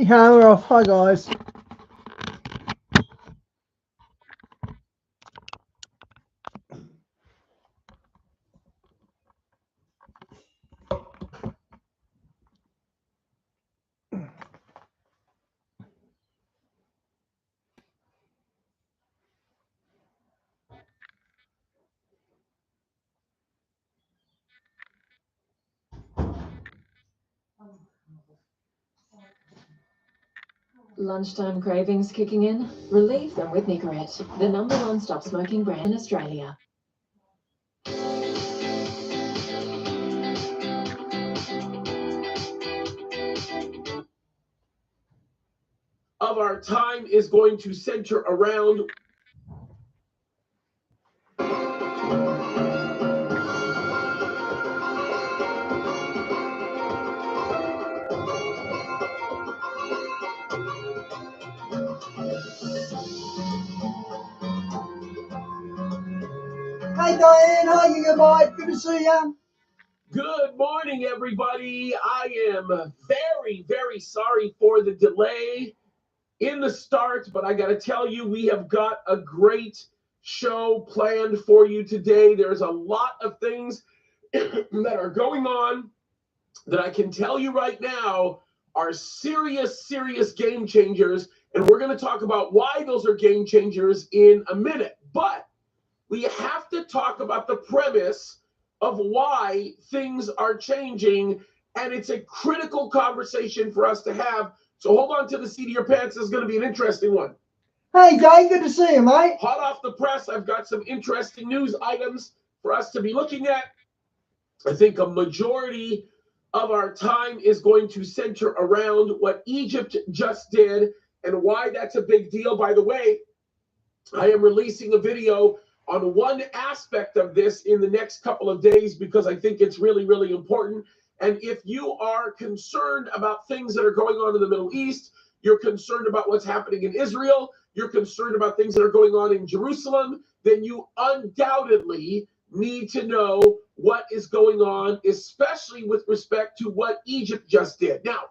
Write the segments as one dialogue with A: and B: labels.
A: Yeah, we're off. Hi, guys.
B: Lunchtime cravings kicking in? Relieve them with Nicorette, the #1 stop smoking brand in Australia.
C: Of our time is going to center around
A: Hey, Diane. How you going, mate? Good to see you.
C: Good morning, everybody. I am very, very sorry for the delay in the start, but I got to tell you, we have got a great show planned for you today. There's a lot of things that are going on that I can tell you right now are serious, serious game changers. And we're going to talk about why those are game changers in a minute. But we have to talk about the premise of why things are changing. And it's a critical conversation for us to have. So hold on to the seat of your pants. This is going to be an interesting one.
A: Hey, Dave. Good to see you, mate.
C: Hot off the press, I've got some interesting news items for us to be looking at. I think a majority of our time is going to center around what Egypt just did and why that's a big deal. By the way, I am releasing a video on one aspect of this in the next couple of days because I think it's really, really important. And if you are concerned about things that are going on in the Middle East, you're concerned about what's happening in Israel, you're concerned about things that are going on in Jerusalem, then you undoubtedly need to know what is going on, especially with respect to what Egypt just did. Now,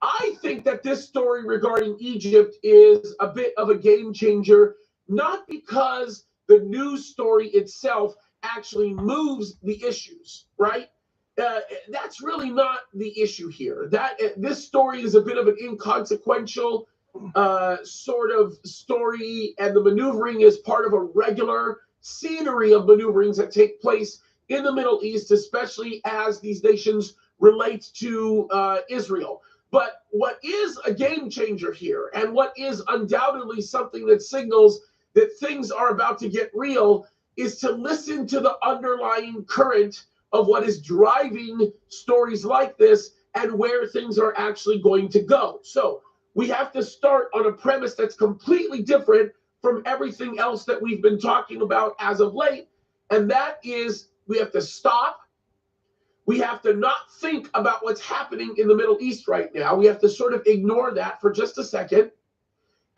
C: I think that this story regarding Egypt is a bit of a game changer, not because the news story itself actually moves the issues, right? That's really not the issue here. This story is a bit of an inconsequential sort of story, and the maneuvering is part of a regular scenery of maneuverings that take place in the Middle East, especially as these nations relate to Israel. But what is a game changer here, and what is undoubtedly something that signals that things are about to get real, is to listen to the underlying current of what is driving stories like this and where things are actually going to go. So we have to start on a premise that's completely different from everything else that we've been talking about as of late. And that is, we have to stop. We have to not think about what's happening in the Middle East right now. We have to sort of ignore that for just a second.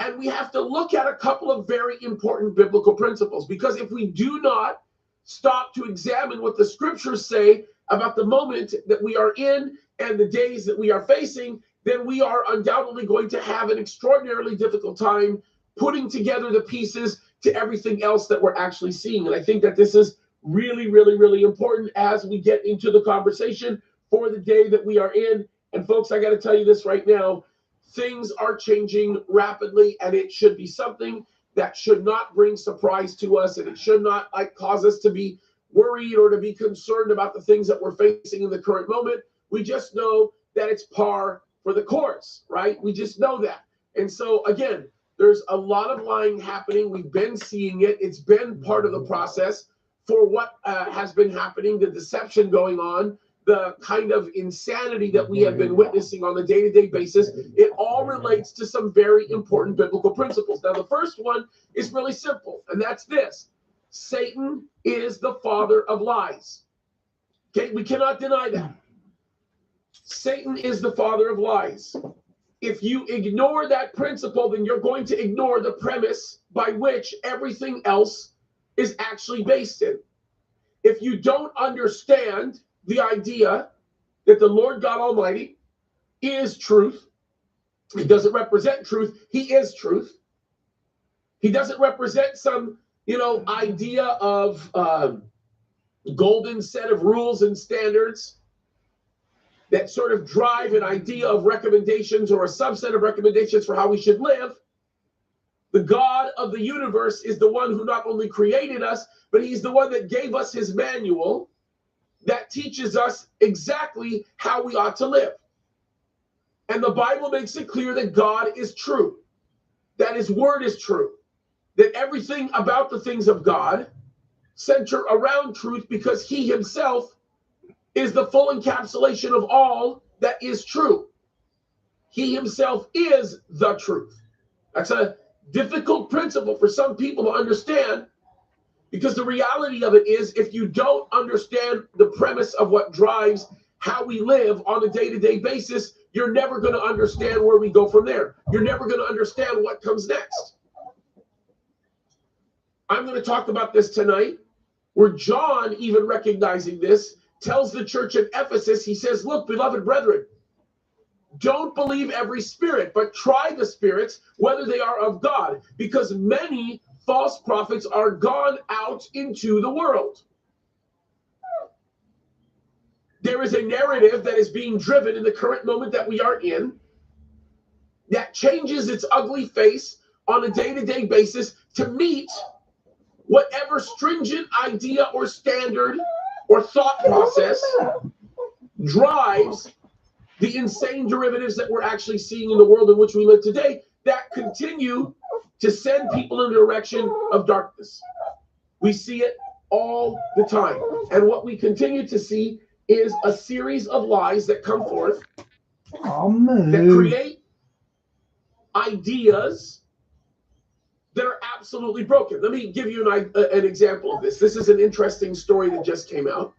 C: And we have to look at a couple of very important biblical principles, because if we do not stop to examine what the scriptures say about the moment that we are in and the days that we are facing, then we are undoubtedly going to have an extraordinarily difficult time putting together the pieces to everything else that we're actually seeing. And I think that this is really, really, really important as we get into the conversation for the day that we are in. And folks, I got to tell you this right now. Things are changing rapidly, and it should be something that should not bring surprise to us, and it should not cause us to be worried or to be concerned about the things that we're facing in the current moment. We just know that it's par for the course, right? We just know that. And so, again, there's a lot of lying happening. We've been seeing it. It's been part of the process for what has been happening, the deception going on, the kind of insanity that we have been witnessing on a day-to-day basis. It all relates to some very important biblical principles. Now, the first one is really simple, and that's this: Satan is the father of lies. Okay, we cannot deny that. Satan is the father of lies. If you ignore that principle, then you're going to ignore the premise by which everything else is actually based in. If you don't understand the idea that the Lord God Almighty is truth, He doesn't represent truth. He is truth. He doesn't represent some, idea of golden set of rules and standards that sort of drive an idea of recommendations or a subset of recommendations for how we should live. The God of the universe is the one who not only created us, but he's the one that gave us his manual that teaches us exactly how we ought to live. And the Bible makes it clear that God is true, that his word is true, that everything about the things of God center around truth because he himself is the full encapsulation of all that is true. He himself is the truth. That's a difficult principle for some people to understand, because the reality of it is, if you don't understand the premise of what drives how we live on a day-to-day basis, you're never going to understand where we go from there. You're never going to understand what comes next. I'm going to talk about this tonight, where John, even recognizing this, tells the church at Ephesus, he says, look, beloved brethren, don't believe every spirit, but try the spirits, whether they are of God, because many false prophets are gone out into the world. There is a narrative that is being driven in the current moment that we are in that changes its ugly face on a day-to-day basis to meet whatever stringent idea or standard or thought process drives the insane derivatives that we're actually seeing in the world in which we live today, that continue to send people in the direction of darkness. We see it all the time. And what we continue to see is a series of lies that come forth that create ideas that are absolutely broken. Let me give you an example of this. This is an interesting story that just came out.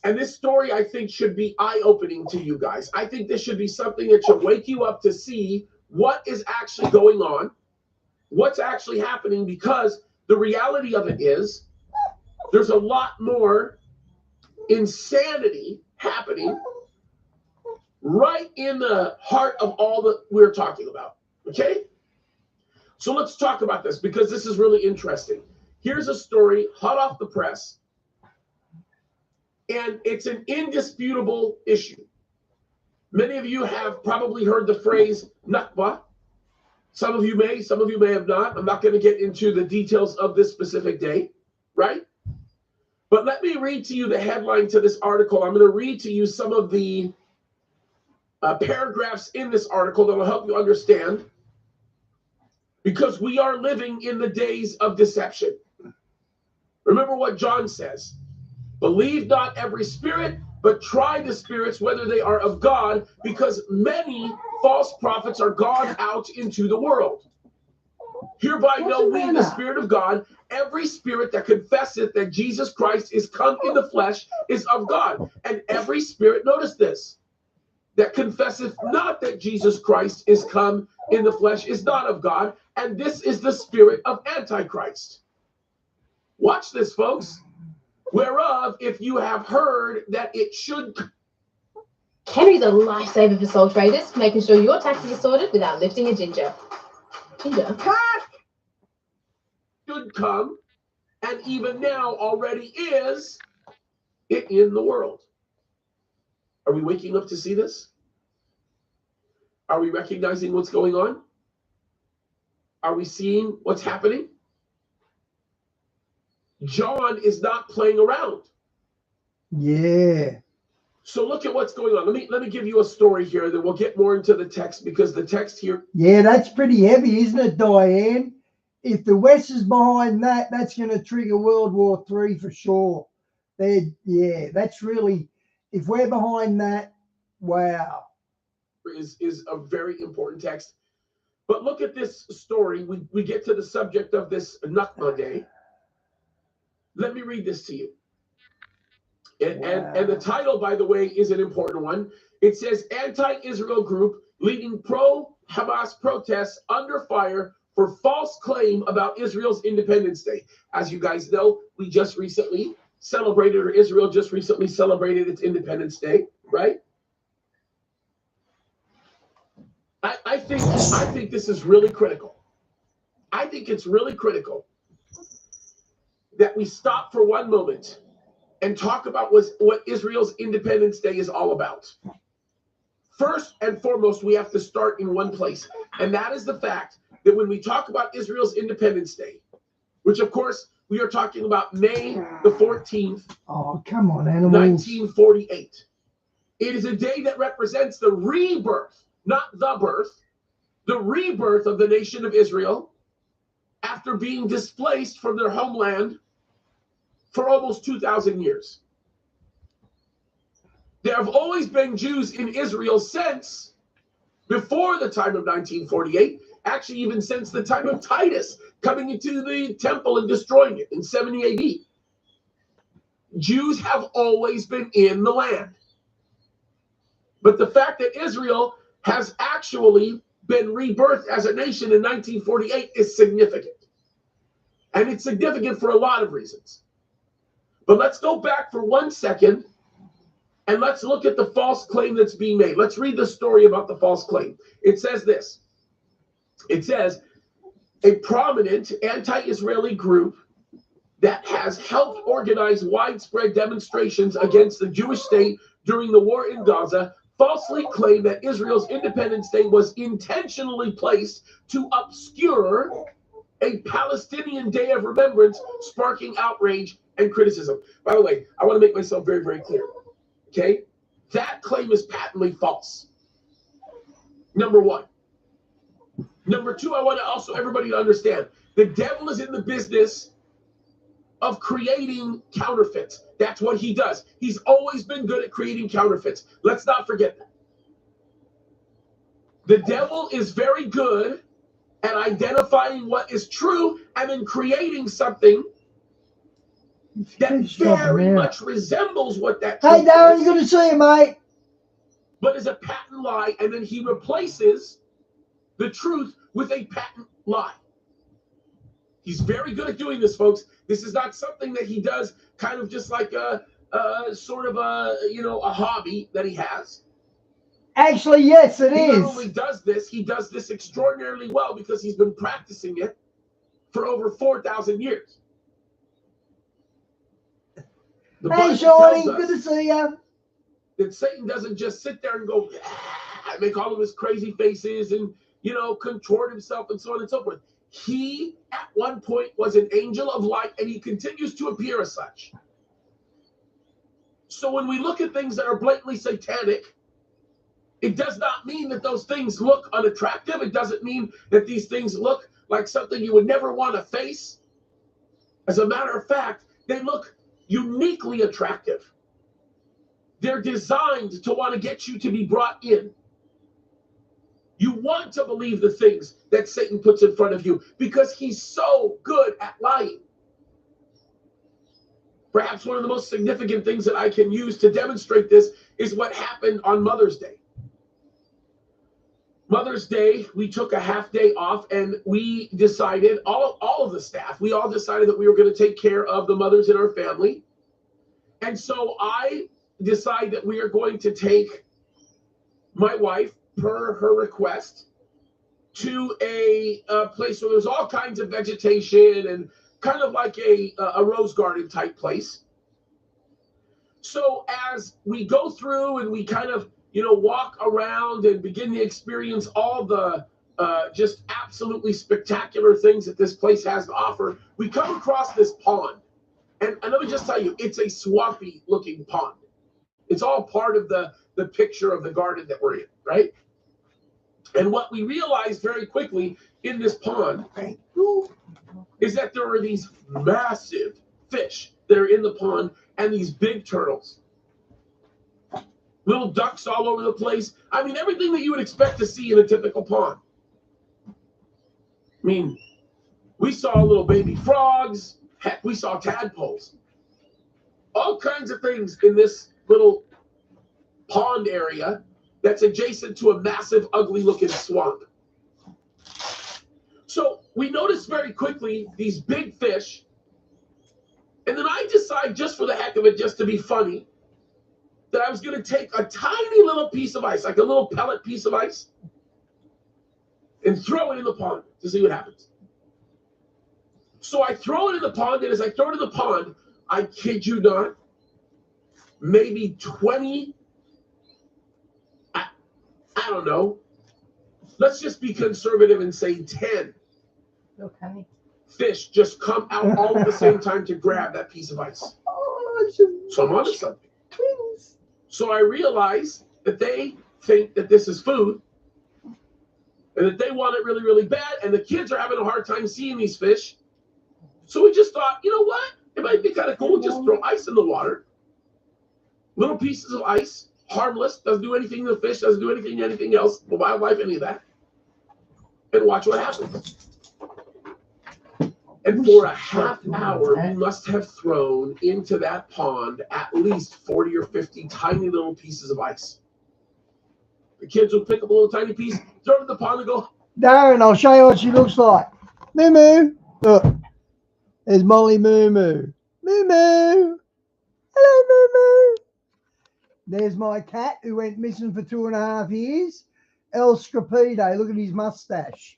C: And this story, I think, should be eye-opening to you guys. I think this should be something that should wake you up to see what is actually going on, what's actually happening, because the reality of it is there's a lot more insanity happening right in the heart of all that we're talking about, okay? So let's talk about this, because this is really interesting. Here's a story hot off the press, and it's an indisputable issue. Many of you have probably heard the phrase Nakba. Some of you may have not. I'm not going to get into the details of this specific day, right? But let me read to you the headline to this article. I'm going to read to you some of the paragraphs in this article that will help you understand, because we are living in the days of deception. Remember what John says. Believe not every spirit, but try the spirits, whether they are of God, because many false prophets are gone out into the world. Hereby know we the Spirit of God. Every spirit that confesseth that Jesus Christ is come in the flesh is of God. And every spirit, notice this, that confesseth not that Jesus Christ is come in the flesh is not of God. And this is the spirit of Antichrist. Watch this, folks. Whereof, if you have heard that it should...
D: Kerry's a lifesaver for sole traders, making sure your taxes are sorted without lifting a ginger.
C: Should come, and even now already is it in the world. Are we waking up to see this? Are we recognizing what's going on? Are we seeing what's happening? John is not playing around.
A: Yeah.
C: So look at what's going on. Let me give you a story here, then we'll get more into the text, because the text here...
A: Yeah, that's pretty heavy, isn't it, Diane? If the West is behind that, that's going to trigger World War III for sure. Yeah, that's really... If we're behind that, wow.
C: Is a very important text. But look at this story. We get to the subject of this Nakba Day. Let me read this to you. And the title, by the way, is an important one. It says, anti-Israel group leading pro-Hamas protests under fire for false claim about Israel's Independence Day. As you guys know, we just recently celebrated, or Israel just recently celebrated its Independence Day, right? I think this is really critical. I think it's really critical that we stop for one moment and talk about what Israel's Independence Day is all about. First and foremost, we have to start in one place, and that is the fact that when we talk about Israel's Independence Day, which of course we are talking about May the 14th,
A: Oh, come on, animals.
C: 1948. It is a day that represents the rebirth, not the birth, the rebirth of the nation of Israel after being displaced from their homeland for almost 2,000 years. There have always been Jews in Israel since before the time of 1948, actually even since the time of Titus coming into the temple and destroying it in 70 AD. Jews have always been in the land. But the fact that Israel has actually been rebirthed as a nation in 1948 is significant. And it's significant for a lot of reasons. But let's go back for 1 second and let's look at the false claim that's being made. Let's read the story about the false claim. It says this. It says, a prominent anti-Israeli group that has helped organize widespread demonstrations against the Jewish state during the war in Gaza falsely claimed that Israel's Independence Day was intentionally placed to obscure a Palestinian Day of Remembrance, sparking outrage and criticism. By the way, I want to make myself very, very clear. Okay? That claim is patently false. Number one. Number two, I want to also everybody to understand the devil is in the business of creating counterfeits. That's what he does. He's always been good at creating counterfeits. Let's not forget that. The devil is very good at identifying what is true and then creating something that very much resembles what that truth
A: Hey, Darren,
C: is,
A: good to see you, mate.
C: but is a patent lie, and then he replaces the truth with a patent lie. He's very good at doing this, folks. This is not something that he does kind of just like a sort of a hobby that he has.
A: Actually, yes, it
C: He
A: is.
C: not only does this, he does this extraordinarily well because he's been practicing it for over 4,000 years. The
A: Hey,
C: Bible
A: Shorty,
C: tells us
A: good to see you.
C: that Satan doesn't just sit there and go, and make all of his crazy faces and, contort himself and so on and so forth. He, at one point, was an angel of light, and he continues to appear as such. So when we look at things that are blatantly satanic, it does not mean that those things look unattractive. It doesn't mean that these things look like something you would never want to face. As a matter of fact, they look uniquely attractive. They're designed to want to get you to be brought in. You want to believe the things that Satan puts in front of you because he's so good at lying. Perhaps one of the most significant things that I can use to demonstrate this is what happened on Mother's Day. Mother's Day, we took a half day off, and we decided, all of the staff, we all decided that we were going to take care of the mothers in our family. And so I decide that we are going to take my wife, per her request, to a place where there's all kinds of vegetation and kind of like a rose garden type place. So as we go through and we kind of, walk around and begin to experience all the just absolutely spectacular things that this place has to offer, we come across this pond. And let me just tell you, it's a swampy looking pond. It's all part of the picture of the garden that we're in, right? And what we realized very quickly in this pond is that there are these massive fish that are in the pond and these big turtles. Little ducks all over the place. I mean, everything that you would expect to see in a typical pond. I mean, we saw little baby frogs. Heck, we saw tadpoles. All kinds of things in this little pond area that's adjacent to a massive, ugly-looking swamp. So we noticed very quickly these big fish, and then I decide, just for the heck of it, just to be funny, that I was going to take a tiny little piece of ice, like a little pellet piece of ice, and throw it in the pond to see what happens. So I throw it in the pond, and as I throw it in the pond, I kid you not, maybe 20, I don't know, let's just be conservative and say 10
D: Okay.
C: fish just come out all at the same time to grab that piece of ice.
A: Oh,
C: So I'm onto something. So I realize that they think that this is food and that they want it really, really bad, and the kids are having a hard time seeing these fish. So we just thought, you know what? It might be kind of cool to just throw ice in the water. Little pieces of ice, harmless, doesn't do anything to the fish, doesn't do anything to anything else, the wildlife, any of that. And watch what happens. And for a half hour, we must have thrown into that pond at least 40 or 50 tiny little pieces of ice. The kids would pick up a little tiny piece, throw it in the pond, and go,
A: Darren, I'll show you what she looks like. Moo Moo. Look. There's Molly Moo Moo. Moo Moo. Hello, Moo Moo. There's my cat who went missing for 2.5 years. El Scripide. Look at his mustache.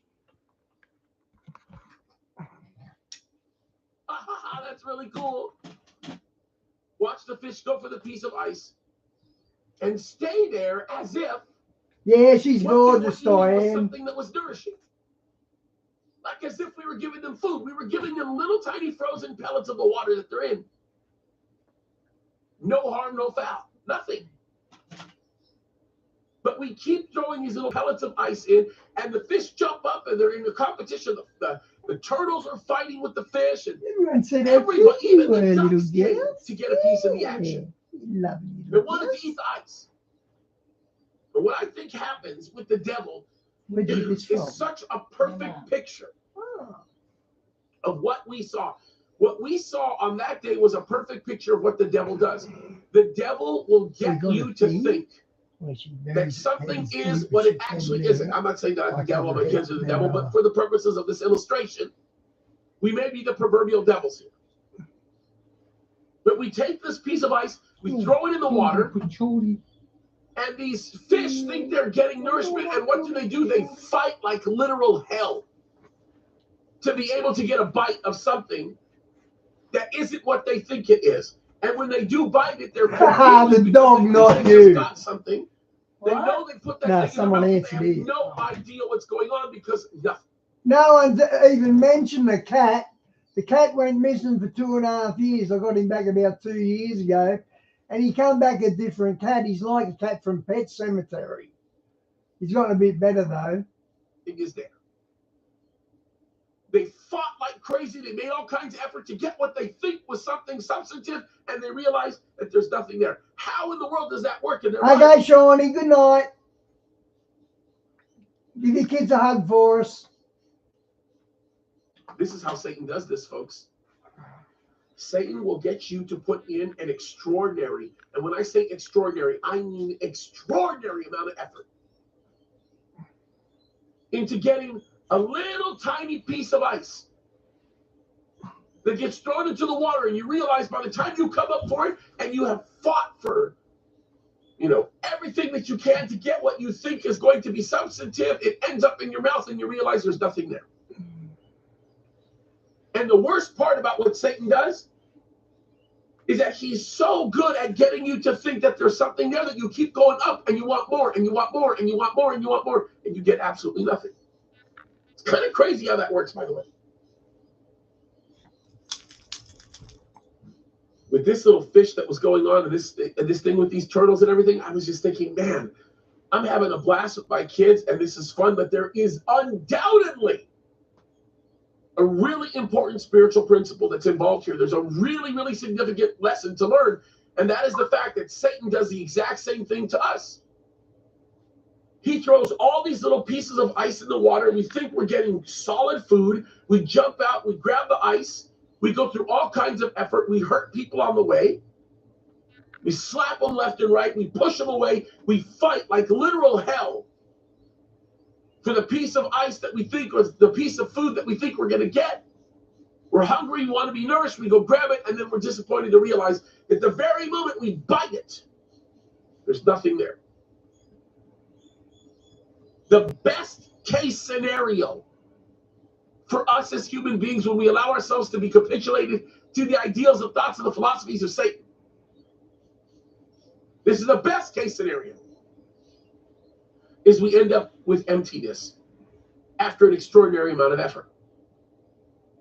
C: that's really cool. Watch the fish go for the piece of ice and stay there as if
A: Yeah, she's gorgeous,
C: what they were eating was
A: Diane.
C: something that was nourishing. Like as if we were giving them food. We were giving them little tiny frozen pellets of the water that they're in. No harm, no foul, nothing. But we keep throwing these little pellets of ice in, and the fish jump up, and they're in a competition. The turtles are fighting with the fish, and
A: Everyone said
C: everybody, even the
A: little
C: ducks, came
A: girls.
C: to get a piece of the action.
A: Love
C: They
A: you.
C: wanted to eat the ice. But what I think happens with the devil
A: Where'd you get this from?
C: is such a perfect picture
A: Oh.
C: of what we saw. What we saw on that day was a perfect picture of what the devil does. The devil will get you to think that something is what it actually isn't. I'm not saying that I'm the devil, my kids are the devil, but for the purposes of this illustration, we may be the proverbial devils here. But we take this piece of ice, we throw it in the water, and these fish think they're getting nourishment, and what do? They fight like literal hell to be able to get a bite of something that isn't what they think it is. And when they do bite it, they're
A: The dog, not
C: they
A: you.
C: just got something. They know they put that
A: No,
C: thing
A: someone
C: in their mouth,
A: answered
C: they have
A: it.
C: no idea what's going on because nothing.
A: No one's even mentioned the cat. The cat went missing for 2.5 years. I got him back about 2 years ago. And he come back a different cat. He's like a cat from Pet Cemetery. He's gotten a bit better, though.
C: It is there. They fought like crazy. They made all kinds of effort to get what they think was something substantive, and they realized that there's nothing there. How in the world does that work in their
A: Okay,
C: mind?
A: Shawnee, good night. Give your kids a hug for us.
C: This is how Satan does this, folks. Satan will get you to put in an extraordinary, and when I say extraordinary, I mean extraordinary amount of effort into getting a little tiny piece of ice that gets thrown into the water, and you realize by the time you come up for it and you have fought for, everything that you can to get what you think is going to be substantive, it ends up in your mouth and you realize there's nothing there. And the worst part about what Satan does is that he's so good at getting you to think that there's something there that you keep going up and you want more and you want more and you want more and you want more and you get absolutely nothing. It's kind of crazy how that works, by the way. With this little fish that was going on and this thing with these turtles and everything, I was just thinking, man, I'm having a blast with my kids and this is fun, but there is undoubtedly a really important spiritual principle that's involved here. There's a really, really significant lesson to learn, and that is the fact that Satan does the exact same thing to us. He throws all these little pieces of ice in the water. We think we're getting solid food. We jump out, we grab the ice, we go through all kinds of effort. We hurt people on the way. We slap them left and right. We push them away. We fight like literal hell for the piece of ice that we think was the piece of food that we think we're going to get. We're hungry, we want to be nourished, we go grab it, and then we're disappointed to realize that the very moment we bite it, there's nothing there. The best case scenario for us as human beings when we allow ourselves to be capitulated to the ideals, the thoughts, and the philosophies of Satan. This is the best case scenario, is we end up with emptiness after an extraordinary amount of effort.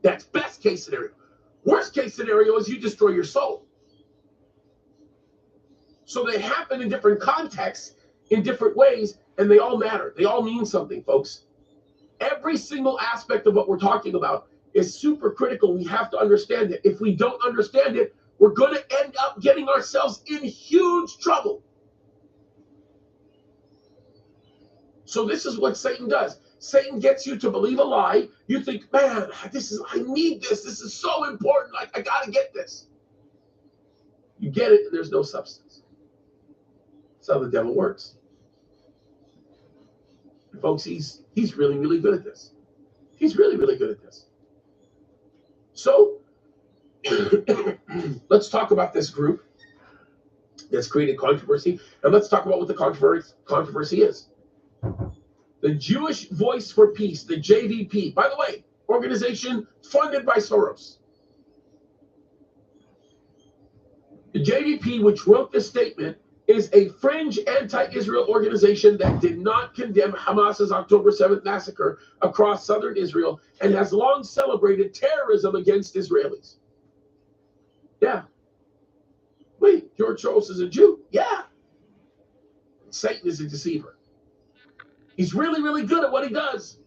C: That's best case scenario. Worst case scenario is you destroy your soul. So they happen in different contexts, in different ways, and they all matter. They all mean something, folks. Every single aspect of what we're talking about is super critical. We have to understand it. If we don't understand it, we're going to end up getting ourselves in huge trouble. So this is what Satan does. Satan gets you to believe a lie. You think, man, I need this. This is so important. I got to get this. You get it, and there's no substance. That's how the devil works. And folks, he's really, really good at this. He's really, really good at this. So let's talk about this group that's created controversy, and let's talk about what the controversy is. The Jewish Voice for Peace, the JVP, by the way, organization funded by Soros. The JVP, which wrote this statement, is a fringe anti-Israel organization that did not condemn Hamas's October 7th massacre across southern Israel and has long celebrated terrorism against Israelis. Yeah. Wait, George Soros is a Jew? Yeah. Satan is a deceiver. He's really, really good at what he does.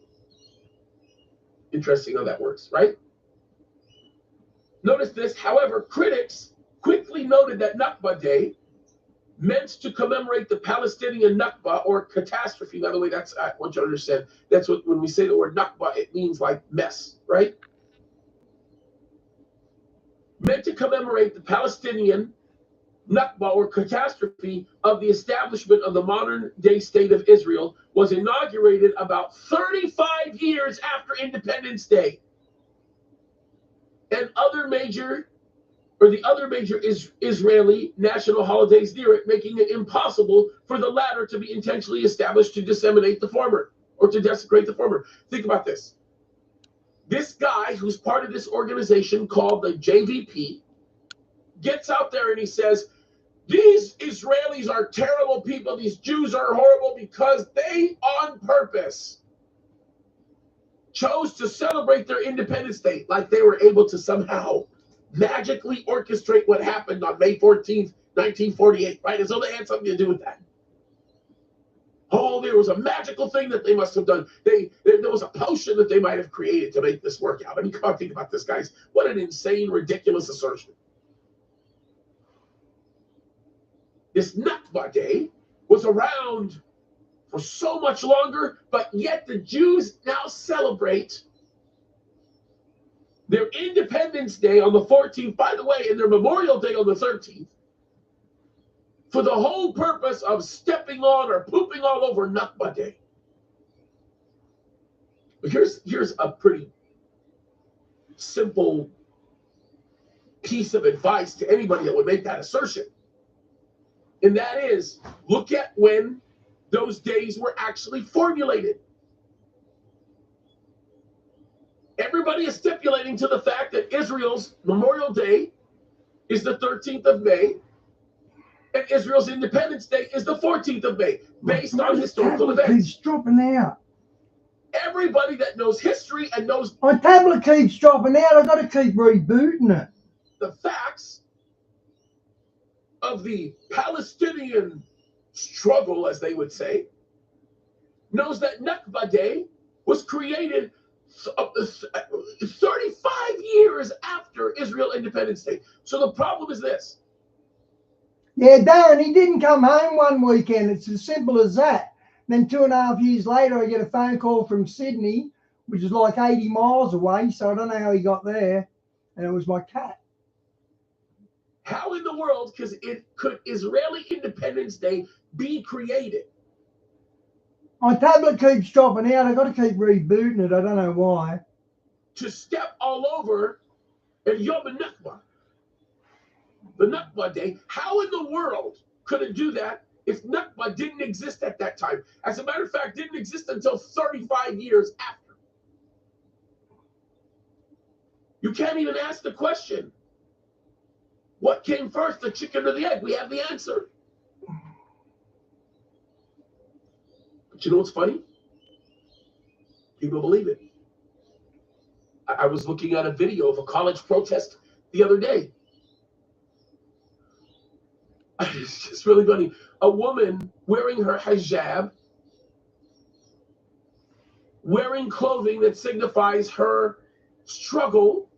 C: Interesting how that works, right? Notice this, however, critics quickly noted that Nakba Day, meant to commemorate the Palestinian Nakba, or catastrophe. By the way, that's, I want you to understand, that's what, when we say the word Nakba, it means like mess, right? Meant to commemorate the Palestinian Nakba, or catastrophe, of the establishment of the modern day state of Israel, was inaugurated about 35 years after Independence Day. And the other major Israeli national holidays near it, making it impossible for the latter to be intentionally established to disseminate the former, or to desecrate the former. Think about this. This guy, who's part of this organization called the JVP, gets out there and he says, these Israelis are terrible people. These Jews are horrible because they, on purpose, chose to celebrate their Independence Day, like they were able to somehow magically orchestrate what happened on May 14th, 1948, right? As though they had something to do with that. Oh, there was a magical thing that they must have done. There was a potion that they might have created to make this work out. I mean, come on, think about this, guys. What an insane, ridiculous assertion. This Nakba Day was around for so much longer, but yet the Jews now celebrate their Independence Day on the 14th, by the way, and their Memorial Day on the 13th, for the whole purpose of stepping on or pooping all over Nakba Day. But here's a pretty simple piece of advice to anybody that would make that assertion. And that is, look at when those days were actually formulated. Everybody is stipulating to the fact that Israel's Memorial Day is the 13th of May, and Israel's Independence Day is the 14th of May, based on historical events.
A: Keeps dropping out.
C: Everybody that knows history and knows
A: My tablet keeps dropping out. I've got to keep rebooting it.
C: the facts of the Palestinian struggle, as they would say, knows that Nakba Day was created 35 years after Israel Independence Day. So the problem is this.
A: Yeah, Darren, he didn't come home one weekend. It's as simple as that. Then 2.5 years later, I get a phone call from Sydney, which is like 80 miles away. So I don't know how he got there. And it was my cat.
C: How in the world could Israeli Independence Day be created?
A: My tablet keeps dropping out. I've got to keep rebooting it. I don't know why.
C: To step all over at Yom Nakba, the Nakba Day. How in the world could it do that if Nakba didn't exist at that time. As a matter of fact, didn't exist until 35 years after. You can't even ask the question, what came first, the chicken or the egg? We have the answer. But you know what's funny? People believe it. I was looking at a video of a college protest the other day. It's just really funny. A woman wearing her hijab, wearing clothing that signifies her struggle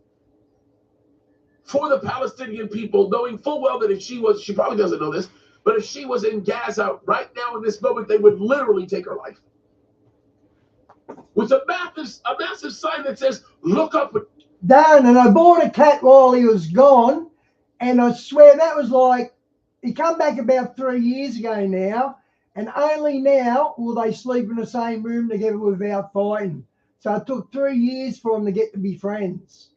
C: for the Palestinian people, knowing full well that if she probably doesn't know this, but if she was in Gaza right now in this moment, they would literally take her life. With a massive sign that says, look up.
A: Darren, and I bought a cat while he was gone, and I swear that was like, he come back about 3 years ago now, and only now will they sleep in the same room together without fighting. So it took 3 years for them to get to be friends.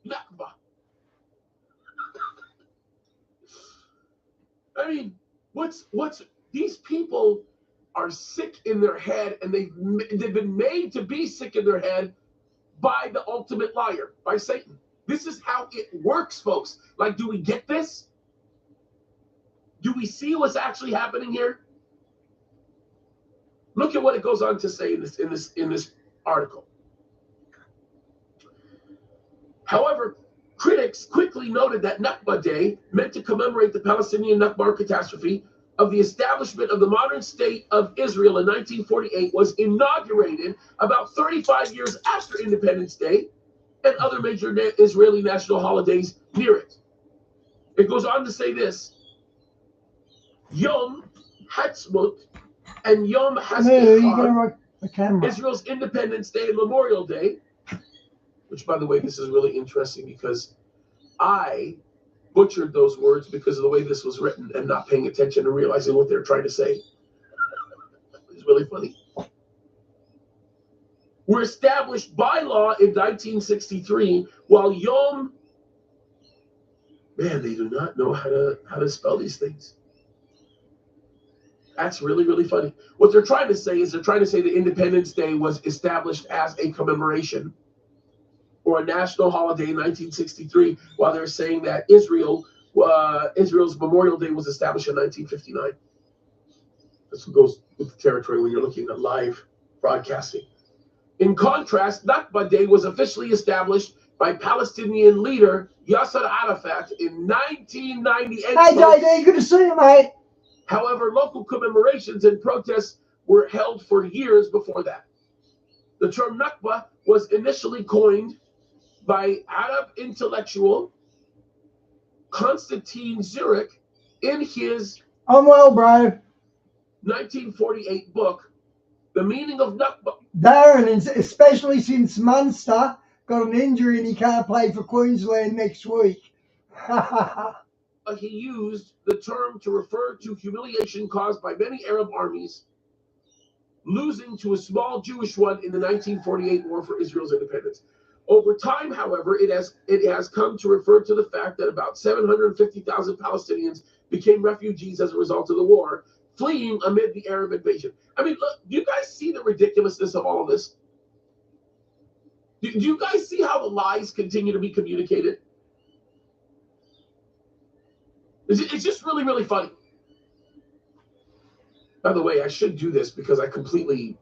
C: Nakba. I mean, what's these people are sick in their head, and they've been made to be sick in their head by the ultimate liar, by Satan. This is how it works, folks. Like, do we get this? Do we see what's actually happening here? Look at what it goes on to say in this article. However, critics quickly noted that Nakba Day, meant to commemorate the Palestinian Nakba catastrophe of the establishment of the modern state of Israel in 1948, was inaugurated about 35 years after Independence Day and other major Israeli national holidays near it. It goes on to say this: Yom Ha'atzmaut and Yom HaZikaron, Israel's Independence Day and Memorial Day, which, by the way, this is really interesting because I butchered those words because of the way this was written and not paying attention and realizing what they're trying to say. It's really funny. Were established by law in 1963, while Yom, man, they do not know how to spell these things. That's really, really funny. What they're trying to say is that Independence Day was established as a commemoration or a national holiday in 1963, while they're saying that Israel's Memorial Day was established in 1959. This goes with the territory when you're looking at live broadcasting. In contrast, Nakba Day was officially established by Palestinian leader Yasser Arafat in 1998.
A: Hey, JD, good to see you, mate.
C: However, local commemorations and protests were held for years before that. The term Nakba was initially coined by Arab intellectual Konstantin Zurich in his
A: I'm well, bro.
C: 1948 book, The Meaning of Nakba.
A: Darren, especially since Munster got an injury and he can't play for Queensland next week.
C: He used the term to refer to humiliation caused by many Arab armies losing to a small Jewish one in the 1948 war for Israel's independence. Over time, however, it has come to refer to the fact that about 750,000 Palestinians became refugees as a result of the war, fleeing amid the Arab invasion. I mean, look, do you guys see the ridiculousness of all of this? Do you guys see how the lies continue to be communicated? It's just really, really funny. By the way, I should do this because I completely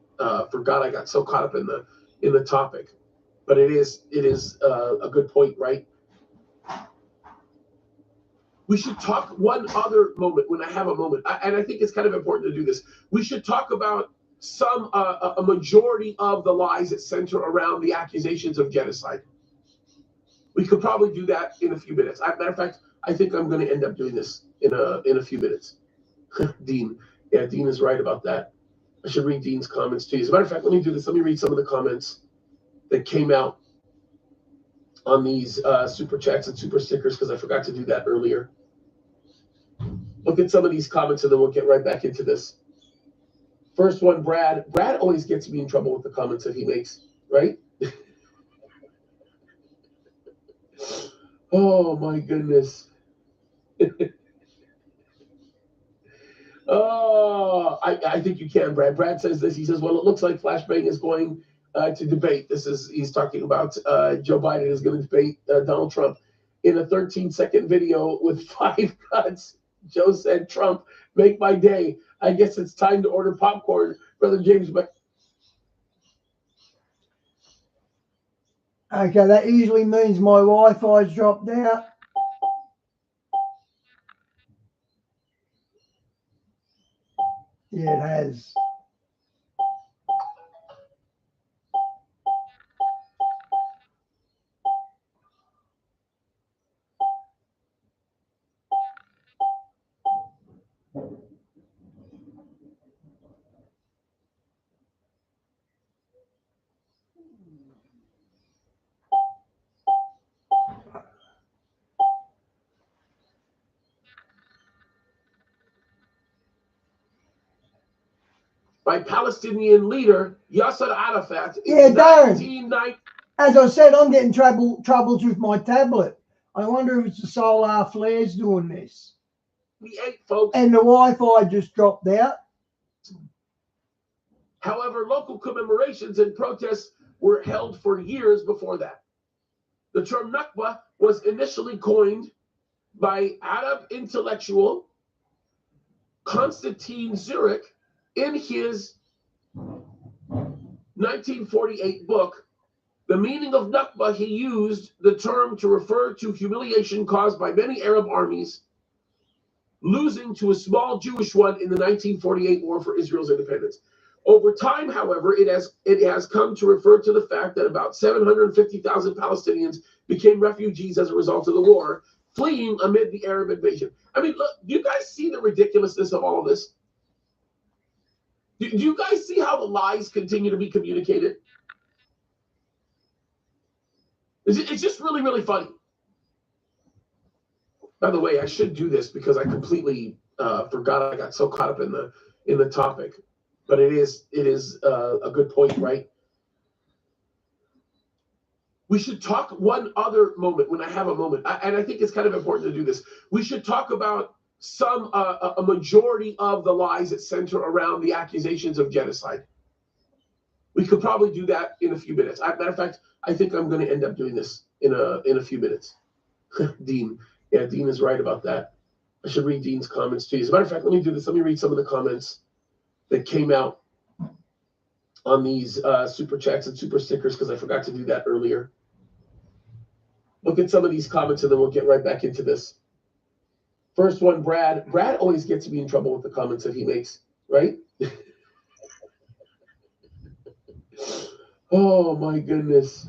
C: forgot. I got so caught up in the topic. But it is a good point, right? We should talk one other moment when I have a moment, and I think it's kind of important to do this. We should talk about a majority of the lies that center around the accusations of genocide. We could probably do that in a few minutes. Matter of fact, I think I'm going to end up doing this in a few minutes. Dean, yeah, Dean is right about that. I should read Dean's comments too. As a matter of fact, let me do this. Let me read some of the comments that came out on these super chats and super stickers because I forgot to do that earlier. Look at some of these comments and then we'll get right back into this. First one, Brad. Brad always gets me in trouble with the comments that he makes, right? Oh my goodness. Oh, I think you can, Brad. Brad says this. He says, well, it looks like Flashbang is going to debate. He's talking about Joe Biden is going to debate Donald Trump. In a 13-second video with 5 cuts, Joe said, Trump, make my day. I guess it's time to order popcorn, Brother James. But
A: Okay, that usually means my Wi-Fi's dropped out. Yeah, it has.
C: by Palestinian leader Yasser Arafat in
A: Yeah, Darren.
C: 1990.
A: As I said, I'm getting troubles with my tablet. I wonder if it's the solar flares doing this.
C: Folks.
A: And the Wi-Fi just dropped out.
C: However, local commemorations and protests were held for years before that. The term Nakba was initially coined by Arab intellectual Konstantin Zurich in his 1948 book. The meaning of Nakba, he used the term to refer to humiliation caused by many Arab armies losing to a small Jewish one in the 1948 war for Israel's independence. Over time, however, it has come to refer to the fact that about 750,000 Palestinians became refugees as a result of the war, fleeing amid the Arab invasion. I mean, look, do you guys see the ridiculousness of all of this? Do you guys see how the lies continue to be communicated? It's just really, really funny. By the way, I should do this because I completely forgot. I got so caught up in the topic, but it is a good point, right? We should talk one other moment when I have a moment, and I think it's kind of important to do this. We should talk about a majority of the lies that center around the accusations of genocide. We could probably do that in a few minutes. Matter of fact, I think I'm going to end up doing this in a few minutes. Dean. Yeah, Dean is right about that. I should read Dean's comments too. As a matter of fact, let me do this. Let me read some of the comments that came out on these super chats and super stickers because I forgot to do that earlier. Look at some of these comments and then we'll get right back into this. First one, Brad. Brad always gets me in trouble with the comments that he makes, right? Oh, my goodness.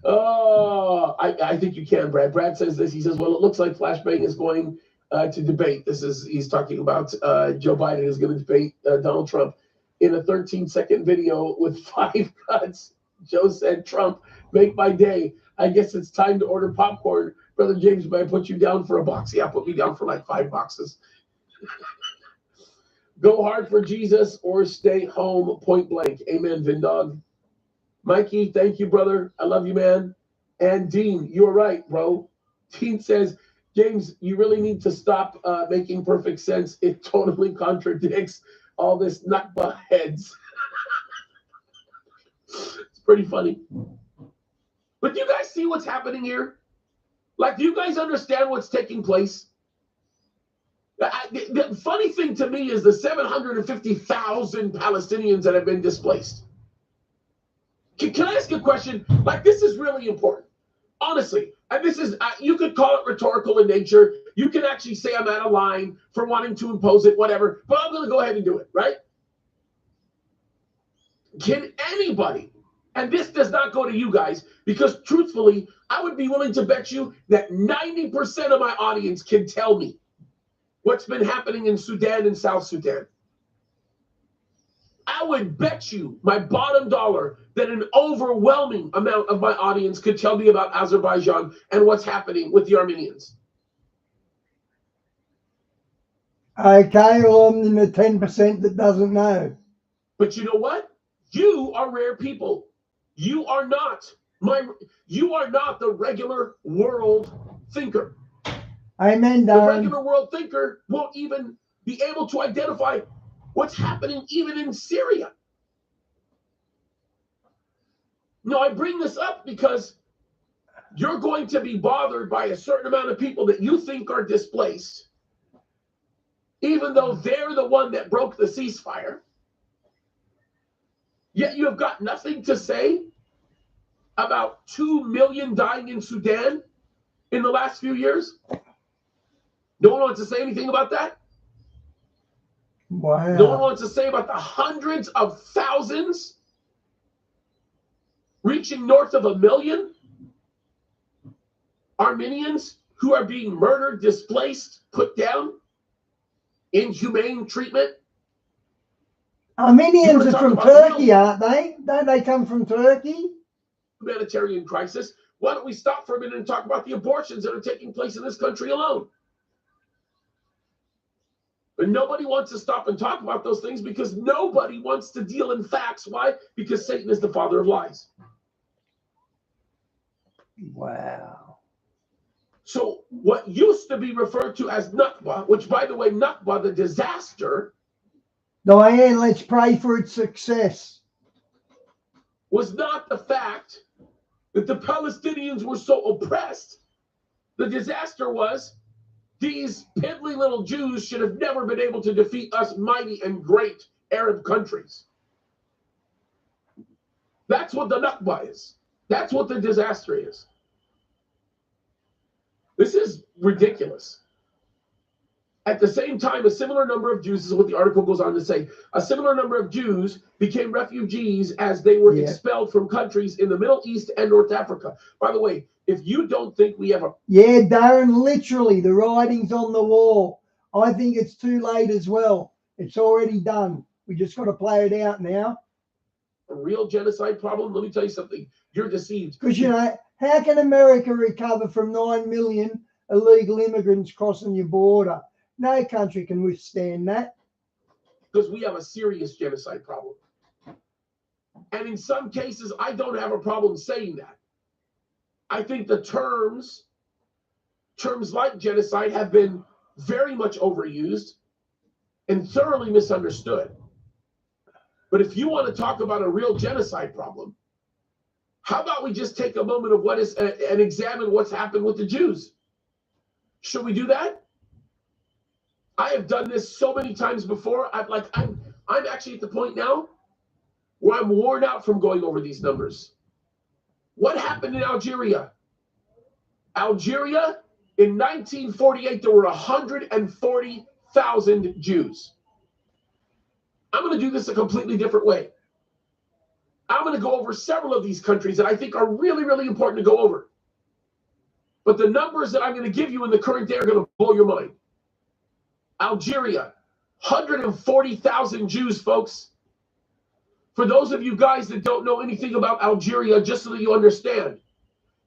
C: Oh, I think you can, Brad. Brad says this. He says, well, it looks like Flashbang is going to debate. He's talking about Joe Biden is going to debate Donald Trump. In a 13-second video with 5 cuts, Joe said, Trump, make my day. I guess it's time to order popcorn. Brother James, may I put you down for a box? Yeah, put me down for like 5 boxes. Go hard for Jesus or stay home, point blank. Amen, Vindog. Mikey, thank you, brother. I love you, man. And Dean, you're right, bro. Dean says, James, you really need to stop making perfect sense. It totally contradicts all this Nakba heads. It's pretty funny. But do you guys see what's happening here? Like, do you guys understand what's taking place? The funny thing to me is the 750,000 Palestinians that have been displaced. Can I ask a question? Like, this is really important. Honestly, and this is, you could call it rhetorical in nature. You can actually say I'm out of line for wanting to impose it, whatever, but I'm going to go ahead and do it, right? Can anybody, and this does not go to you guys, because truthfully, I would be willing to bet you that 90% of my audience can tell me what's been happening in Sudan and South Sudan. I would bet you my bottom dollar that an overwhelming amount of my audience could tell me about Azerbaijan and what's happening with the Armenians.
A: Okay, well, I'm in the 10% that doesn't know.
C: But you know what? You are rare people. You are not the regular world thinker.
A: Amen,
C: The
A: Darren.
C: regular world thinker won't even be able to identify what's happening even in Syria. No, I bring this up because you're going to be bothered by a certain amount of people that you think are displaced, even though they're the one that broke the ceasefire. Yet you have got nothing to say about 2 million dying in Sudan in the last few years. No one wants to say anything about that.
A: Wow.
C: No one wants to say about the hundreds of thousands reaching north of 1 million Armenians who are being murdered, displaced, put down, inhumane treatment.
A: Armenians are from Turkey, aren't they? Don't they come from Turkey?
C: Humanitarian crisis. Why don't we stop for a minute and talk about the abortions that are taking place in this country alone? But nobody wants to stop and talk about those things because nobody wants to deal in facts. Why? Because Satan is the father of lies.
A: Wow.
C: So what used to be referred to as Nakba, which, by the way, Nakba, the disaster,
A: Diane, let's pray for its success.
C: was not the fact that the Palestinians were so oppressed. The disaster was these piddly little Jews should have never been able to defeat us mighty and great Arab countries. That's what the Nakba is. That's what the disaster is. This is ridiculous. At the same time, a similar number of Jews, this is what the article goes on to say, a similar number of Jews became refugees as they were expelled from countries in the Middle East and North Africa. By the way, if you don't think we have a...
A: Yeah, Darren, literally, the writing's on the wall. I think it's too late as well. It's already done. We just got to play it out now.
C: A real genocide problem? Let me tell you something. You're deceived.
A: Because, you know, how can America recover from 9 million illegal immigrants crossing your border? No country can withstand that.
C: Because we have a serious genocide problem. And in some cases, I don't have a problem saying that. I think the terms like genocide have been very much overused and thoroughly misunderstood. But if you want to talk about a real genocide problem, how about we just take a moment of what is and examine what's happened with the Jews? Should we do that? I have done this so many times before. I'm actually at the point now where I'm worn out from going over these numbers. What happened in Algeria? Algeria, in 1948, there were 140,000 Jews. I'm going to do this a completely different way. I'm going to go over several of these countries that I think are really, really important to go over. But the numbers that I'm going to give you in the current day are going to blow your mind. Algeria, 140,000 Jews, folks. For those of you guys that don't know anything about Algeria, just so that you understand,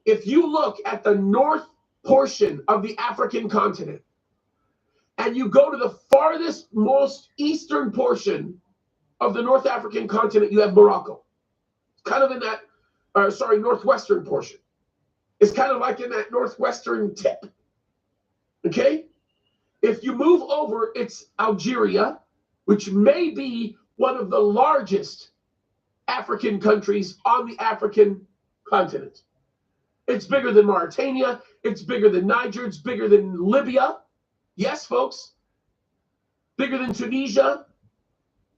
C: if you look at the north portion of the African continent and you go to the farthest, most eastern portion of the North African continent, you have Morocco. Kind of in that, northwestern portion. It's kind of like in that northwestern tip. Okay? If you move over, it's Algeria, which may be one of the largest African countries on the African continent. It's bigger than Mauritania. It's bigger than Niger. It's bigger than Libya. Yes, folks. Bigger than Tunisia.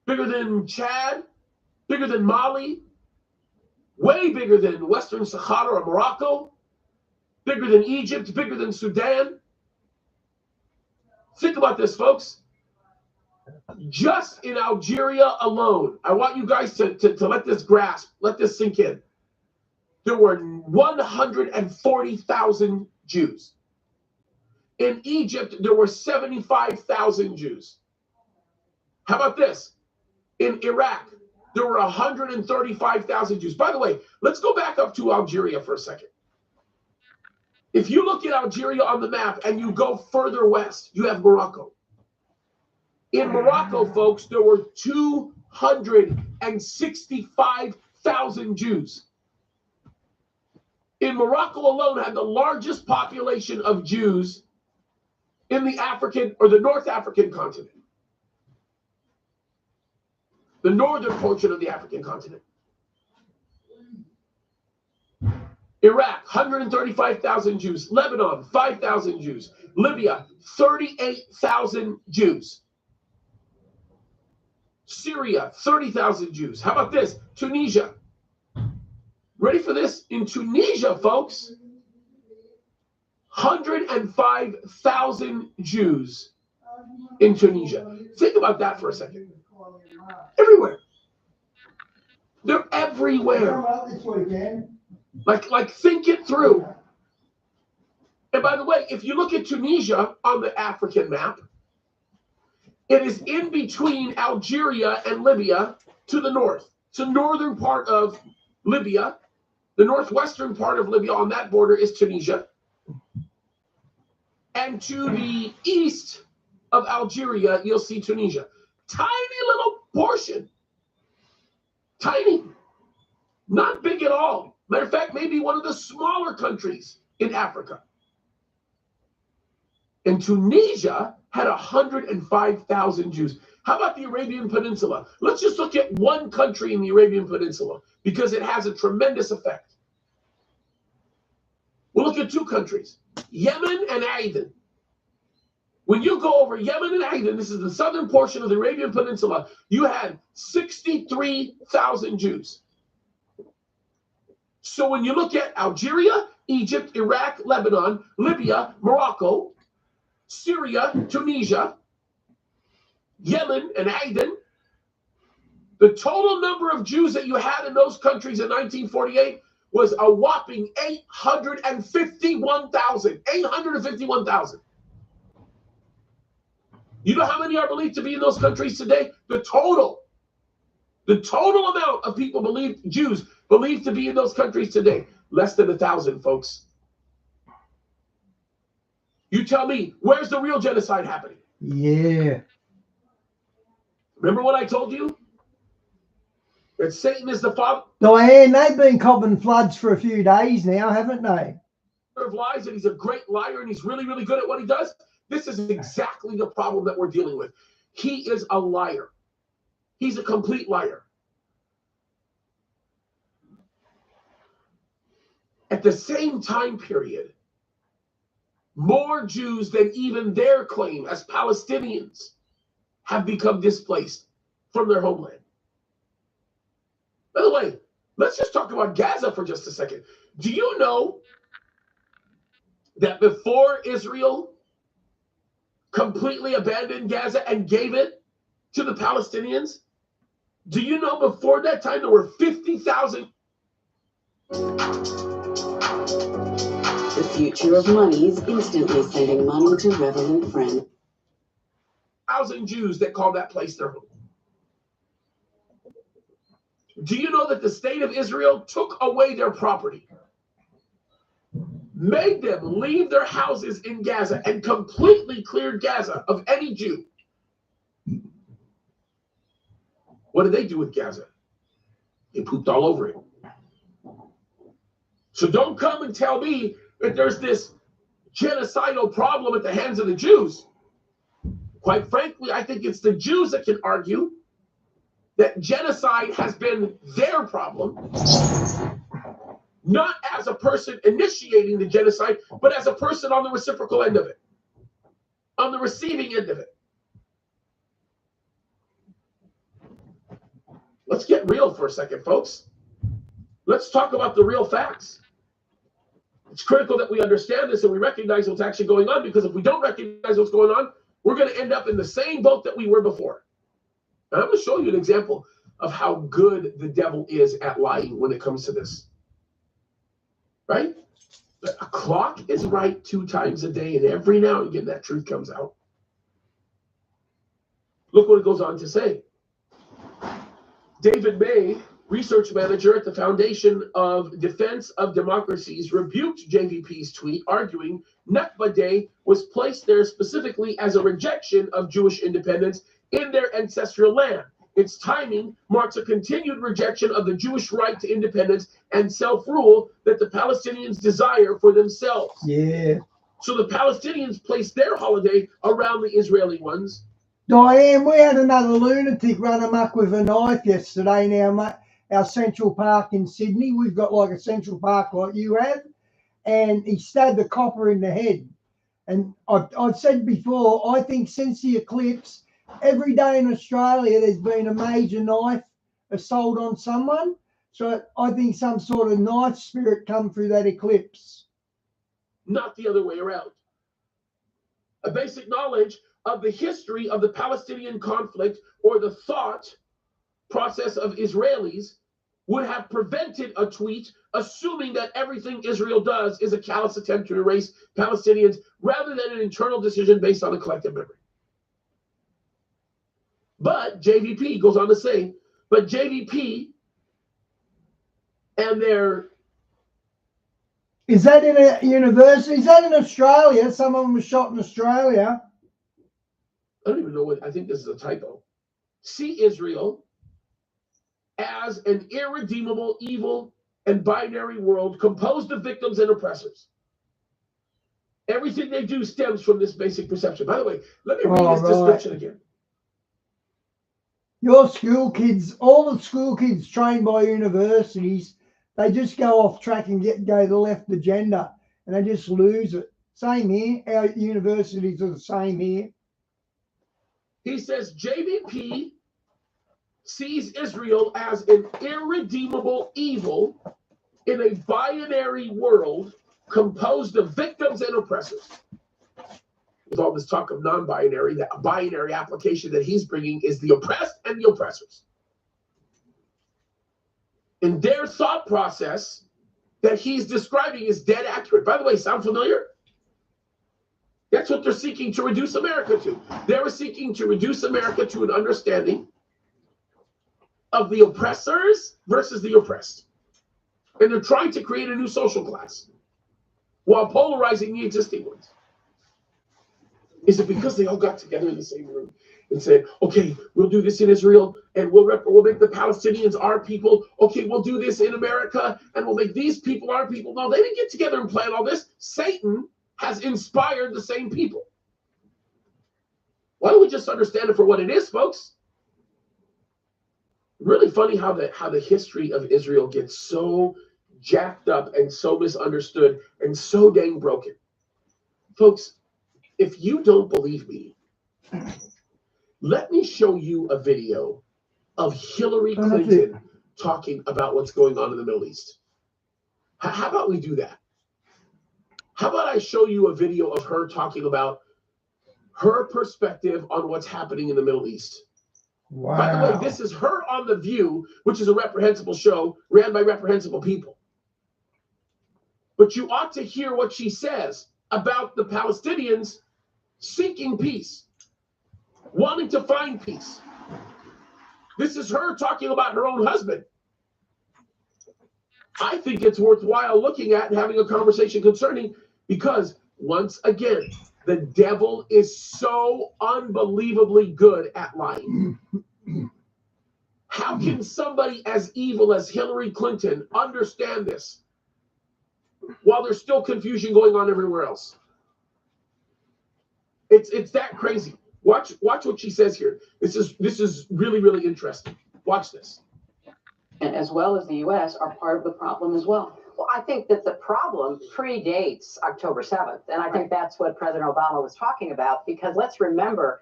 C: Bigger than Chad. Bigger than Mali. Way bigger than Western Sahara or Morocco. Bigger than Egypt. Bigger than Sudan. Think about this, folks. Just in Algeria alone, I want you guys to let this sink in. There were 140,000 Jews. In Egypt, there were 75,000 Jews. How about this? In Iraq, there were 135,000 Jews. By the way, let's go back up to Algeria for a second. If you look at Algeria on the map and you go further west, you have Morocco. In Morocco, folks, there were 265,000 Jews. In Morocco alone had the largest population of Jews in the African or the North African continent. The northern portion of the African continent. Iraq, 135,000 Jews. Lebanon, 5,000 Jews. Libya, 38,000 Jews. Syria, 30,000 Jews. How about this? Tunisia. Ready for this? In Tunisia, folks, 105,000 Jews in Tunisia. Think about that for a second. Everywhere. They're everywhere. Like think it through. And by the way, if you look at Tunisia on the African map, it is in between Algeria and Libya to the north. It's the northern part of Libya. The northwestern part of Libya on that border is Tunisia. And to the east of Algeria, you'll see Tunisia. Tiny little portion. Tiny. Not big at all. Matter of fact, maybe one of the smaller countries in Africa. And Tunisia had 105,000 Jews. How about the Arabian Peninsula? Let's just look at one country in the Arabian Peninsula because it has a tremendous effect. We'll look at two countries, Yemen and Aden. When you go over Yemen and Aden, this is the southern portion of the Arabian Peninsula, you had 63,000 Jews. So when you look at Algeria, Egypt, Iraq, Lebanon, Libya, Morocco, Syria, Tunisia, Yemen, and Aden, the total number of Jews that you had in those countries in 1948 was a whopping 851,000. 851,000. You know how many are believed to be in those countries today? The total amount of people Jews believed to be in those countries today, less than 1,000, folks. You tell me, where's the real genocide happening?
A: Yeah.
C: Remember what I told you? That Satan is the father
A: Diane, they've been copping floods for a few days now, haven't they?
C: of lies, and he's a great liar, and he's really, really good at what he does. This is exactly the problem that we're dealing with. He is a liar. He's a complete liar. At the same time period, more Jews than even their claim as Palestinians have become displaced from their homeland. By the way, let's just talk about Gaza for just a second. Do you know that before Israel completely abandoned Gaza and gave it to the Palestinians, do you know before that time there were 50,000?
E: The future of money is instantly sending money to Reverend Friend.
C: 1,000 Jews that call that place their home. Do you know that the state of Israel took away their property, made them leave their houses in Gaza, and completely cleared Gaza of any Jew? What did they do with Gaza? They pooped all over it. So don't come and tell me that there's this genocidal problem at the hands of the Jews. Quite frankly, I think it's the Jews that can argue that genocide has been their problem, not as a person initiating the genocide, but as a person on the reciprocal end of it, on the receiving end of it. Let's get real for a second, folks. Let's talk about the real facts. It's critical that we understand this and we recognize what's actually going on, because if we don't recognize what's going on, we're going to end up in the same boat that we were before. And I'm going to show you an example of how good the devil is at lying when it comes to this. Right? A clock is right 2 times a day, and every now and again that truth comes out. Look what it goes on to say. David May, research manager at the Foundation of Defense of Democracies, rebuked JVP's tweet, arguing Nakba Day was placed there specifically as a rejection of Jewish independence in their ancestral land. Its timing marks a continued rejection of the Jewish right to independence and self-rule that the Palestinians desire for themselves.
A: Yeah.
C: So the Palestinians place their holiday around the Israeli ones.
A: Diane, we had another lunatic run amok with a knife yesterday in our Central Park in Sydney. We've got like a Central Park like you have. And he stabbed a copper in the head. And I've said before, I think since the eclipse, every day in Australia, there's been a major knife assault on someone. So I think some sort of knife spirit come through that eclipse.
C: Not the other way around. A basic knowledge of the history of the Palestinian conflict or the thought process of Israelis would have prevented a tweet assuming that everything Israel does is a callous attempt to erase Palestinians rather than an internal decision based on a collective memory. But JVP goes on to say, but JVP and their...
A: Is that in a university? Is that in Australia? Someone was shot in Australia.
C: I don't even know what, I think this is a typo. See Israel as an irredeemable, evil, and binary world composed of victims and oppressors. Everything they do stems from this basic perception. By the way, let me read this description again.
A: Your school kids, all the school kids trained by universities, they just go off track and go the left agenda, and they just lose it. Same here. Our universities are the same here.
C: He says JVP sees Israel as an irredeemable evil in a binary world composed of victims and oppressors. With all this talk of non-binary, that binary application that he's bringing is the oppressed and the oppressors. And their thought process that he's describing is dead accurate. By the way, sound familiar? That's what they're seeking to reduce America to. They're seeking to reduce America to an understanding of the oppressors versus the oppressed. And they're trying to create a new social class while polarizing the existing ones. Is it because they all got together in the same room and said, okay, we'll do this in Israel and we'll make the Palestinians our people. Okay, we'll do this in America and we'll make these people our people. No, they didn't get together and plan all this. Satan has inspired the same people. Why don't we just understand it for what it is, folks? Really funny how the history of Israel gets so jacked up and so misunderstood and so dang broken. Folks, if you don't believe me, let me show you a video of Hillary Clinton talking about what's going on in the Middle East. How about we do that? How about I show you a video of her talking about her perspective on what's happening in the Middle East? Wow. By the way, this is her on The View, which is a reprehensible show ran by reprehensible people. But you ought to hear what she says about the Palestinians seeking peace, wanting to find peace. This is her talking about her own husband. I think it's worthwhile looking at and having a conversation concerning, because once again, the devil is so unbelievably good at lying. How can somebody as evil as Hillary Clinton understand this while there's still confusion going on everywhere else? It's that crazy. Watch what she says here. This is really, really interesting. Watch this.
F: And as well as the U.S. are part of the problem as well.
G: Well, I think that the problem predates October 7th. And I think that's what President Obama was talking about, because let's remember,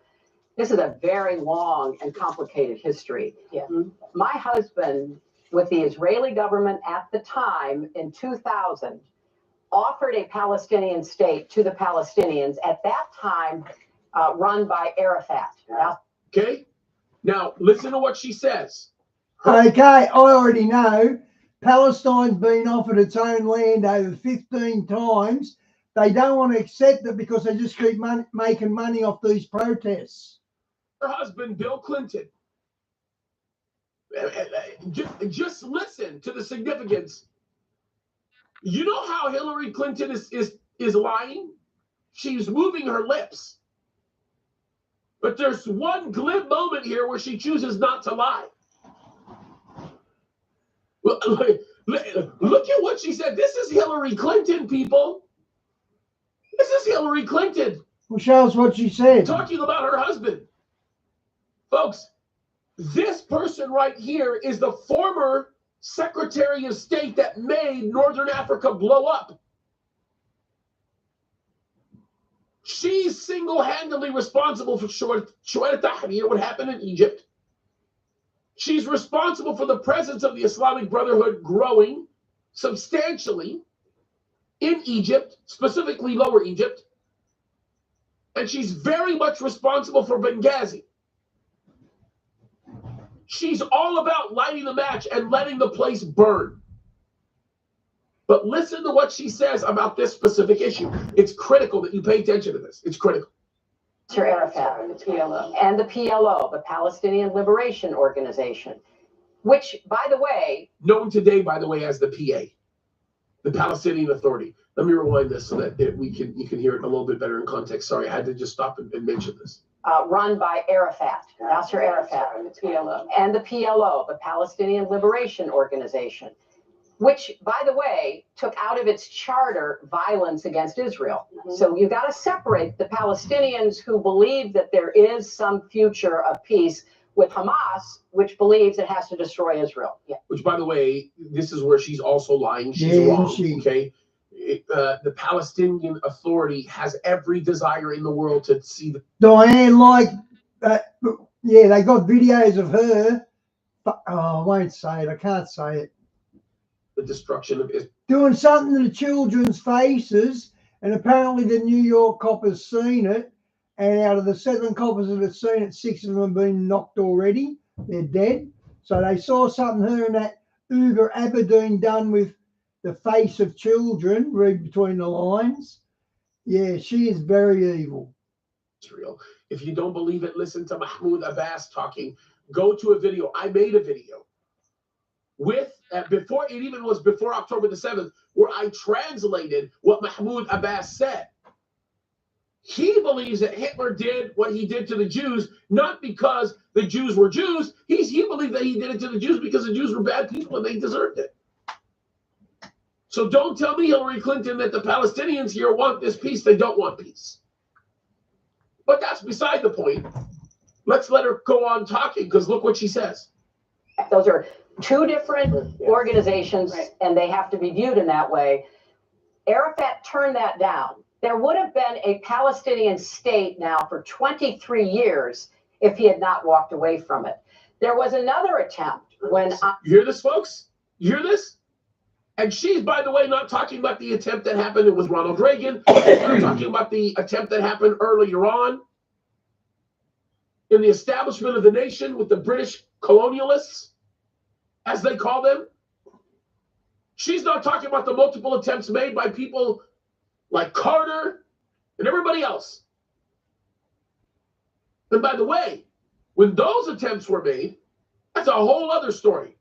G: this is a very long and complicated history.
D: Yeah.
G: My husband, with the Israeli government at the time in 2000, offered a Palestinian state to the Palestinians, at that time run by Arafat.
C: Okay, now listen to what she says.
A: Okay, I already know Palestine's been offered its own land over 15 times. They don't want to accept it because they just keep making money off these protests.
C: Her husband, Bill Clinton, just listen to the significance. You know how Hillary Clinton is lying? She's moving her lips. But there's one glib moment here where she chooses not to lie. Look at what she said. This is Hillary Clinton, people. This is Hillary Clinton
A: Well, show us what she said.
C: talking about her husband. Folks, this person right here is the former Secretary of State that made Northern Africa blow up. She's single-handedly responsible for Shu'at al-Tahrir, what happened in Egypt. She's responsible for the presence of the Islamic Brotherhood growing substantially in Egypt, specifically Lower Egypt. And she's very much responsible for Benghazi. She's all about lighting the match and letting the place burn. But listen to what she says about this specific issue. It's critical that you pay attention to this. It's critical.
G: Sir Arafat and the PLO, the Palestinian Liberation Organization, which, by the way,
C: known today, by the way, as the PA, the Palestinian Authority. Let me rewind this so that you can hear it a little bit better in context. Sorry, I had to just stop and mention this.
G: Run by Arafat, Nasser Arafat, and the PLO, the Palestinian Liberation Organization, which, by the way, took out of its charter violence against Israel. So you got to separate the Palestinians who believe that there is some future of peace with Hamas, which believes it has to destroy Israel. Yeah.
C: Which, by the way, this is where she's also lying. She's wrong. Okay. The Palestinian Authority has every desire in the world to see the
A: Diane, like, yeah, they got videos of her. But, I won't say it. I can't say it.
C: The destruction of Israel.
A: Doing something to the children's faces, and apparently the New York coppers seen it. And out of the 7 coppers that have seen it, 6 of them have been knocked already. They're dead. So they saw something her and that Uber Aberdeen done with the face of children, read between the lines. Yeah, she is very evil.
C: Israel. If you don't believe it, listen to Mahmoud Abbas talking. Go to a video. I made a video with, before it even was before October the 7th, where I translated what Mahmoud Abbas said. He believes that Hitler did what he did to the Jews, not because the Jews were Jews. He believed that he did it to the Jews because the Jews were bad people and they deserved it. So don't tell me, Hillary Clinton, that the Palestinians here want this peace. They don't want peace. But that's beside the point. Let's let her go on talking, because look what she says.
G: Those are 2 different organizations, and they have to be viewed in that way. Arafat turned that down. There would have been a Palestinian state now for 23 years if he had not walked away from it. There was another attempt when...
C: You hear this, folks? You hear this? And she's, by the way, not talking about the attempt that happened with Ronald Reagan. She's not talking about the attempt that happened earlier on in the establishment of the nation with the British colonialists, as they call them. She's not talking about the multiple attempts made by people like Carter and everybody else. And by the way, when those attempts were made, that's a whole other story.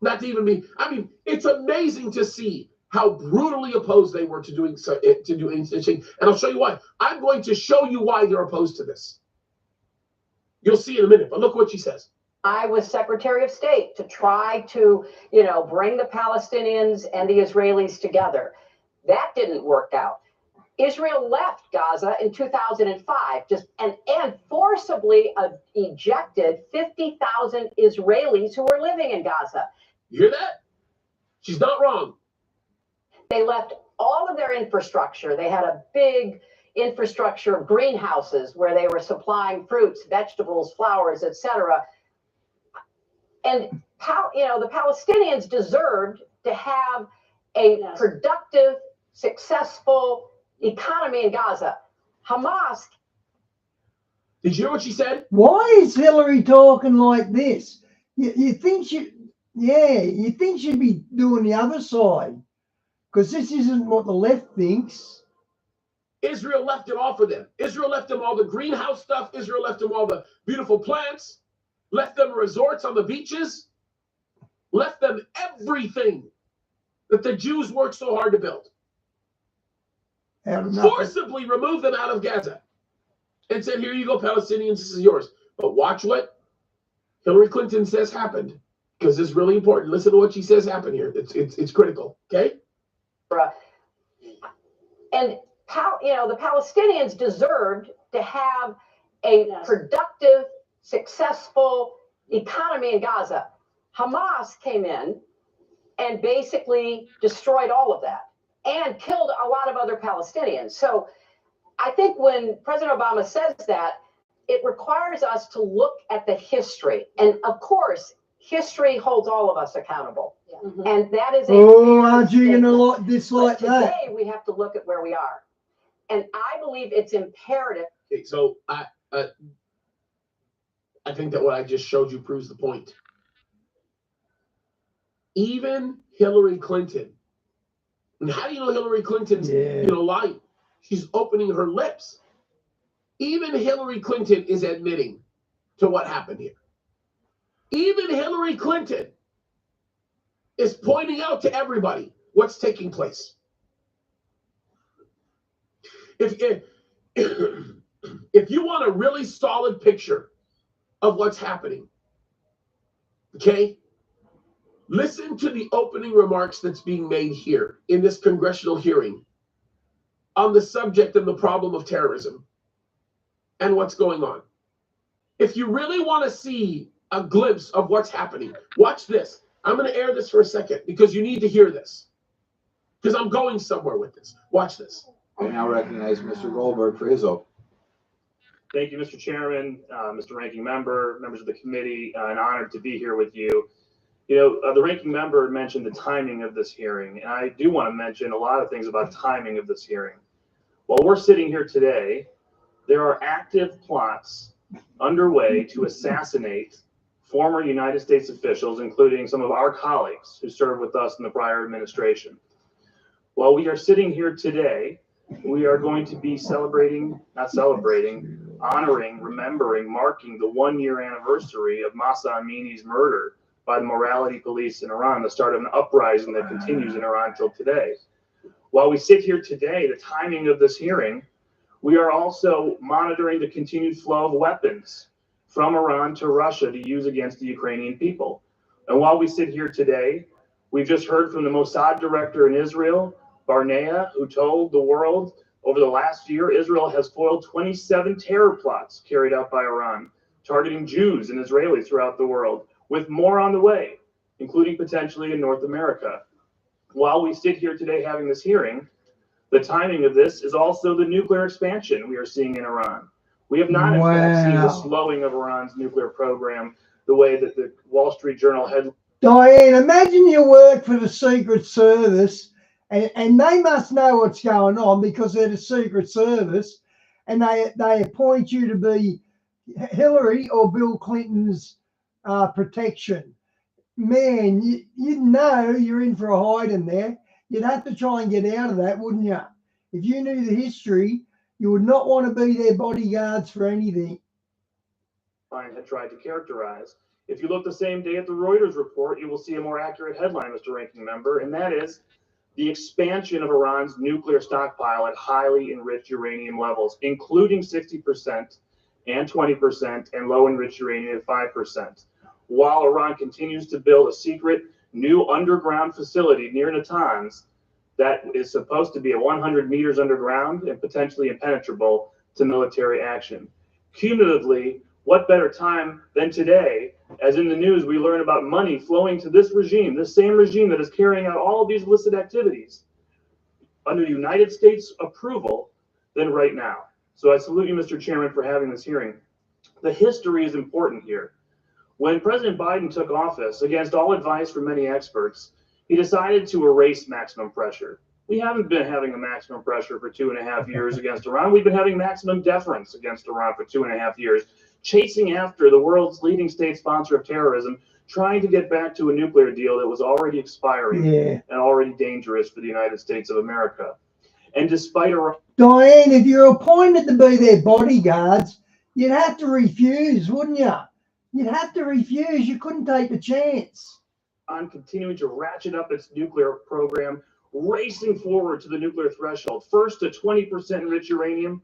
C: Not to even be, I mean, it's amazing to see how brutally opposed they were to doing anything. And I'll show you why. I'm going to show you why they're opposed to this. You'll see in a minute, but look what she says.
G: I was Secretary of State to try to, bring the Palestinians and the Israelis together. That didn't work out. Israel left Gaza in 2005 and forcibly ejected 50,000 Israelis who were living in Gaza.
C: You hear that? She's not wrong.
G: They left all of their infrastructure. They had a big infrastructure of greenhouses where they were supplying fruits, vegetables, flowers, etc. And the Palestinians deserved to have a productive, successful economy in Gaza. Hamas.
C: Did you hear what she said?
A: Why is Hillary talking like this? You think she'd be doing the other side, because this isn't what the left thinks.
C: Israel left it all for them. Israel left them all the greenhouse stuff. Israel left them all the beautiful plants. Left them resorts on the beaches. Left them everything that the Jews worked so hard to build. Forcibly removed them out of Gaza and said, here you go, Palestinians, this is yours. But watch what Hillary Clinton says happened, because it's really important. Listen to what she says happened here. It's critical, okay?
G: And the Palestinians deserved to have a productive, successful economy in Gaza. Hamas came in and basically destroyed all of that and killed a lot of other Palestinians. So I think when President Obama says that, it requires us to look at the history. And of course, history holds all of us accountable. Yeah. And that is
A: aren't you going to dislike that?
G: Today, we have to look at where we are. And I believe it's imperative.
C: Okay, so I think that what I just showed you proves the point. Even Hillary Clinton, and how do you know Hillary Clinton's lying? She's opening her lips. Even Hillary Clinton is admitting to what happened here. Even Hillary Clinton is pointing out to everybody what's taking place. If you want a really solid picture of what's happening, okay, listen to the opening remarks that's being made here in this congressional hearing on the subject and the problem of terrorism and what's going on. If you really want to see a glimpse of what's happening, watch this. I'm going to air this for a second because you need to hear this, because I'm going somewhere with this. Watch this.
H: I now recognize Mr. Goldberg for his oath.
I: Thank you, Mr. Chairman, Mr. Ranking Member, members of the committee. An honor to be here with you. The ranking member mentioned the timing of this hearing, and I do want to mention a lot of things about timing of this hearing. While we're sitting here today, there are active plots underway to assassinate former United States officials, including some of our colleagues who served with us in the prior administration. While we are sitting here today, we are going to be honoring, remembering, marking the 1-year anniversary of Mahsa Amini's murder by the morality police in Iran, the start of an uprising that continues in Iran till today. While we sit here today, the timing of this hearing, we are also monitoring the continued flow of weapons from Iran to Russia to use against the Ukrainian people. And while we sit here today, we've just heard from the Mossad director in Israel, Barnea, who told the world over the last year, Israel has foiled 27 terror plots carried out by Iran, targeting Jews and Israelis throughout the world, with more on the way, including potentially in North America. While we sit here today having this hearing, the timing of this is also the nuclear expansion we are seeing in Iran. We have not, in fact, seen the slowing of Iran's nuclear program the way that the Wall Street Journal had.
A: Diane, imagine you work for the Secret Service, and they must know what's going on because they're the Secret Service, and they appoint you to be Hillary or Bill Clinton's protection. Man, you know you're in for a hide in there. You'd have to try and get out of that, wouldn't you? If you knew the history, you would not want to be their bodyguards for anything.
I: Had tried to characterize. If you look the same day at the Reuters report, you will see a more accurate headline, Mr. Ranking Member, and that is the expansion of Iran's nuclear stockpile at highly enriched uranium levels, including 60% and 20% and low enriched uranium at 5%. While Iran continues to build a secret new underground facility near Natanz that is supposed to be 100 meters underground and potentially impenetrable to military action. Cumulatively, what better time than today, as in the news we learn about money flowing to this regime, this same regime that is carrying out all of these illicit activities under United States approval, than right now. So I salute you, Mr. Chairman, for having this hearing. The history is important here. When President Biden took office, against all advice from many experts, he decided to erase maximum pressure. We haven't been having a maximum pressure for 2.5 years against Iran. We've been having maximum deference against Iran for 2.5 years, chasing after the world's leading state sponsor of terrorism, trying to get back to a nuclear deal that was already expiring and already dangerous for the United States of America. And despite Iran...
A: Diane, if you're appointed to be their bodyguards, you'd have to refuse, wouldn't you? You'd have to refuse. You couldn't take the chance.
I: On continuing to ratchet up its nuclear program, racing forward to the nuclear threshold, first to 20% enriched uranium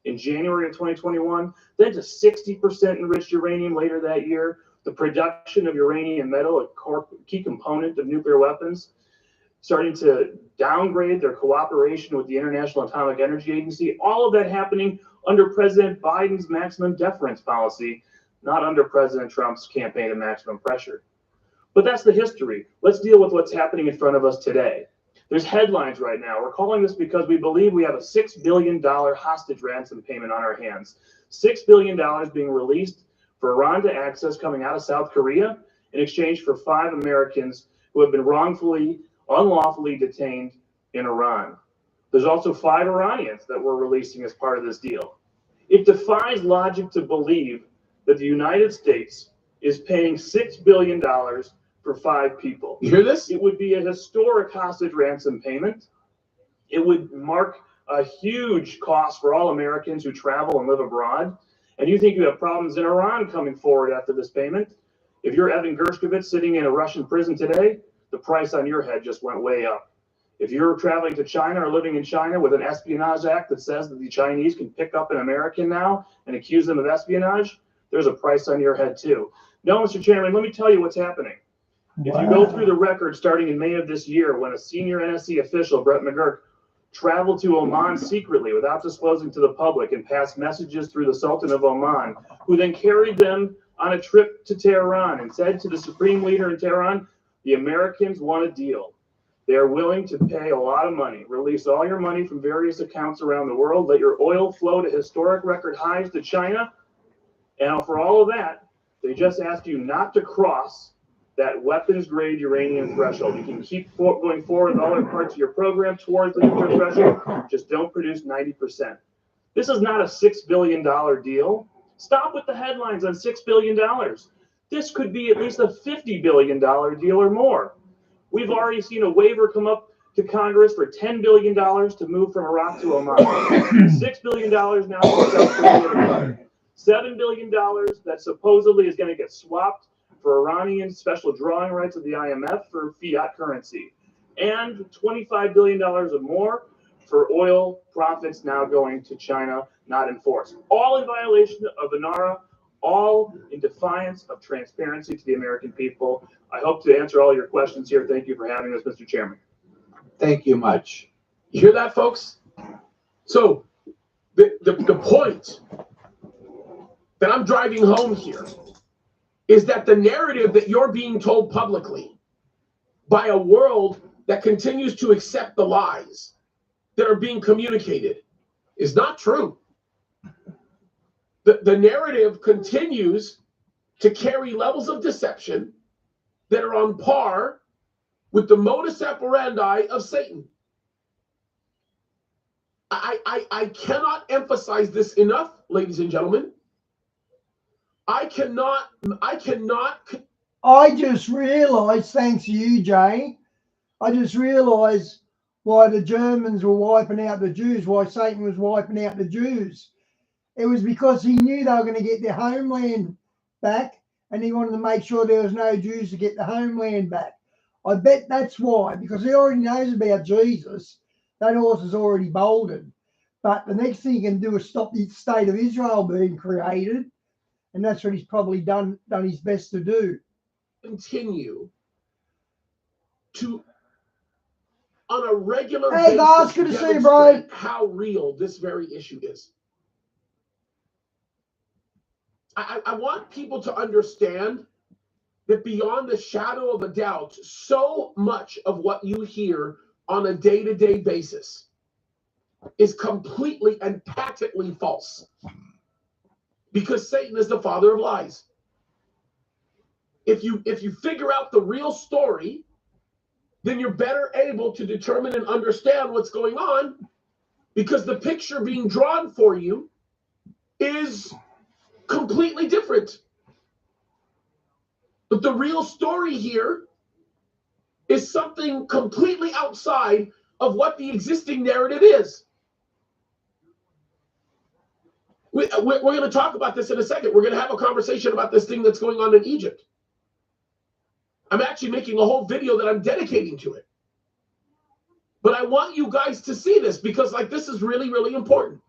I: in January of 2021, then to 60% enriched uranium later that year, the production of uranium metal, a key component of nuclear weapons. starting to downgrade their cooperation with the International Atomic Energy Agency. All of that happening under President Biden's maximum deference policy, not under President Trump's campaign of maximum pressure. But that's the history. Let's deal with what's happening in front of us today. There's headlines right now. We're calling this because we believe we have a $6 billion hostage ransom payment on our hands. $6 billion being released for Iran to access coming out of South Korea in exchange for 5 Americans who have been wrongfully, unlawfully detained in Iran. There's also 5 Iranians that we're releasing as part of this deal. It defies logic to believe that the United States is paying $6 billion for 5 people.
C: You hear this?
I: It would be a historic hostage ransom payment. It would mark a huge cost for all Americans who travel and live abroad. And you think you have problems in Iran coming forward after this payment? If you're Evan Gershkovich sitting in a Russian prison today, the price on your head just went way up. If you're traveling to China or living in China with an espionage act that says that the Chinese can pick up an American now and accuse them of espionage, there's a price on your head too. No, Mr. Chairman, let me tell you what's happening. If you go through the record starting in May of this year, when a senior NSC official, Brett McGurk, traveled to Oman secretly without disclosing to the public and passed messages through the Sultan of Oman, who then carried them on a trip to Tehran and said to the supreme leader in Tehran, the Americans want a deal. They are willing to pay a lot of money, release all your money from various accounts around the world, let your oil flow to historic record highs to China. And for all of that, they just ask you not to cross that weapons-grade uranium threshold. You can keep going forward with all other parts of your program towards the nuclear threshold, just don't produce 90%. This is not a $6 billion deal. Stop with the headlines on $6 billion. This could be at least a $50 billion deal or more. We've already seen a waiver come up to Congress for $10 billion to move from Iraq to Oman. $6 billion now for South Korea. $7 billion that supposedly is going to get swapped for Iranian special drawing rights of the IMF for fiat currency. And $25 billion or more for oil profits now going to China, not enforced. All in violation of the NARA, all in defiance of transparency to the American people. I hope to answer all your questions here. Thank you for having us, Mr. Chairman.
H: Thank you much.
C: You hear that, folks? So the point that I'm driving home here is that the narrative that you're being told publicly by a world that continues to accept the lies that are being communicated is not true. The narrative continues to carry levels of deception that are on par with the modus operandi of Satan. I cannot emphasize this enough, ladies and gentlemen. I
A: just realized, thanks to you, Jay, I just realized why the Germans were wiping out the Jews, why Satan was wiping out the Jews. It was because he knew they were going to get their homeland back, and he wanted to make sure there was no Jews to get the homeland back. I bet that's why, because he already knows about Jesus. That horse is already bolted. But the next thing he can do is stop the state of Israel being created, and that's what he's probably done his best to do.
C: Continue to, on a regular
A: basis, guys, good to see you, bro.
C: How real this very issue is. I want people to understand that beyond the shadow of a doubt, so much of what you hear on a day-to-day basis is completely and patently false. Because Satan is the father of lies. If you figure out the real story, then you're better able to determine and understand what's going on, because the picture being drawn for you is completely different. But the real story here is something completely outside of what the existing narrative is. We're going to talk about this in a second. We're going to have a conversation about this thing that's going on in Egypt. I'm actually making a whole video that I'm dedicating to it. But I want you guys to see this, because this is really, really important.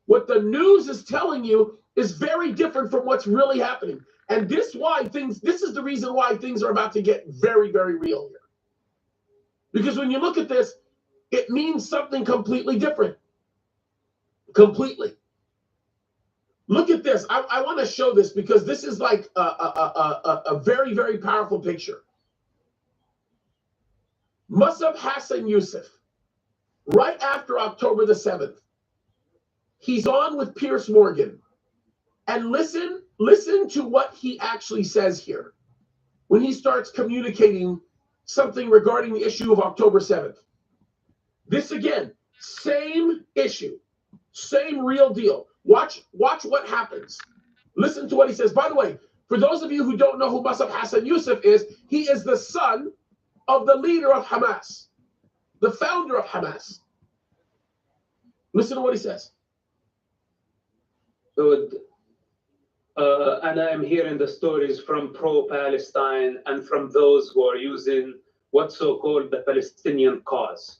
C: What the news is telling you is very different from what's really happening. And this is the reason why things are about to get very, very real here. Because when you look at this, it means something completely different. Completely. Look at this. I want to show this because this is like a very, very powerful picture. Musab Hassan Yusuf, right after October the 7th, he's on with Piers Morgan. And listen to what he actually says here when he starts communicating something regarding the issue of October 7th. This again, same issue, same real deal. Watch what happens. Listen to what he says. By the way, for those of you who don't know who Musab Hassan Yusuf is, he is the son of the leader of Hamas, the founder of Hamas. Listen to what he says.
J: And I'm hearing the stories from pro-Palestine and from those who are using what's so-called the Palestinian cause.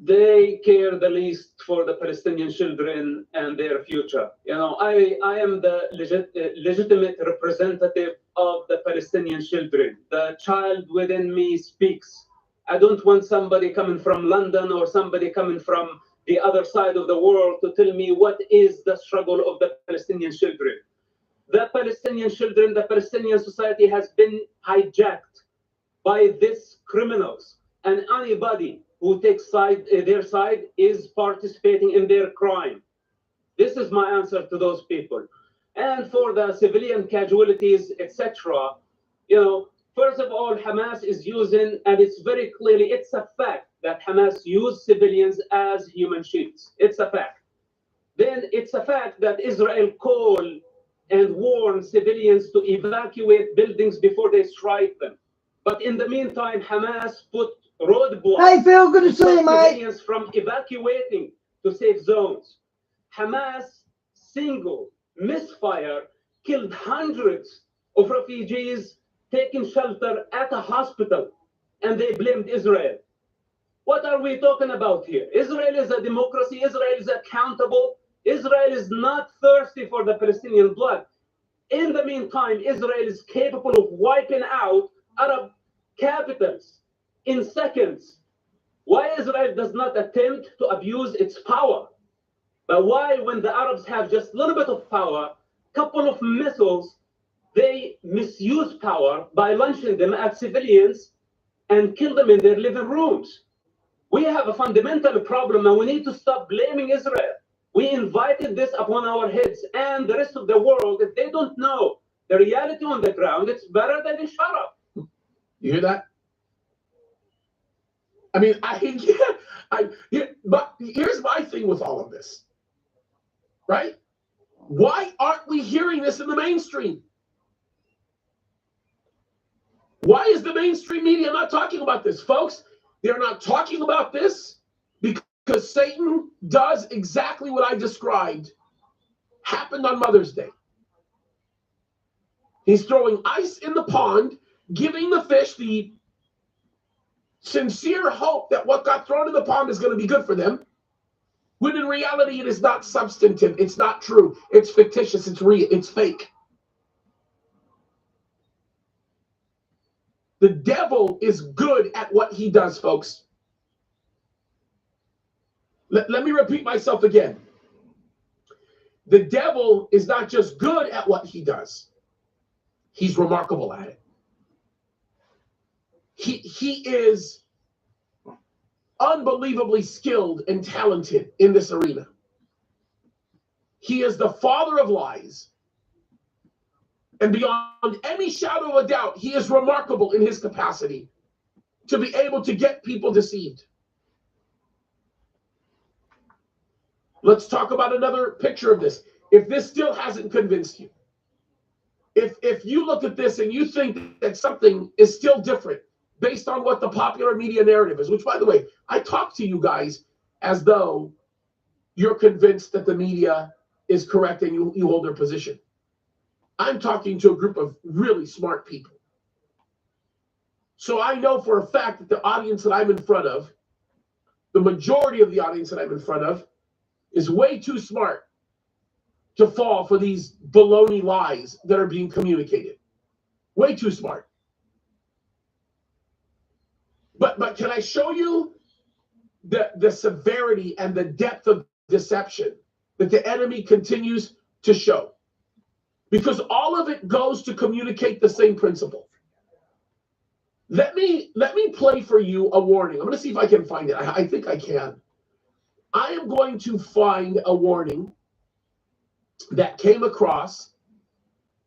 J: They care the least for the Palestinian children and their future. You know, I am the legitimate representative of the Palestinian children. The child within me speaks. I don't want somebody coming from London or somebody coming from the other side of the world to tell me what is the struggle of the Palestinian children. The Palestinian children, the Palestinian society has been hijacked by these criminals, and anybody who takes their side is participating in their crime. This is my answer to those people. And for the civilian casualties, etc., you know, first of all, Hamas is using, and it's very clearly, it's a fact that Hamas used civilians as human shields. It's a fact. Then it's a fact that Israel called and warned civilians to evacuate buildings before they strike them. But in the meantime, Hamas put roadblocks.
A: Hey, Phil, good to see you, mate.
J: Civilians from evacuating to safe zones. Hamas single misfire killed hundreds of refugees taking shelter at a hospital, and they blamed Israel. What are we talking about here? Israel is a democracy. Israel is accountable. Israel is not thirsty for the Palestinian blood. In the meantime, Israel is capable of wiping out Arab capitals in seconds. Why Israel does not attempt to abuse its power? But why, when the Arabs have just a little bit of power, couple of missiles, they misuse power by launching them at civilians and kill them in their living rooms? We have a fundamental problem, and we need to stop blaming Israel. We invited this upon our heads, and the rest of the world, if they don't know the reality on the ground, it's better that they shut up.
C: You hear that? I mean, but here's my thing with all of this, right? Why aren't we hearing this in the mainstream? Why is the mainstream media not talking about this, folks? They're not talking about this because Satan does exactly what I described happened on Mother's Day. He's throwing ice in the pond, giving the fish the sincere hope that what got thrown in the pond is going to be good for them, when in reality it is not substantive, it's not true, it's fictitious, it's real, it's fake. The devil is good at what he does, folks. Let me repeat myself again. The devil is not just good at what he does. He's remarkable at it. He is unbelievably skilled and talented in this arena. He is the father of lies. And beyond any shadow of a doubt, he is remarkable in his capacity to be able to get people deceived. Let's talk about another picture of this. If this still hasn't convinced you, if you look at this and you think that something is still different based on what the popular media narrative is, which, by the way, I talk to you guys as though you're convinced that the media is correct and you hold their position. I'm talking to a group of really smart people. So I know for a fact that the audience that I'm in front of, the majority of the audience that I'm in front of, is way too smart to fall for these baloney lies that are being communicated. Way too smart. But can I show you the severity and the depth of deception that the enemy continues to show? Because all of it goes to communicate the same principle. Let me play for you a warning. I'm going to see if I can find it. I think I can. I am going to find a warning that came across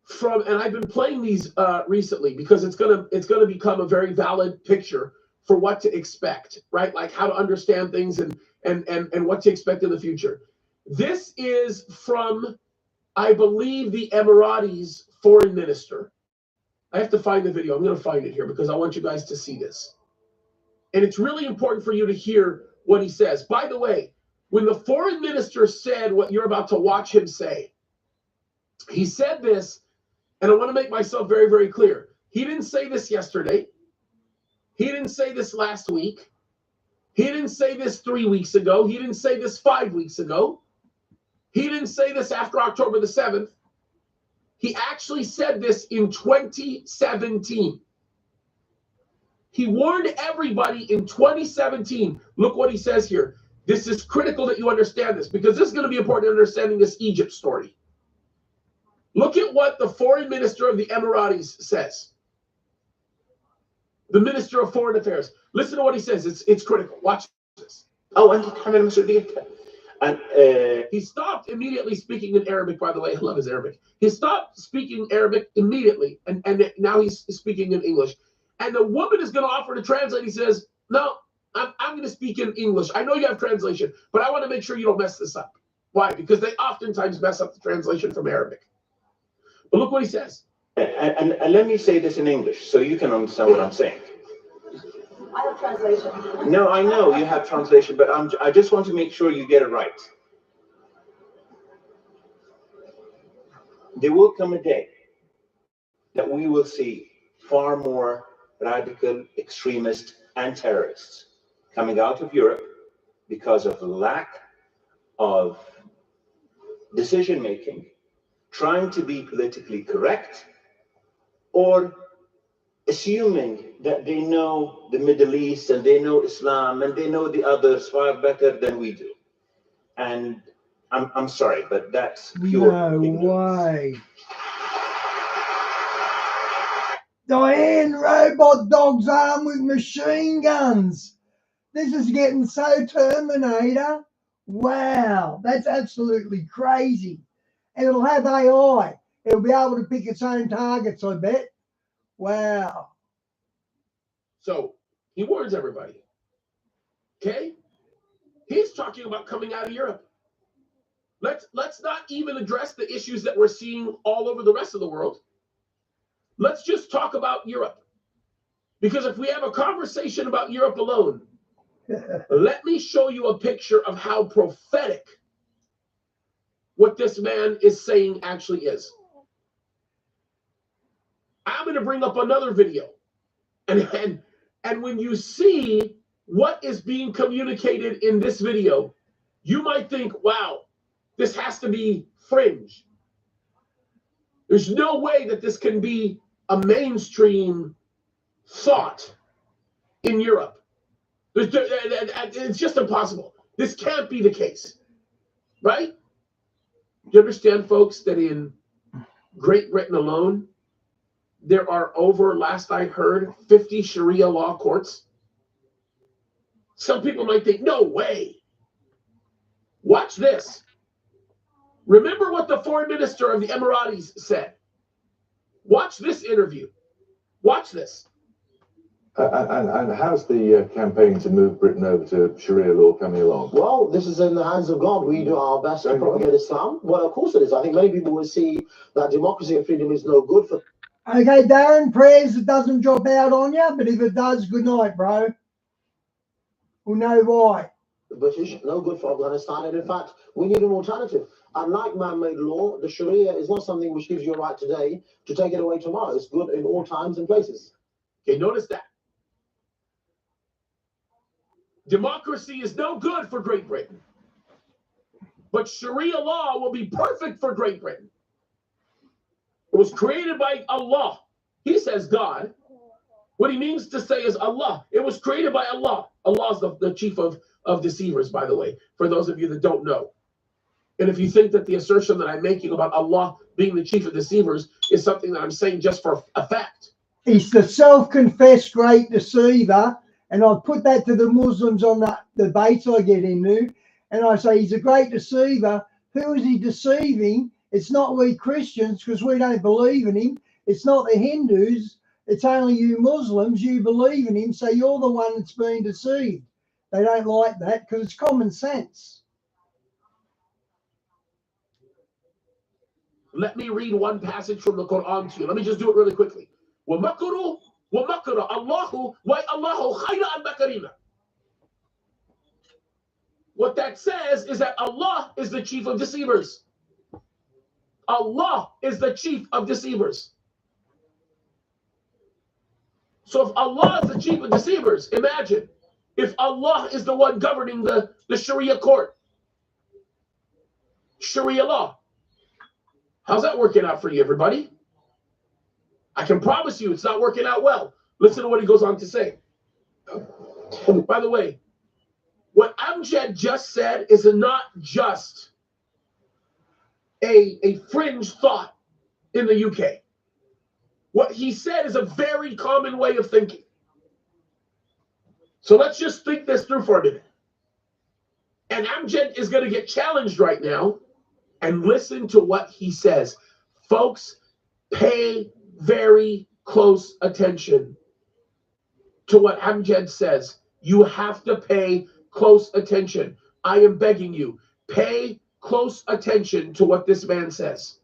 C: from, and I've been playing these recently because it's gonna become a very valid picture for what to expect, right? Like how to understand things and what to expect in the future. This is from, I believe, the Emiratis foreign minister. I have to find the video. I'm going to find it here because I want you guys to see this. And it's really important for you to hear what he says. By the way, when the foreign minister said what you're about to watch him say, he said this, and I want to make myself very, very clear. He didn't say this yesterday. He didn't say this last week. He didn't say this 3 weeks ago. He didn't say this 5 weeks ago. He didn't say this after October the 7th. He actually said this in 2017. He warned everybody in 2017. Look what he says here. This is critical that you understand this because this is going to be important in understanding this Egypt story. Look at what the foreign minister of the Emiratis says. The minister of foreign affairs. Listen to what he says. It's critical. Watch this. And he stopped immediately speaking in Arabic, by the way. I love his Arabic. He stopped speaking Arabic immediately, and now he's speaking in English. And the woman is going to offer to translate. He says, no, I'm going to speak in English. I know you have translation, but I want to make sure you don't mess this up. Why? Because they oftentimes mess up the translation from Arabic. But look what he says.
K: And let me say this in English so you can understand what I'm saying.
L: I have translation.
K: No, I know you have translation, but I just want to make sure you get it right. There will come a day that we will see far more radical extremists and terrorists coming out of Europe because of lack of decision-making, trying to be politically correct, or assuming that they know the Middle East and they know Islam and they know the others far better than we do. And I'm sorry, but that's pure ignorance.
A: Way. Diane, robot dogs armed with machine guns. This is getting so Terminator. Wow, that's absolutely crazy. And it'll have AI. It'll be able to pick its own targets, I bet. Wow.
C: So he warns everybody. Okay? He's talking about coming out of Europe. Let's not even address the issues that we're seeing all over the rest of the world. Let's just talk about Europe. Because if we have a conversation about Europe alone, let me show you a picture of how prophetic what this man is saying actually is. I'm going to bring up another video. And when you see what is being communicated in this video, you might think, wow, this has to be fringe. There's no way that this can be a mainstream thought in Europe. It's just impossible. This can't be the case, right? You understand, folks, that in Great Britain alone, there are over, last I heard, 50 Sharia law courts. Some people might think, no way. Watch this. Remember what the foreign minister of the Emiratis said. Watch this interview. Watch this.
M: And how's the campaign to move Britain over to Sharia law coming along?
N: Well, this is in the hands of God. We do our best to propagate Islam. Well, of course it is. I think many people will see that democracy and freedom is no good for.
A: Okay, Darren, prayers it doesn't drop out on you, but if it does, good night, bro. We'll know why.
N: The British, no good for Afghanistan, and in fact, we need an alternative. Unlike man-made law, the Sharia is not something which gives you a right today to take it away tomorrow. It's good in all times and places.
C: Okay, notice that. Democracy is no good for Great Britain, but Sharia law will be perfect for Great Britain. It was created by Allah. He says God. What he means to say is Allah. It was created by Allah. Allah is the chief of deceivers, by the way, for those of you that don't know. And if you think that the assertion that I'm making about Allah being the chief of deceivers is something that I'm saying just for a fact.
A: He's the self-confessed great deceiver. And I put that to the Muslims on the debates I get into. And I say he's a great deceiver. Who is he deceiving? It's not we Christians because we don't believe in him. It's not the Hindus. It's only you Muslims. You believe in him. So you're the one that's being deceived. They don't like that because it's common sense.
C: Let me read one passage from the Quran to you. Let me just do it really quickly. وَمَكَرُوا وَمَكَرَ اللَّهُ وَاللَّهُ خَيْرَ الْمَكَرِينَ. What that says is that Allah is the chief of deceivers. Allah is the chief of deceivers. So if Allah is the chief of deceivers, imagine if Allah is the one governing the Sharia court, Sharia law. How's that working out for you, everybody? I can promise you it's not working out well. Listen to what he goes on to say. By the way, what Amjad just said is not just a fringe thought in the UK. What he said is a very common way of thinking. So let's just think this through for a minute. And Amjad is going to get challenged right now. And listen to what he says. Folks, pay very close attention to what Amjad says. You have to pay close attention. I am begging you, pay close attention to what this man says.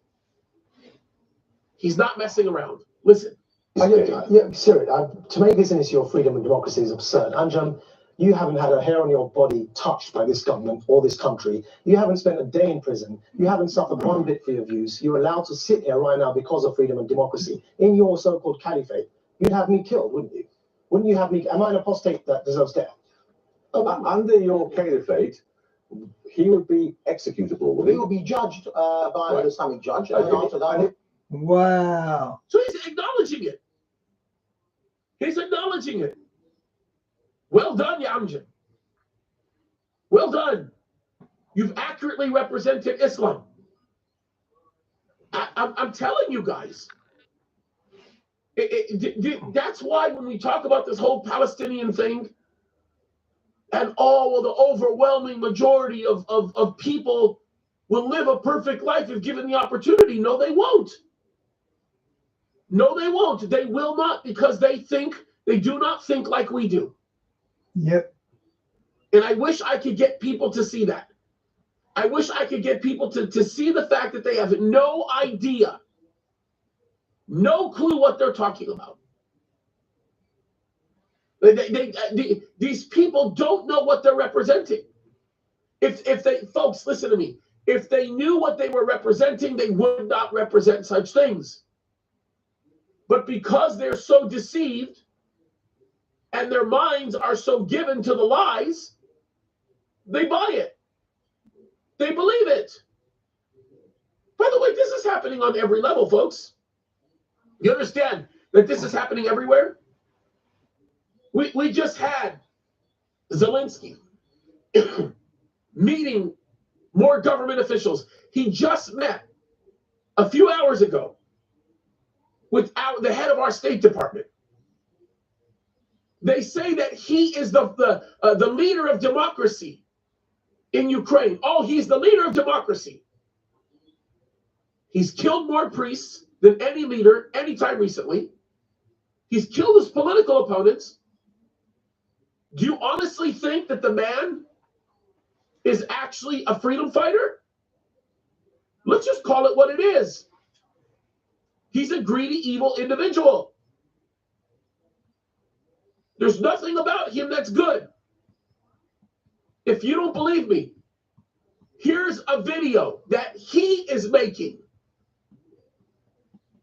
C: He's not messing around. Listen.
N: Sir, to make this an issue of freedom and democracy is absurd. Anjum, you haven't had a hair on your body touched by this government or this country. You haven't spent a day in prison. You haven't suffered one bit for your views. You're allowed to sit here right now because of freedom and democracy. In your so-called caliphate, you'd have me killed, wouldn't you? Wouldn't you have me? Am I an apostate that deserves death?
M: Under your caliphate, he would be executable, would he?
N: He would be judged by an Islamic judge. And after that,
A: wow.
C: So he's acknowledging it. He's acknowledging it. Well done, Amjad. Well done. You've accurately represented Islam. I'm telling you guys. That's why when we talk about this whole Palestinian thing, and the overwhelming majority of people will live a perfect life if given the opportunity. No, they won't. No, they won't. They will not, because they do not think like we do.
A: Yep.
C: And I wish I could get people to see that. I wish I could get people to see the fact that they have no idea, no clue what they're talking about. These people don't know what they're representing. If they, folks, listen to me. If they knew what they were representing, they would not represent such things. But because they're so deceived and their minds are so given to the lies, they buy it. They believe it. By the way, this is happening on every level, folks. You understand that this is happening everywhere? We just had Zelensky meeting more government officials. He just met a few hours ago with the head of our State Department. They say that he is the leader of democracy in Ukraine. Oh, he's the leader of democracy. He's killed more priests than any leader anytime recently. He's killed his political opponents. Do you honestly think that the man is actually a freedom fighter? Let's just call it what it is. He's a greedy, evil individual. There's nothing about him that's good. If you don't believe me, here's a video that he is making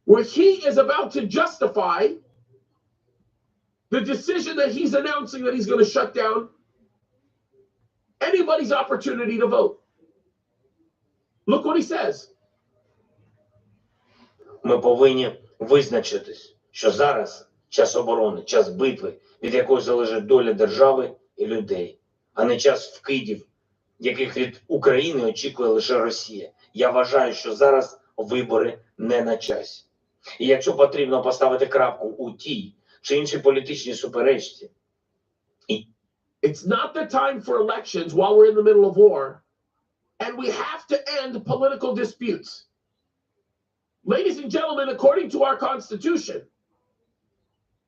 C: where he is about to justify the decision that he's announcing that he's going to shut down anybody's opportunity to vote. Look what he says.
O: Ми повинні визначитись, що зараз час оборони, час битви, від якої залежить доля держави і людей, а не час вкидів, яких від України очікує лише Росія. Я вважаю, що зараз вибори не на часі. І якщо потрібно поставити крапку у тій чи іншій політичній суперечці.
C: It's not the time for elections while we're in the middle of war, and we have to end political disputes. Ladies and gentlemen, according to our Constitution,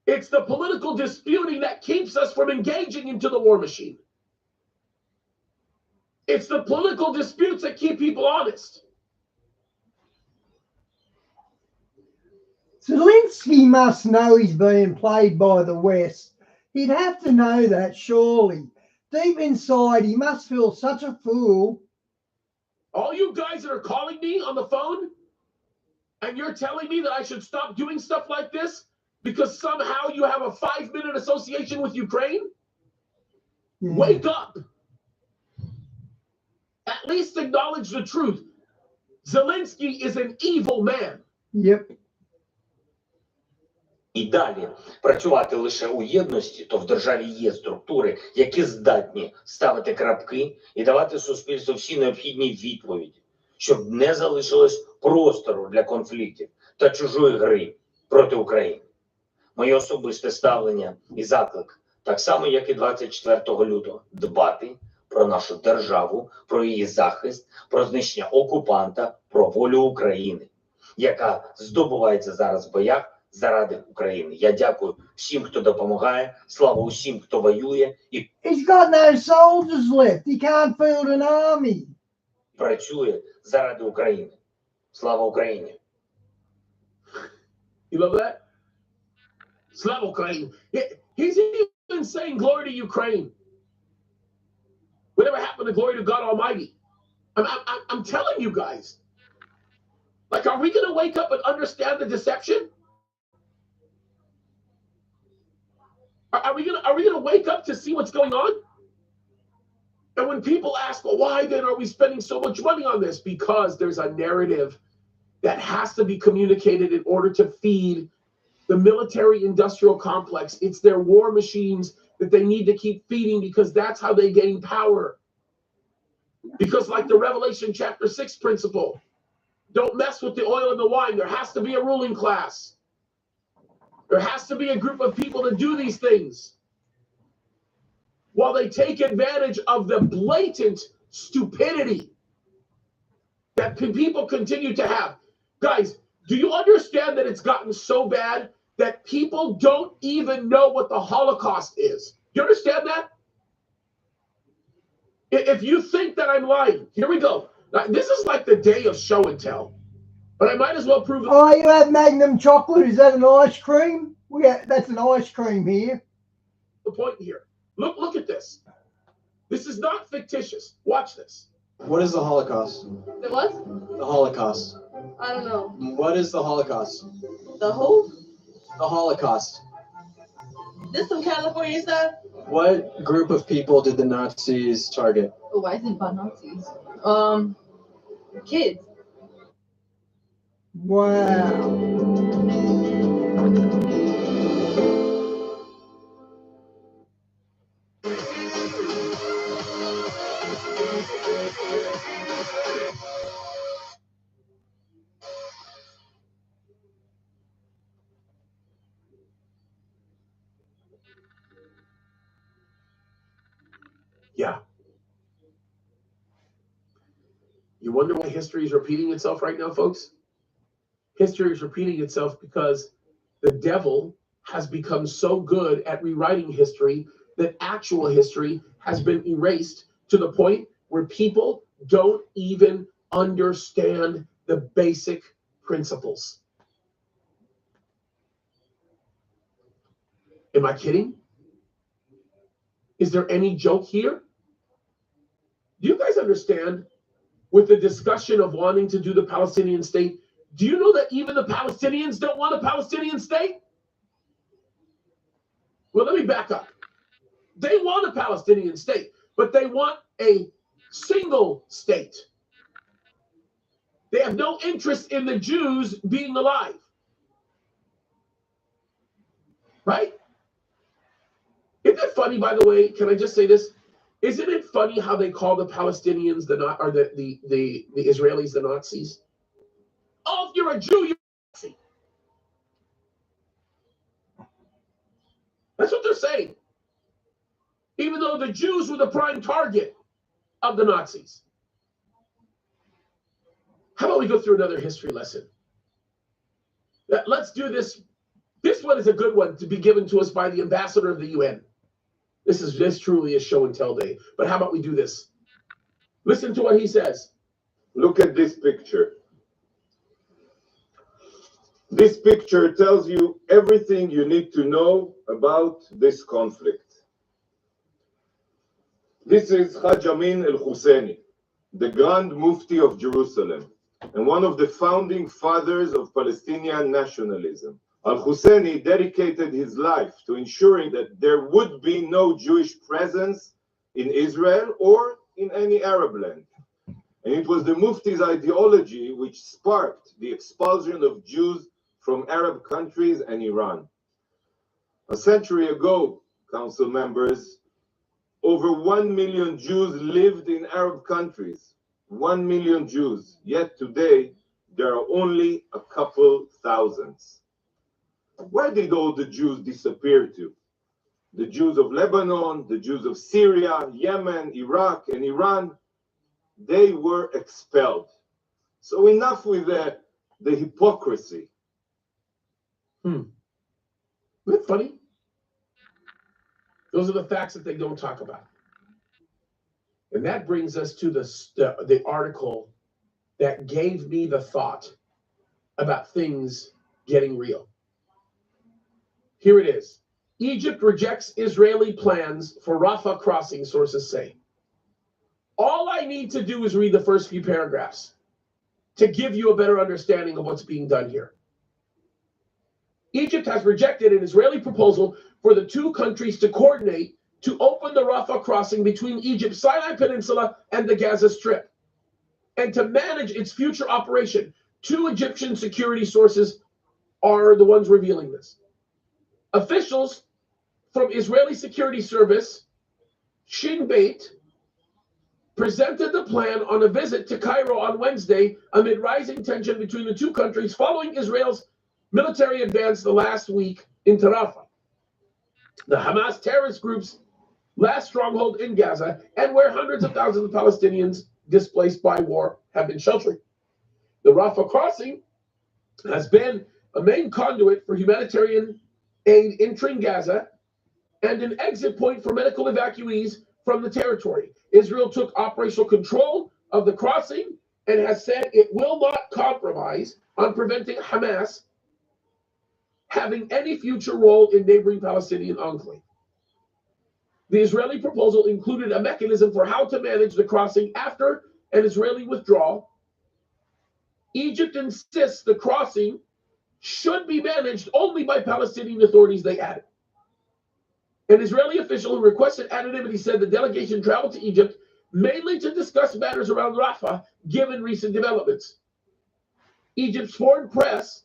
C: it's the political disputing that keeps us from engaging into the war machine. It's the political disputes that keep people honest.
A: Zelensky must know he's being played by the West. He'd have to know that, surely. Deep inside, he must feel such a fool.
C: All you guys that are calling me on the phone, and you're telling me that I should stop doing stuff like this because somehow you have a 5-minute association with Ukraine? Yeah. Wake up. At least acknowledge the truth. Zelensky is an evil man.
A: Yep.
O: І далі працювати лише у єдності, то в державі є структури, які здатні ставити крапки і давати суспільству всі необхідні відповіді, щоб не залишилось простору для конфліктів та чужої гри проти України. Моє особисте ставлення і заклик, так само як і 24 лютого, дбати про нашу державу, про її захист, про знищення окупанта, про волю України, яка здобувається зараз в боях заради України. Я дякую всім, хто допомагає. Слава усім, хто воює і
A: He's got no soldiers left. He can't field an army.
O: Працює заради України. Слава Україні.
C: You love that? Slava Ukraine. He's even saying glory to Ukraine. Whatever happened to glory to God Almighty? I'm telling you guys. Like, are we going to wake up and understand the deception? Are we gonna wake up to see what's going on? And when people ask, well, why then are we spending so much money on this? Because there's a narrative that has to be communicated in order to feed the military-industrial complex. It's their war machines that they need to keep feeding because that's how they gain power. Because like the Revelation chapter 6 principle, don't mess with the oil and the wine. There has to be a ruling class. There has to be a group of people to do these things while they take advantage of the blatant stupidity that people continue to have. Guys, do you understand that it's gotten so bad that people don't even know what the Holocaust is? Do you understand that? If you think that I'm lying, here we go. Now, this is like the day of show and tell. But I might as well prove it.
A: Oh, you have Magnum chocolate. Is that an ice cream? That's an ice cream here.
C: The point here. Look at this. This is not fictitious. Watch this.
P: What is the Holocaust?
D: The what?
P: The Holocaust.
D: I don't know.
P: What is the Holocaust?
D: The who?
P: The Holocaust.
D: This some California stuff?
P: What group of people did the Nazis target?
D: Oh, why is it about Nazis? Kids.
A: Wow.
C: Yeah. You wonder why history is repeating itself right now, folks? History is repeating itself because the devil has become so good at rewriting history that actual history has been erased to the point where people don't even understand the basic principles. Am I kidding? Is there any joke here? Do you guys understand with the discussion of wanting to do the Palestinian state? Do you know that even the Palestinians don't want a Palestinian state? Well, let me back up. They want a Palestinian state, but they want a single state. They have no interest in the Jews being alive. right? Isn't it funny, by the way? Can I just say this? Isn't it funny how they call the Palestinians the Israelis the Nazis? Oh, if you're a Jew, you're a Nazi. That's what they're saying. Even though the Jews were the prime target of the Nazis. How about we go through another history lesson? Let's do this. This one is a good one to be given to us by the ambassador of the UN. This truly is show and tell day. But how about we do this? Listen to what he says.
Q: Look at this picture. This picture tells you everything you need to know about this conflict. This is Haj Amin al-Husseini, the Grand Mufti of Jerusalem, and one of the founding fathers of Palestinian nationalism. Al-Husseini dedicated his life to ensuring that there would be no Jewish presence in Israel or in any Arab land. And it was the Mufti's ideology which sparked the expulsion of Jews from Arab countries and Iran. A century ago, council members, over 1 million Jews lived in Arab countries. 1 million Jews. Yet today, there are only a couple thousands. Where did all the Jews disappear to? The Jews of Lebanon, the Jews of Syria, Yemen, Iraq, and Iran, they were expelled. So enough with the hypocrisy.
C: Isn't it funny? Those are the facts that they don't talk about. And that brings us to the article that gave me the thought about things getting real. Here it is. Egypt rejects Israeli plans for Rafah crossing, sources say. All I need to do is read the first few paragraphs to give you a better understanding of what's being done here. Egypt has rejected an Israeli proposal for the two countries to coordinate to open the Rafah crossing between Egypt's Sinai Peninsula and the Gaza Strip, and to manage its future operation. Two Egyptian security sources are the ones revealing this. Officials from Israeli security service, Shin Bet, presented the plan on a visit to Cairo on Wednesday amid rising tension between the two countries following Israel's military advance the last week into Rafah, the Hamas terrorist group's last stronghold in Gaza, and where hundreds of thousands of Palestinians displaced by war have been sheltering. The Rafah crossing has been a main conduit for humanitarian aid entering Gaza and an exit point for medical evacuees from the territory. Israel took operational control of the crossing and has said it will not compromise on preventing Hamas having any future role in neighboring Palestinian enclave. The Israeli proposal included a mechanism for how to manage the crossing after an Israeli withdrawal. Egypt insists the crossing should be managed only by Palestinian authorities, they added. An Israeli official who requested anonymity said the delegation traveled to Egypt mainly to discuss matters around Rafah, given recent developments. Egypt's foreign press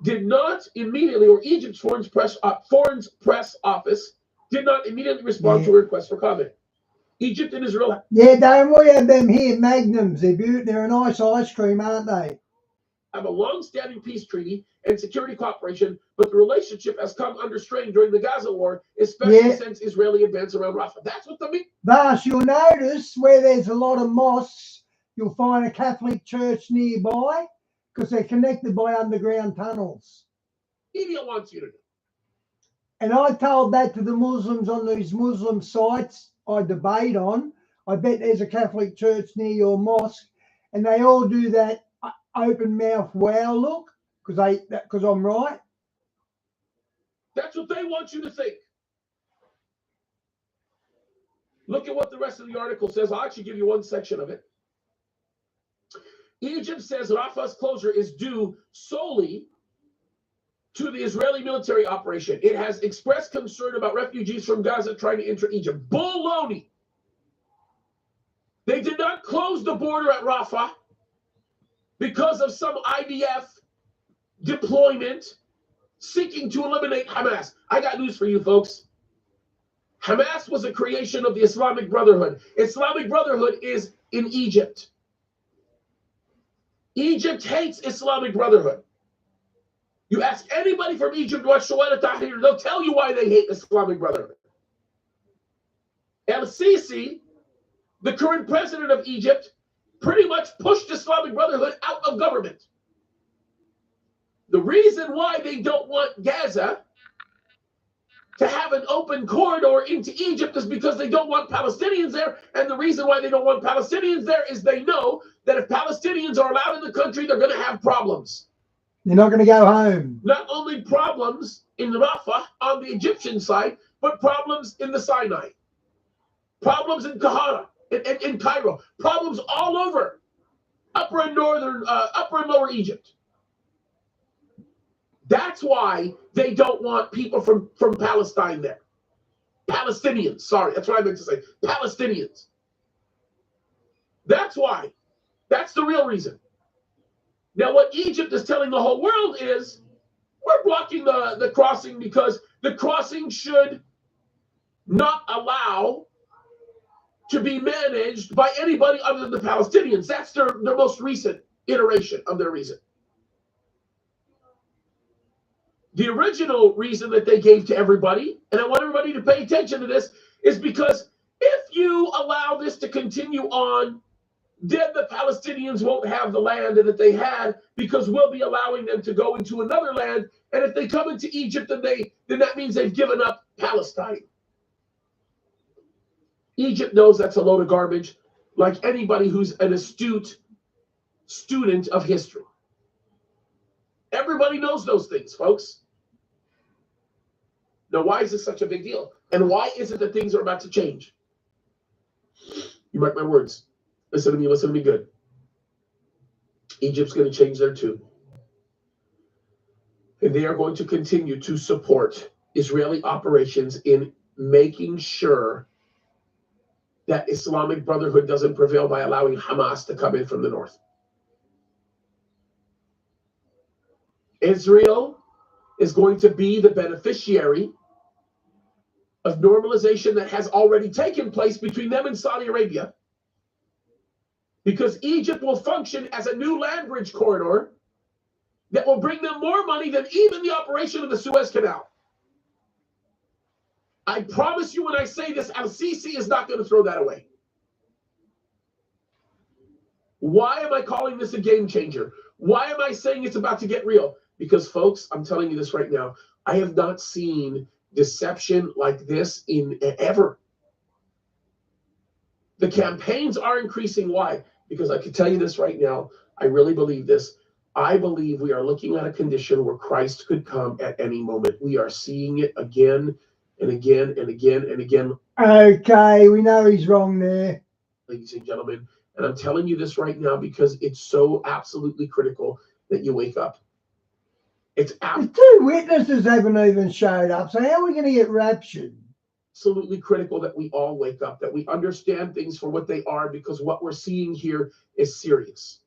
C: did not immediately, or Egypt's foreign press office did not immediately respond to a request for comment. Egypt and Israel.
A: Yeah, don't we have them here, Magnums? They're a nice ice cream, aren't they?
C: Have a long-standing peace treaty and security cooperation, but the relationship has come under strain during the Gaza war, especially since Israeli advance around Rafah. That's what the mean.
A: Thus, you'll notice where there's a lot of mosques, you'll find a Catholic church nearby because they're connected by underground tunnels.
C: Media wants you to know.
A: And I told that to the Muslims on these Muslim sites I debate on. I bet there's a Catholic church near your mosque, and they all do that open mouth wow look because I'm right.
C: That's what they want you to think. Look at what the rest of the article says. I'll actually give you one section of it. Egypt says Rafah's closure is due solely to the Israeli military operation. It has expressed concern about refugees from Gaza trying to enter Egypt. Baloney. They did not close the border at Rafah because of some IDF deployment seeking to eliminate Hamas. I got news for you, folks. Hamas was a creation of the Islamic Brotherhood. Islamic Brotherhood is in Egypt. Egypt hates Islamic Brotherhood. You ask anybody from Egypt what Shawara Tahrir, they'll tell you why they hate Islamic Brotherhood. El-Sisi, the current president of Egypt, pretty much pushed Islamic Brotherhood out of government. The reason why they don't want Gaza to have an open corridor into Egypt is because they don't want Palestinians there. And the reason why they don't want Palestinians there is they know that if Palestinians are allowed in the country, they're going to have problems.
A: You're not going to go home.
C: Not only problems in Rafah on the Egyptian side, but problems in the Sinai. Problems in Kahara, in Cairo. Problems all over upper and lower Egypt. That's why they don't want people from Palestine there. Palestinians, sorry, that's what I meant to say. Palestinians. That's why. That's the real reason. Now, what Egypt is telling the whole world is, we're blocking the crossing because the crossing should not allow to be managed by anybody other than the Palestinians. That's their most recent iteration of their reason. The original reason that they gave to everybody, and I want everybody to pay attention to this, is because if you allow this to continue on, then the Palestinians won't have the land that they had because we'll be allowing them to go into another land. And if they come into Egypt, then that means they've given up Palestine. Egypt knows that's a load of garbage, like anybody who's an astute student of history. Everybody knows those things, folks. Now, why is this such a big deal? And why is it that things are about to change? You mark my words. Listen to me good. Egypt's going to change there too. And they are going to continue to support Israeli operations in making sure that Islamic Brotherhood doesn't prevail by allowing Hamas to come in from the north. Israel is going to be the beneficiary of normalization that has already taken place between them and Saudi Arabia, because Egypt will function as a new land bridge corridor that will bring them more money than even the operation of the Suez Canal. I promise you when I say this, Al-Sisi is not going to throw that away. Why am I calling this a game changer? Why am I saying it's about to get real? Because, folks, I'm telling you this right now, I have not seen deception like this in ever. The campaigns are increasing. Why? Because I can tell you this right now, I really believe this. I believe we are looking at a condition where Christ could come at any moment. We are seeing it again and again and again and again.
A: Okay, we know he's wrong there.
C: Ladies and gentlemen, and I'm telling you this right now because it's so absolutely critical that you wake up.
A: The two witnesses haven't even showed up, so how are we going to get raptured?
C: Absolutely critical that we all wake up, that we understand things for what they are, because what we're seeing here is serious.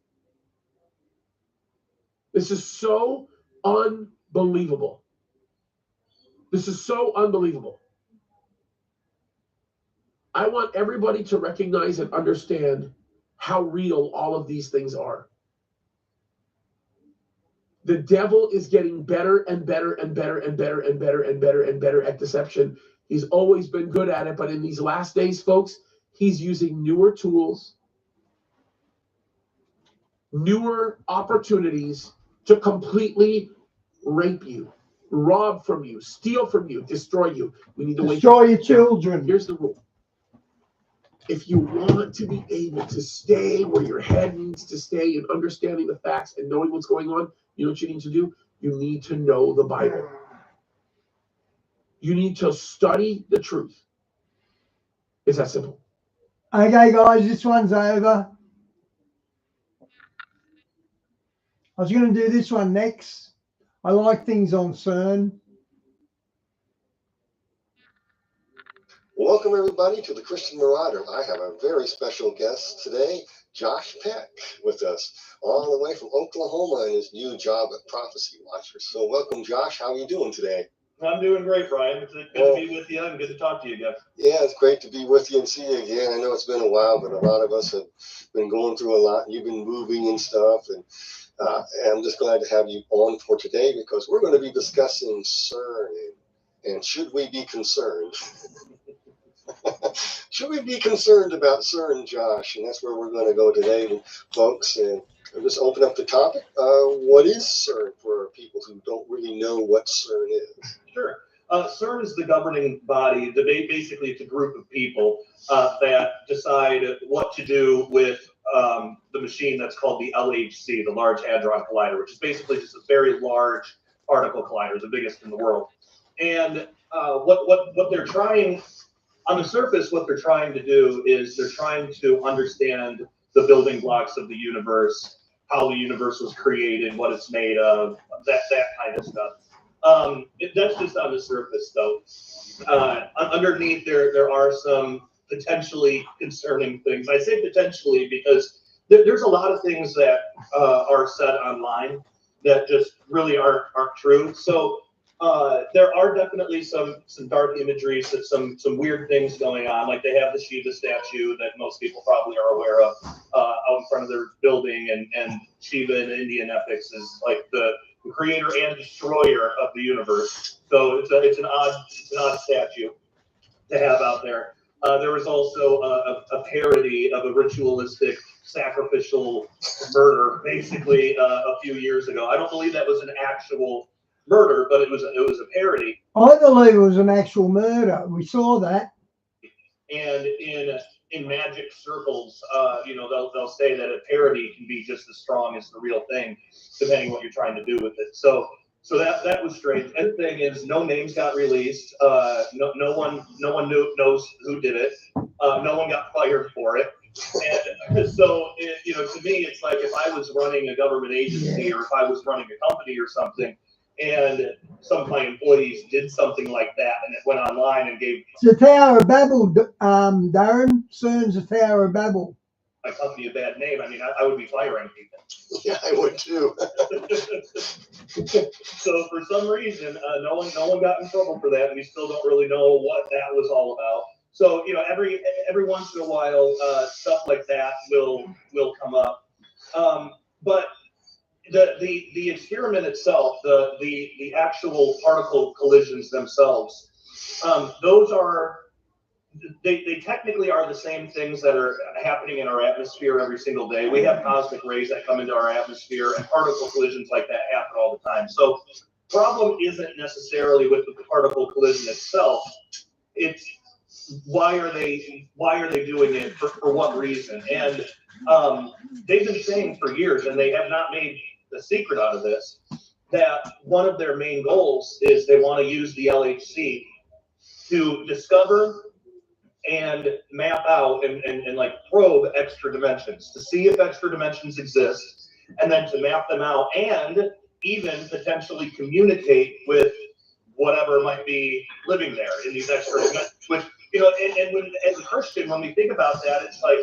C: This is so unbelievable. This is so unbelievable. I want everybody to recognize and understand how real all of these things are. The devil is getting better and better and better and better and better and better and better at deception. He's always been good at it, but in these last days, folks, he's using newer tools, newer opportunities to completely rape you, rob from you, steal from you, destroy you. We need to
A: destroy your children.
C: Here's the rule. If you want to be able to stay where your head needs to stay in understanding the facts and knowing what's going on, you know what you need to do? You need to know the Bible. You need to study the truth. It's that simple.
A: Okay, guys, this one's over. I was going to do this one next. I like things on CERN.
R: Welcome, everybody, to the Christian Marauder. I have a very special guest today, Josh Peck with us, all the way from Oklahoma in his new job at Prophecy Watchers. So welcome, Josh. How are you doing today?
S: I'm doing great, Brian. It's good to be with you and good to talk to you again.
R: Yeah, it's great to be with you and see you again. I know it's been a while, but a lot of us have been going through a lot. You've been moving and stuff, and I'm just glad to have you on for today because we're going to be discussing CERN and should we be concerned? Should we be concerned about CERN, Josh? And that's where we're going to go today, folks. And I'll just open up the topic. What is CERN for people who don't really know what CERN is?
S: Sure. CERN is the governing body. Basically, it's a group of people that decide what to do with the machine that's called the LHC, the Large Hadron Collider, which is basically just a very large particle collider, the biggest in the world. And what they're trying, on the surface, what they're trying to do is they're trying to understand the building blocks of the universe, how the universe was created, what it's made of, that kind of stuff. That's just on the surface, though. Underneath, there are some potentially concerning things. I say potentially because there's a lot of things that are said online that just really aren't true. So there are definitely some dark imagery, some weird things going on. Like they have the Shiva statue that most people probably are aware of out in front of their building, and Shiva in Indian epics is like the creator and destroyer of the universe. So it's an odd statue to have out there. There was also a parody of a ritualistic sacrificial murder, basically a few years ago. I don't believe that was an actual murder, but it was a parody.
A: I believe it was an actual murder. We saw that.
S: And in magic circles, they'll say that a parody can be just as strong as the real thing, depending what you're trying to do with it. So that was strange. And the thing is, no names got released. No one knows who did it. No one got fired for it. And so, to me, it's like if I was running a government agency or if I was running a company or something, and some of my employees did something like that, and it went online and gave
A: the Tower of Babel, Darren. CERN's the Tower of Babel.
S: my company a bad name. I mean, I would be firing people.
R: Yeah, I would too.
S: So for some reason, no one got in trouble for that, and we still don't really know what that was all about. So every once in a while, stuff like that will come up, but the experiment itself, the actual particle collisions themselves, those are they technically are the same things that are happening in our atmosphere every single day. We have cosmic rays that come into our atmosphere, and particle collisions like that happen all the time. So the problem isn't necessarily with the particle collision itself. It's why are they doing it, for what reason? And they've been saying for years, and they have not made a secret out of this, that one of their main goals is they want to use the LHC to discover and map out and like probe extra dimensions, to see if extra dimensions exist, and then to map them out and even potentially communicate with whatever might be living there in these extra dimensions. Which, and when, as a Christian, when we think about that, it's like,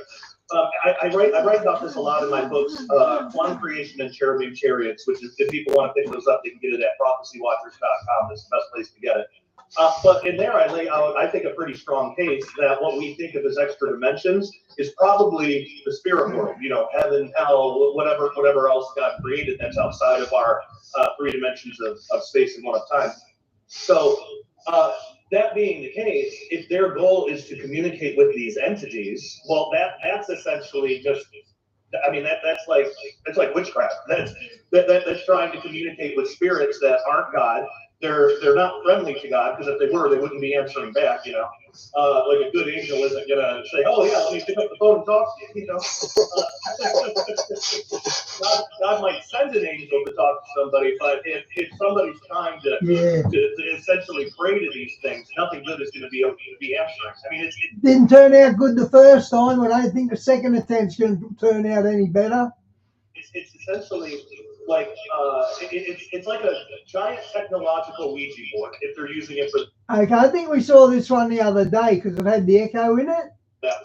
S: I write about this a lot in my books, Quantum Creation and Cherubim Chariots, which is, if people want to pick those up, they can get it at prophecywatchers.com. That's the best place to get it. But in there, I lay out, I think, a pretty strong case that what we think of as extra dimensions is probably the spirit world, heaven, hell, whatever else God created that's outside of our 3 dimensions of space and 1 of time. So that being the case, if their goal is to communicate with these entities, well, that's essentially just, I mean, that's like witchcraft. That's trying to communicate with spirits that aren't God. They're not friendly to God, because if they were, they wouldn't be answering back. Like a good angel isn't gonna say, "Oh yeah, let me pick up the phone and talk to you." God might send an angel to talk to somebody, but if somebody's trying to essentially pray to these things, nothing good is going to be able to be answering. I mean, it
A: Didn't turn out good the first time, and I don't think the second attempt's going to turn out any better.
S: It's essentially like it's like a giant technological Ouija board if they're using it for.
A: Okay, I think we saw this one the other day because it had the echo in it.
S: That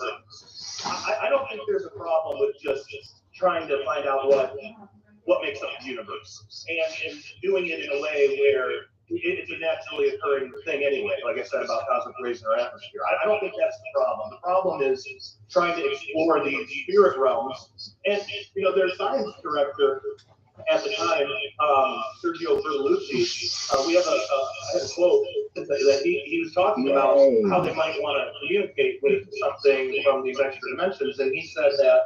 S: I don't think there's a problem with just trying to find out what makes up the universe and doing it in a way where it's a naturally occurring thing anyway. Like I said about cosmic rays in our atmosphere, I don't think that's the problem. The problem is trying to explore these spirit realms. And their science director at the time, Sergio Bertolucci, we have I had a quote that he was talking about how they might want to communicate with something from these extra dimensions, and he said that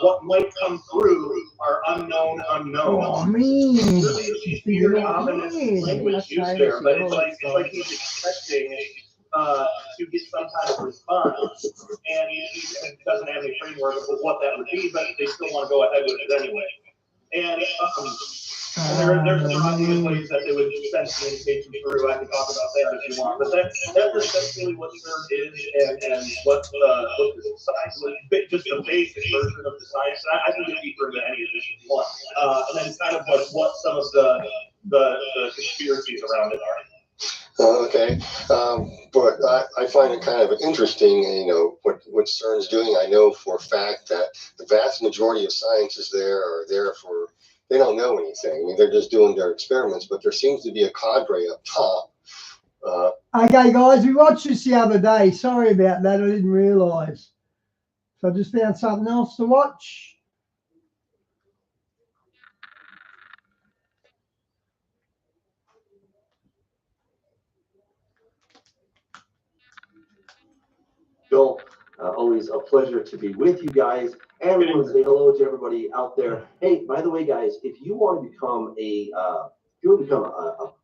S: what might come through are unknown unknowns.
A: Oh, man.
S: Really weird, ominous language used there, but it's like he's expecting to get some kind of response, and he doesn't have any framework of what that would be, but they still want to go ahead with it anyway. And there's other obvious ways that they would send communication through. I can talk about that if you want, but that's essentially what CERN is, and what the science, just the basic version of the science. And I can get deeper into any of this if you want, and then kind of like what some of the conspiracies around it are.
R: Okay, but I find it kind of interesting, what CERN's doing. I know for a fact that the vast majority of scientists there are there for, they don't know anything. I mean, they're just doing their experiments, but there seems to be a cadre up top.
A: Okay, guys, we watched this the other day. Sorry about that. I didn't realise. So I just found something else to watch.
T: Bill, always a pleasure to be with you guys. And we want to say hello to everybody out there. Hey, by the way, guys, if you want to become a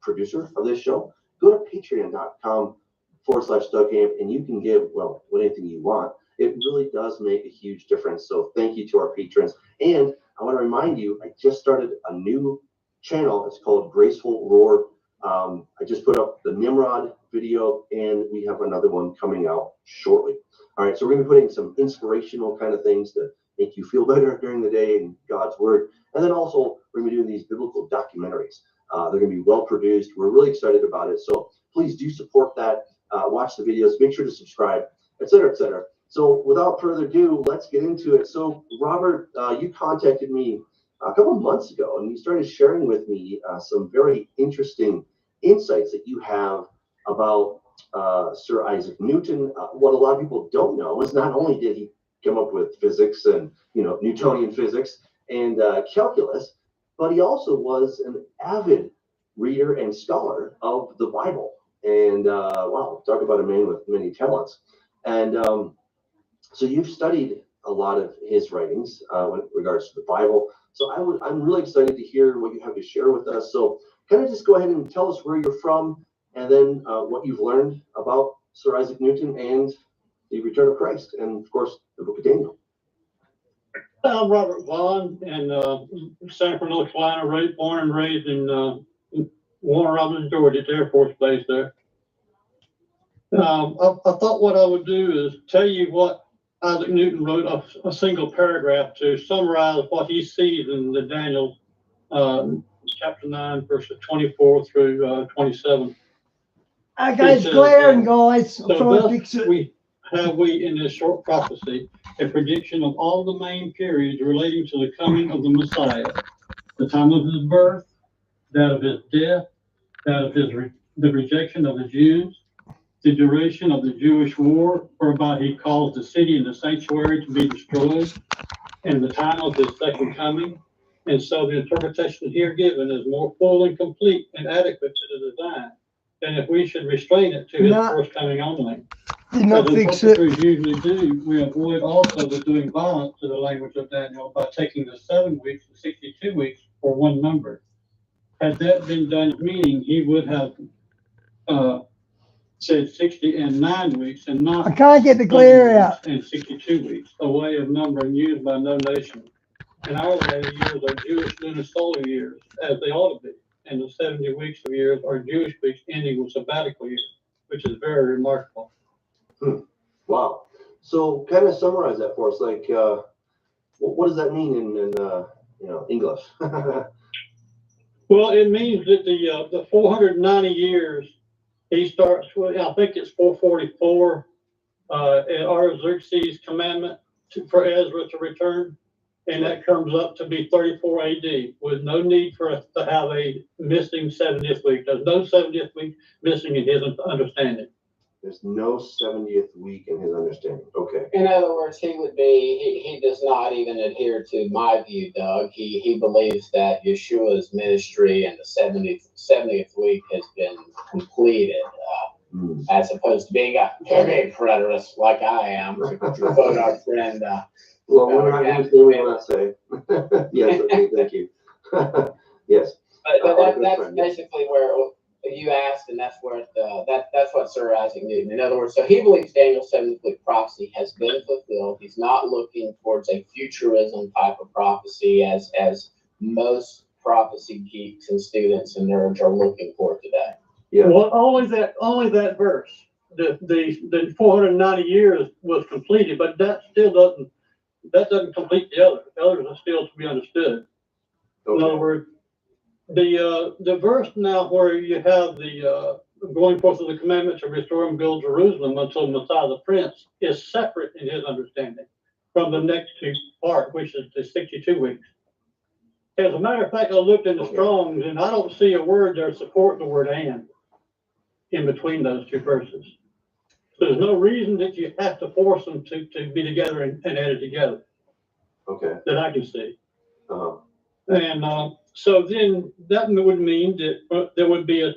T: producer of this show, go to patreon.com/Doug and you can give, well, anything you want. It really does make a huge difference. So thank you to our patrons. And I want to remind you, I just started a new channel. It's called Graceful Roar. I just put up the Nimrod video, and we have another one coming out shortly. All right, so we're going to be putting some inspirational kind of things to make you feel better during the day in God's Word. And then also, we're going to be doing these biblical documentaries. They're going to be well produced. We're really excited about it. So please do support that. Watch the videos. Make sure to subscribe, et cetera, et cetera. So without further ado, let's get into it. So Robert, you contacted me a couple of months ago, and you started sharing with me some very interesting insights that you have about Sir Isaac Newton. What a lot of people don't know is not only did he come up with physics and Newtonian physics and calculus, but he also was an avid reader and scholar of the Bible. And wow, talk about a man with many talents. And so you've studied a lot of his writings with regards to the Bible. So I'm really excited to hear what you have to share with us. So kind of just go ahead and tell us where you're from, and then what you've learned about Sir Isaac Newton and the return of Christ, and of course the Book of Daniel.
U: I'm Robert Vaughn, and Sanford, North Carolina, born and raised in Warner Robins, Georgia, at the Air Force Base there. I thought what I would do is tell you what Isaac Newton wrote a single paragraph to summarize what he sees in the Daniel chapter 9, verses 24 through 27.
A: Okay, it's glaring, guys.
U: So thus we in this short prophecy a prediction of all the main periods relating to the coming of the Messiah, the time of his birth, that of his death, that of the rejection of the Jews, the duration of the Jewish war, whereby he caused the city and the sanctuary to be destroyed, and the time of his second coming. And so the interpretation here given is more full and complete and adequate to the design than if we should restrain it to his first coming only.
A: Did not
U: As
A: fix it.
U: interpreters usually do, we avoid also the doing violence to the language of Daniel by taking the 7 weeks and 62 weeks for one number. Had that been done, meaning he would have said 60 and 9 weeks, and not
A: I can't get the glare out.
U: And 62 weeks, a way of numbering used by no nation. And our later years are Jewish lunar solar years, as they ought to be. And the 70 weeks of years are Jewish weeks ending with sabbatical years, which is very remarkable.
T: Wow. So kind of summarize that for us. Like, what does that mean in English?
U: Well, it means that the 490 years, he starts with, I think it's 444, Artaxerxes' commandment for Ezra to return, and that comes up to be 34 AD, with no need for us to have a missing 70th week. There's no 70th week missing in his understanding.
T: There's no 70th week in his understanding. Okay.
B: In other words, he does not even adhere to my view, Doug. He believes that Yeshua's ministry and the 70th week has been completed, as opposed to being a very preterist like I am, to quote our friend.
T: Well, we're not going to say what I say. Yes, okay, thank you. Yes.
B: But that's basically where you asked, and that's where that's what Sir Isaac Newton. In other words, so he believes Daniel's 70th week prophecy has been fulfilled. He's not looking towards a futurism type of prophecy as most prophecy geeks and students and nerds are looking for today.
U: Yeah. Well, only that verse. The 490 years was completed, but that still doesn't complete the others. The others are still to be understood. Okay. In other words, the verse now where you have the going forth of the commandment to restore and build Jerusalem until Messiah the Prince is separate in his understanding from the next two part, which is the 62 weeks. As a matter of fact, I looked in the Strongs and I don't see a word there supporting the word "and" in between those two verses. So there's no reason that you have to force them to be together and added together.
T: Okay.
U: That I can see. And so then that would mean that there would be a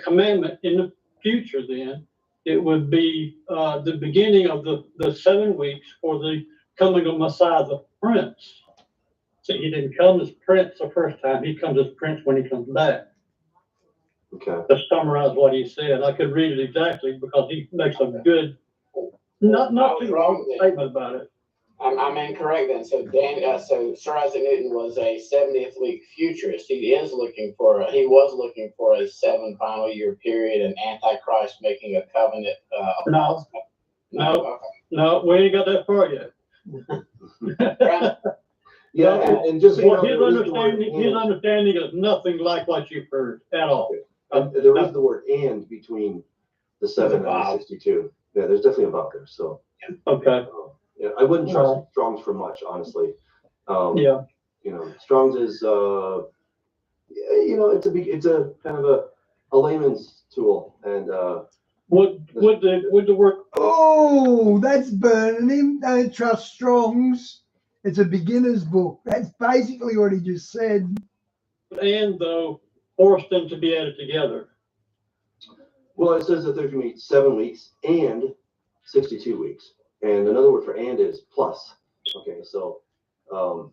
U: commandment in the future then. It would be the beginning of the 7 weeks for the coming of Messiah the Prince. So he didn't come as Prince the first time. He comes as Prince when he comes back.
T: Okay.
U: To summarize what he said, I could read it exactly because he makes a good, not too long statement about it.
B: I'm incorrect then. So so Sir Isaac Newton was a 70th week futurist. He was looking for a 7 final year period and Antichrist making a covenant.
U: No, we ain't got that far yet.
T: Yeah, and just
U: his understanding is nothing like what you've heard at all.
T: There is the word "and" between the 7 and the 62. Yeah, there's definitely a vowel there. So
U: okay.
T: Yeah, I wouldn't trust Strong's for much, honestly.
U: Yeah.
T: You know, Strong's is it's a kind of a layman's tool, and
U: would the word?
A: Oh, that's burning him. Don't trust Strong's. It's a beginner's book. That's basically what he just said.
U: And though forced them to be added together.
T: Well, it says that there's going to be 7 weeks and 62 weeks. And another word for "and" is plus. Okay, so.
U: But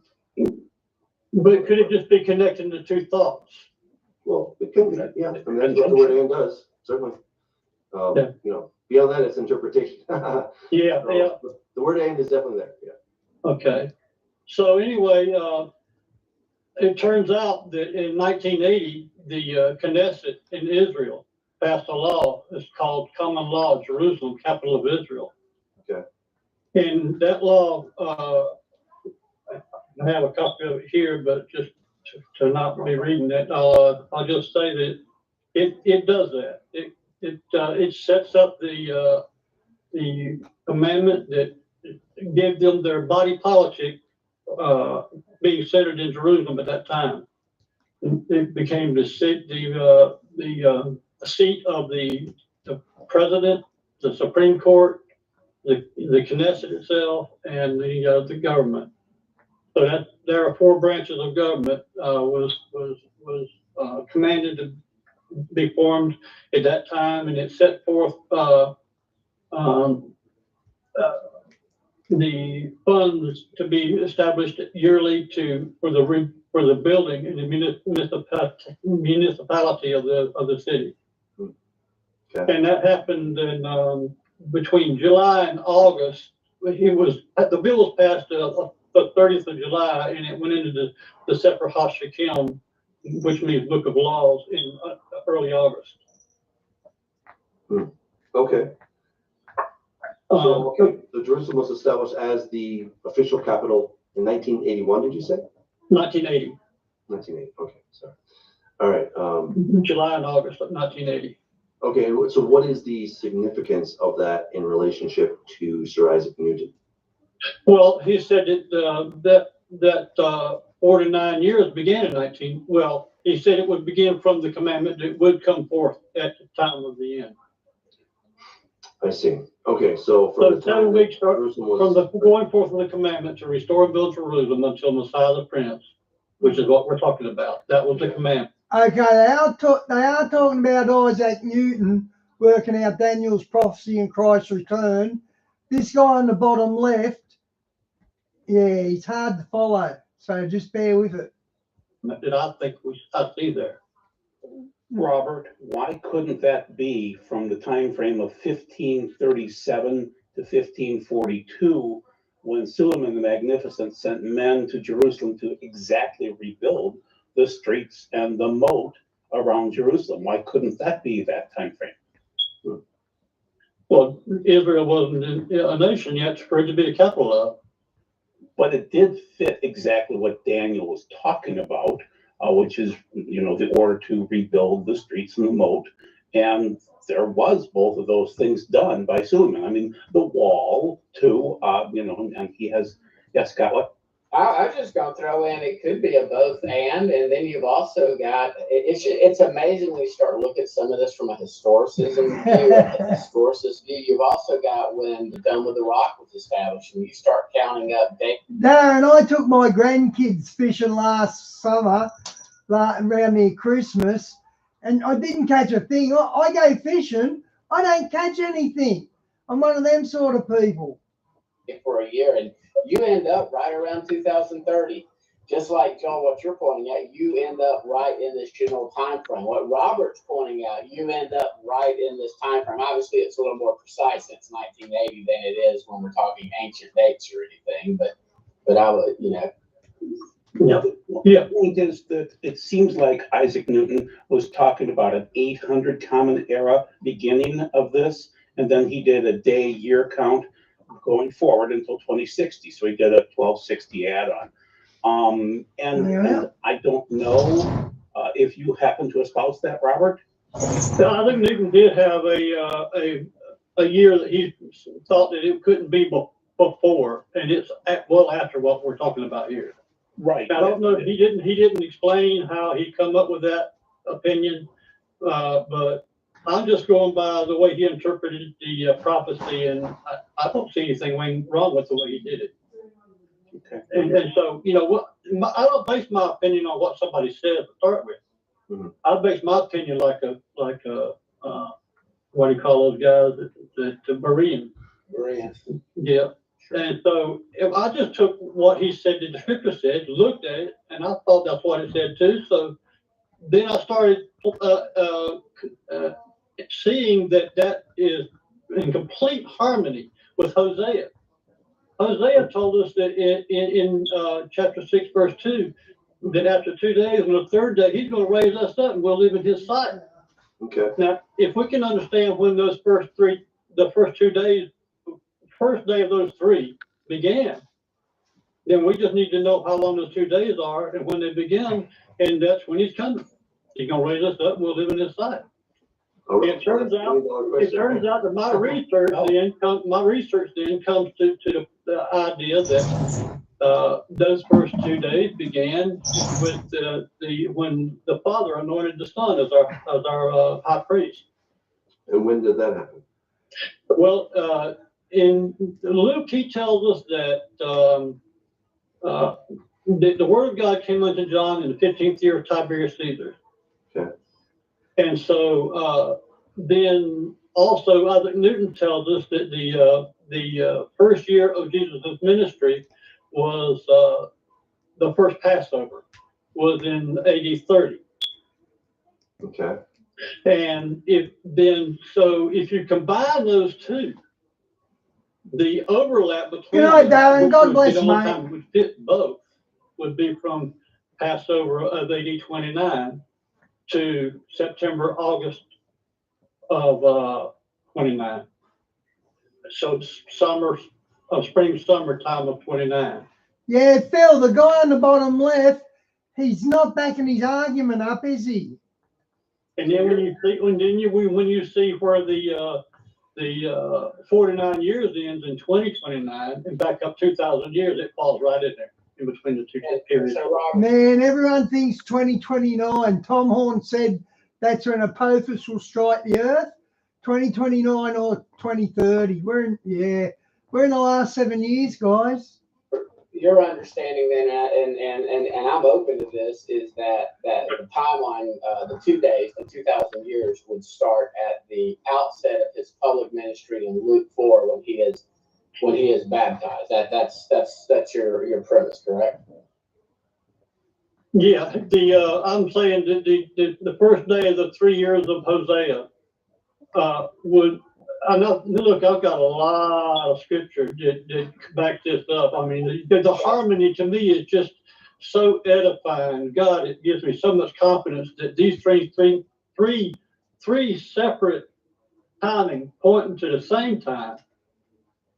U: could it just be connecting the two thoughts?
T: Well, it can be, yeah. I mean, that's what the word "and" does, certainly.
U: Yeah.
T: You know, beyond that, it's interpretation.
U: Yeah.
T: The word "and" is definitely there, yeah.
U: Okay. So anyway, it turns out that in 1980, the Knesset in Israel passed a law. It's called Common Law of Jerusalem, capital of Israel.
T: Okay.
U: And that law, I have a copy of it here, but just to not be reading it, I'll just say that it does that. It sets up the commandment that gave them their body politic being centered in Jerusalem at that time. It became the seat of the president, the Supreme Court, the Knesset itself, and the government. So that there are 4 branches of government was commanded to be formed at that time, and it set forth the funds to be established yearly for the building in the municipality of the city. Okay. And that happened in between July and August. The bill was passed the 30th of July, and it went into the Sefer HaShekem, which means Book of Laws, in early August.
T: Okay. So, the Jerusalem was established as the official capital in 1981, did you say?
U: 1980.
T: 1980, okay, sorry. All right.
U: July and August of 1980.
T: Okay, so what is the significance of that in relationship to Sir Isaac Newton?
U: Well, he said that 49 years began in 19. Well, he said it would begin from the commandment that would come forth at the time of the end.
T: I see. Okay, so
U: So
T: from the
U: 7
T: time
U: weeks
T: that
U: start
T: Jerusalem
U: from
T: was
U: the going forth of the commandment to restore and build Jerusalem until Messiah the Prince, which is what we're talking about. That was the commandment.
A: Okay, they are talking about Isaac Newton working out Daniel's prophecy and Christ's return. This guy on the bottom left, yeah, he's hard to follow, so just bear with it.
U: That I think I see there.
E: Robert, why couldn't that be from the time frame of 1537 to 1542, when Suleiman the Magnificent sent men to Jerusalem to exactly rebuild the streets and the moat around Jerusalem? Why couldn't that be that time frame?
U: Well, Israel wasn't a nation yet for it to be a capital of.
E: But it did fit exactly what Daniel was talking about, which is, the order to rebuild the streets and the moat. And there was both of those things done by Suleiman. I mean, the wall too, and he has, yes, Scott, what?
B: I was just going to throw in, it could be a both and then you've also got, it's amazing when you start looking at some of this from a historicism view, You've also got when the Dome of the Rock was established, and you start counting up dates.
A: Darren, I took my grandkids fishing last summer, around near Christmas, and I didn't catch a thing. I go fishing, I don't catch anything. I'm one of them sort of people.
B: For a year, and you end up right around 2030. Just like John, what you're pointing out, you end up right in this general time frame. What Robert's pointing out, you end up right in this time frame. Obviously, it's a little more precise since 1980 than it is when we're talking ancient dates or anything. But I would,
E: The point is that it seems like Isaac Newton was talking about an 800 Common Era beginning of this, and then he did a day-year count going forward until 2060. So he did a 1260 add-on. And I don't know if you happen to espouse that, Robert.
U: I think Newton did have a year that he thought that it couldn't be before, and it's well after what we're talking about here.
E: Right.
U: I don't know. He didn't explain how he come up with that opinion, but I'm just going by the way he interpreted the prophecy, and I don't see anything wrong with the way he did it.
E: Okay.
U: And so, I don't base my opinion on what somebody said to start with.
T: Mm-hmm.
U: I base my opinion like a what do you call those guys? The Bereans. Yeah. Sure. And so if I just took what he said that the scripture said, looked at it, and I thought that's what it said too. So then I started seeing that is in complete harmony with Hosea. Hosea told us that in chapter 6, verse 2, that after 2 days, on the third day, he's going to raise us up and we'll live in his sight.
T: Okay.
U: Now, if we can understand when those first 2 days, first day of those 3 began, then we just need to know how long those 2 days are and when they begin, and that's when he's coming. He's going to raise us up and we'll live in his sight.
T: Right.
U: It turns out that my research then comes to the idea that those first 2 days began with when the Father anointed the Son as our high priest.
T: And when did that happen?
U: Well, in Luke, he tells us that the Word of God came unto John in the 15th year of Tiberius Caesar.
T: Okay.
U: And so then also Isaac Newton tells us that the first year of Jesus' ministry was the first Passover was in AD 30.
T: Okay.
U: And if you combine those two, the overlap between
A: Darren, God bless you, mate.
U: Would fit both would be from Passover of AD 29 to September, August of 29. So spring, summertime of 29.
A: Yeah, Phil, the guy on the bottom left, he's not backing his argument up, is he?
U: And then when you see where the 49 years ends in 2029, and back up 2,000 years, it falls right in there in between the two periods.
A: Man, everyone thinks 2029. Tom Horn said that's when Apophis will strike the earth. 2029 or 2030. We're in the last 7 years, guys.
B: Your understanding then, and I'm open to this, is that the timeline, the 2 days, the 2,000 years, would start at the outset of his public ministry in Luke 4 when he is baptized. That's your premise, correct?
U: Yeah, I'm saying that the first day of the 3 years of Hosea would. I know. Look, I've got a lot of scripture that back this up. I mean, the harmony to me is just so edifying. God, it gives me so much confidence that these three separate timing pointing to the same time,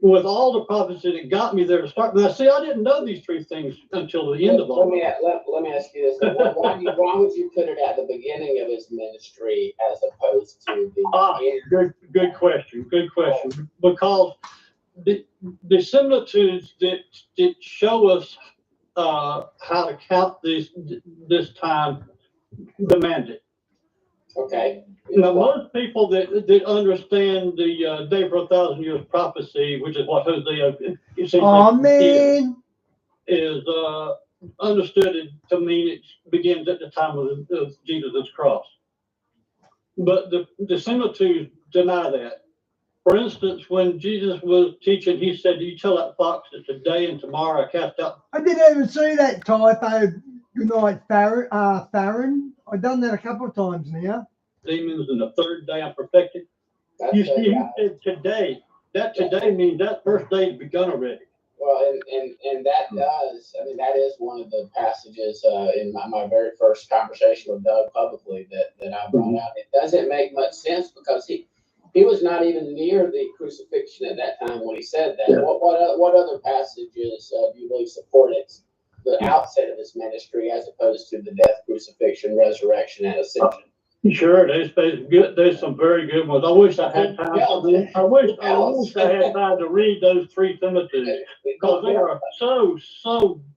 U: with all the prophecy that got me there to start. Now, see, I didn't know these three things until the end of all.
B: Let me ask you this: why would you put it at the beginning of his ministry as opposed to the end?
U: Good question. Because the similitudes that show us how to count this time demand it.
B: Okay.
U: Now, most people that understand the day for 1,000 years prophecy, which is what Hosea is understood it to mean it begins at the time of Jesus' cross. But the similitudes deny that. For instance, when Jesus was teaching, he said, "You tell that fox that today and tomorrow I cast out."
A: I didn't even see that typo. Good night, Farron. I've done that a couple of times now.
U: Demons, and the third day I'm perfected. You see, he said today. That today means that first day has begun already.
B: Well, and that does. I mean, that is one of the passages in my very first conversation with Doug publicly that I brought out. It doesn't make much sense because he was not even near the crucifixion at that time when he said that. Yeah. What other passages do you believe supported the outset of his ministry as opposed to the death, crucifixion, resurrection, and ascension?
U: Sure, there's some very good ones. I wish I had time. I wish I had time to read those three Timothy's because they are so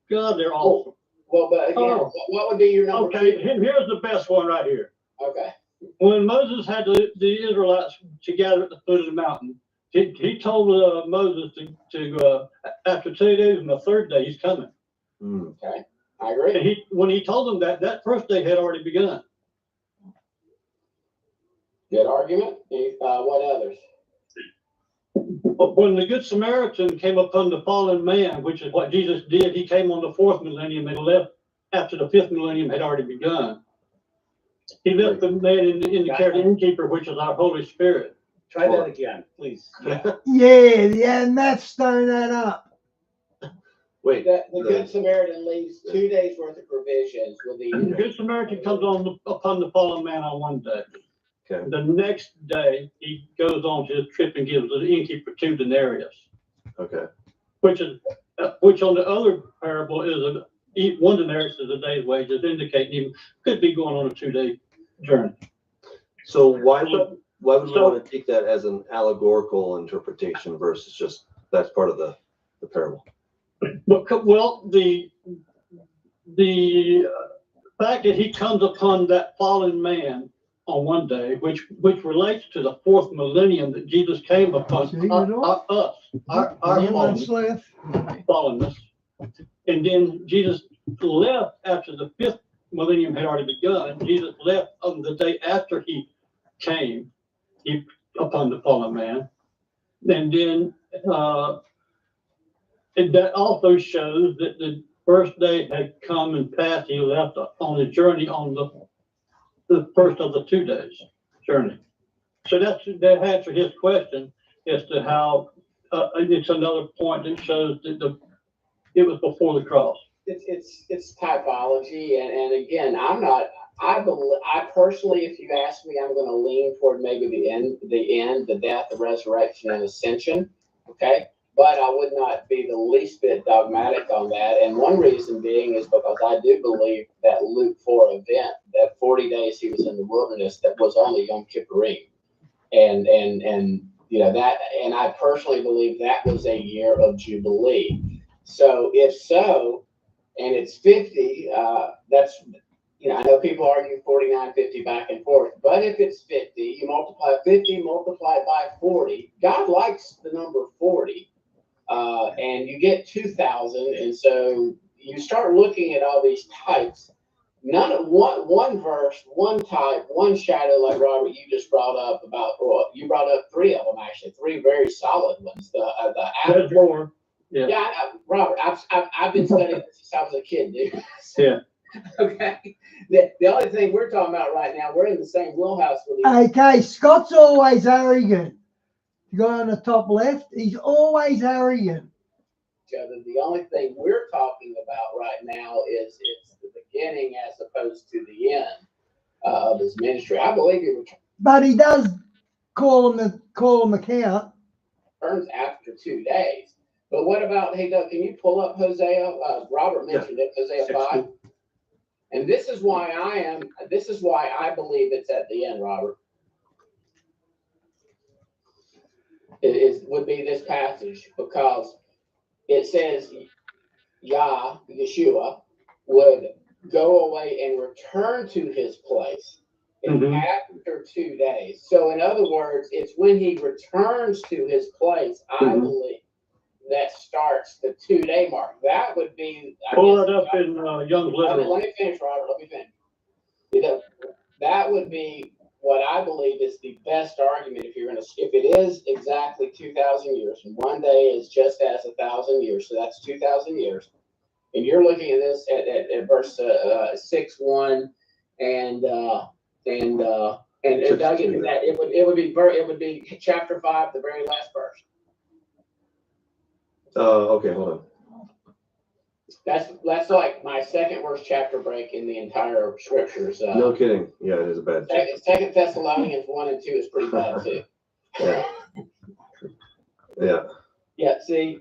U: good. They're awesome.
B: Well, but again, what would be your number?
U: Okay, here's the best one right here.
B: Okay.
U: When Moses had the Israelites together at the foot of the mountain, he told Moses to after 2 days and the third day he's coming.
B: Okay, I agree.
U: And when he told them that first day had already begun.
B: Good argument. What others?
U: When the Good Samaritan came upon the fallen man, which is what Jesus did, he came on the 4th millennium and left after the 5th millennium had already begun. He left the man in the care of the innkeeper, which is our Holy Spirit.
F: Try that again, please.
A: Yeah, maths don't add up.
F: Wait.
B: The Good Samaritan leaves 2 days worth of provisions with the
U: Good Samaritan comes upon the fallen man on one day.
F: Okay.
U: The next day, he goes on his trip and gives the innkeeper 2 denarius.
F: Okay.
U: Which on the other parable is 1 denarius is a day's wages, indicating he could be going on a 2-day journey.
F: So why would we want to take that as an allegorical interpretation versus just that's part of the parable?
U: Well, the fact that he comes upon that fallen man on one day, which relates to the 4th millennium that Jesus came upon our fallenness. And then Jesus left after the 5th millennium had already begun. Jesus left on the day after he came upon the fallen man. And then and that also shows that the first day had come and passed. He left on his journey on the first of the 2 days journey. So that answers his question as to how it's another point that shows that it was before the cross.
B: It's typology, and again, I personally, if you ask me, I'm going to lean toward maybe the death, the resurrection, and ascension. Okay. But I would not be the least bit dogmatic on that. And one reason being is because I do believe that Luke 4 event, that 40 days he was in the wilderness, that was only Yom Kippurim. And that, and I personally believe that was a year of Jubilee. So if so, and it's 50, that's, I know people argue 49, 50 back and forth, but if it's 50, you multiply 50, multiply by 40. God likes the number 40, and you get 2,000. And so you start looking at all these types. One verse, one type, one shadow, like Robert, you just brought up about, well, you brought up 3 of them, actually, 3 very solid ones.
U: There's more. Yeah.
B: Robert, I've been studying this since I was a kid, dude.
U: Yeah.
B: Okay. The only thing we're talking about right now, we're in the same wheelhouse with you.
A: Okay, Scott's always arrogant. You go on the top left, he's always arrogant.
B: The only thing we're talking about right now is it's the beginning as opposed to the end of his ministry. I believe he
A: But he does call him account.
B: returns after 2 days. But what about, hey Doug, can you pull up Hosea? Robert mentioned it, Hosea 5. And this is why I believe it's at the end, Robert. Would be this passage, because it says Yeshua would go away and return to his place after 2 days. So in other words, it's when he returns to his place, I believe, that starts the 2-day mark. That would be,
U: Pull it up in Young's Literal.
B: Let me finish, Robert. Let me finish. That would be what I believe is the best argument if it is exactly 2,000 years, and 1 day is just as 1,000 years, so that's 2,000 years. And you're looking at this at verse 6:1, and Doug, that it would be chapter 5, the very last verse.
F: Okay, hold on.
B: That's like my second worst chapter break in the entire scriptures.
F: No kidding. Yeah, it is a bad.
B: Second Thessalonians 1 and 2 is pretty bad too.
F: Yeah. Yeah.
B: Yeah. See.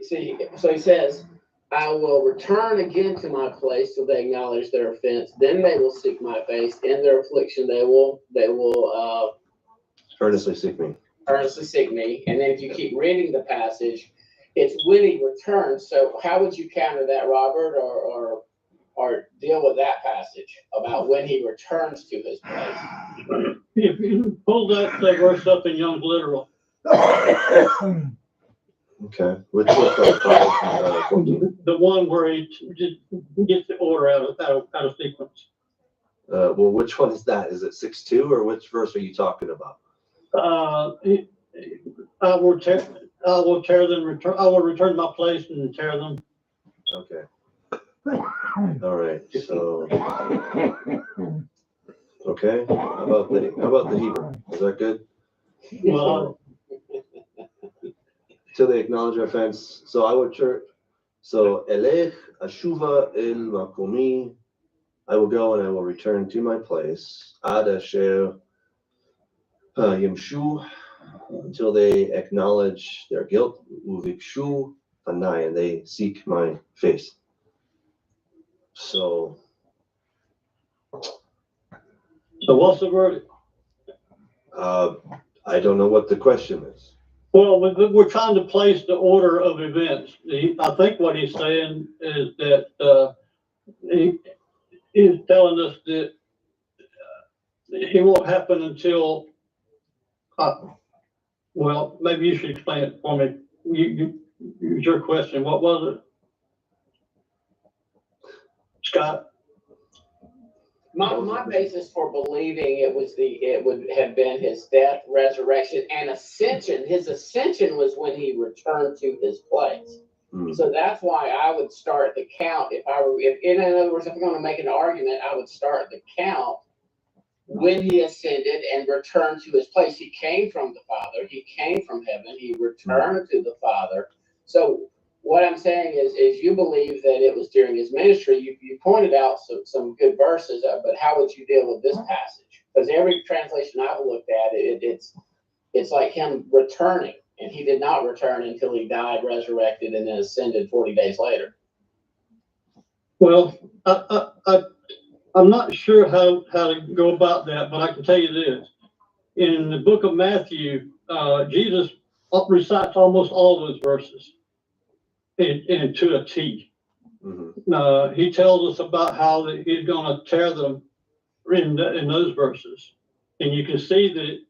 B: So he says, "I will return again to my place till they acknowledge their offense. Then they will seek my face. In their affliction, they will
F: earnestly seek me.
B: Earnestly seek me." And then if you keep reading the passage, it's when he returns. So how would you counter that, Robert, or deal with that passage about when he returns to his place?
U: If you pull that verse up in Young's Literal.
F: Okay. Which one?
U: The one where he just gets the order out of sequence.
F: Well, which one is that? Is it 6:2 or which verse are you talking about?
U: I will tear them. I will return my place and tear them.
F: Okay. All right. So. Okay. How about the Hebrew? Is that good?
U: Well.
F: Till they acknowledge their offense. So I would turn. So elech ashuva el makomi. I will go and I will return to my place. Ad asher yimshu. Until they acknowledge their guilt, uvikshu panai, and they seek my face. So
U: what's the word?
F: I don't know what the question is.
U: Well, we're trying to place the order of events. I think what he's saying is that he's telling us that it won't happen until. Well, maybe you should explain it for me. Your question. What was it, Scott?
B: My basis for believing it would have been his death, resurrection, and ascension. His ascension was when he returned to his place. So that's why I would start the count. In other words, if I'm going to make an argument, I would start the count when he ascended and returned to his place. He came from the Father. He came from heaven. He returned to the Father. So what I'm saying is you believe that it was during his ministry. You pointed out some good verses, but how would you deal with this passage? Because every translation I've looked at, it's like him returning, and he did not return until he died, resurrected, and then ascended 40 days later.
U: Well, I'm not sure how to go about that, but I can tell you this. In the book of Matthew, Jesus recites almost all those verses to a T. He tells us about how that he's going to tear them in those verses. And you can see that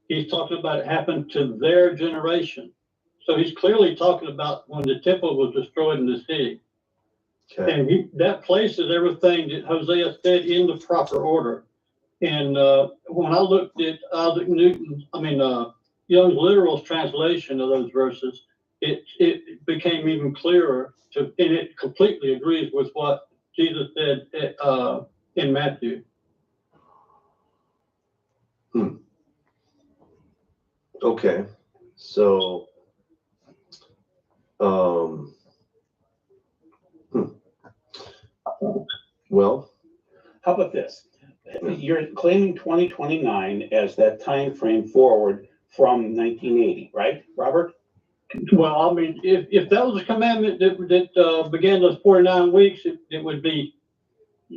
U: he's talking about it happened to their generation. So he's clearly talking about when the temple was destroyed in the city.
F: Okay.
U: And that places everything that Hosea said in the proper order. And when I looked at Isaac Newton's, Young's literal's translation of those verses, it became even clearer and it completely agrees with what Jesus said in Matthew.
F: Okay, so, well,
E: how about this? You're claiming 2029 as that time frame forward from 1980, right, Robert?
U: Well, if that was a commandment that began those 49 weeks, it would be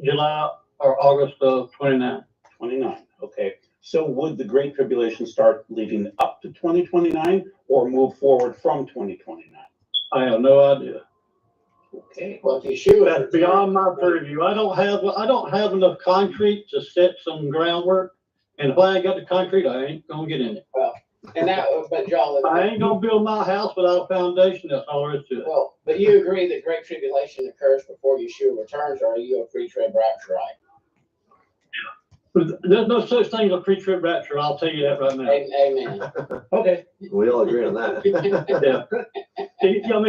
U: July or August of 29.
E: 29, okay. So would the Great Tribulation start leading up to 2029 or move forward from 2029?
U: I have no idea.
E: Okay.
B: Well, Yeshua,
U: that's beyond my purview. I don't have enough concrete to set some groundwork, and if I ain't got the concrete, I ain't gonna get in it.
B: Well, and that, but John,
U: I ain't gonna build my house without a foundation. That's all there is to it.
B: Well, but you agree that Great Tribulation occurs before Yeshua returns, or are you a pre-trib rapturite?
U: There's no such thing as a pre-trib rapture. I'll tell you that right now.
B: Amen.
U: Okay.
F: We all agree on that.
U: Yeah.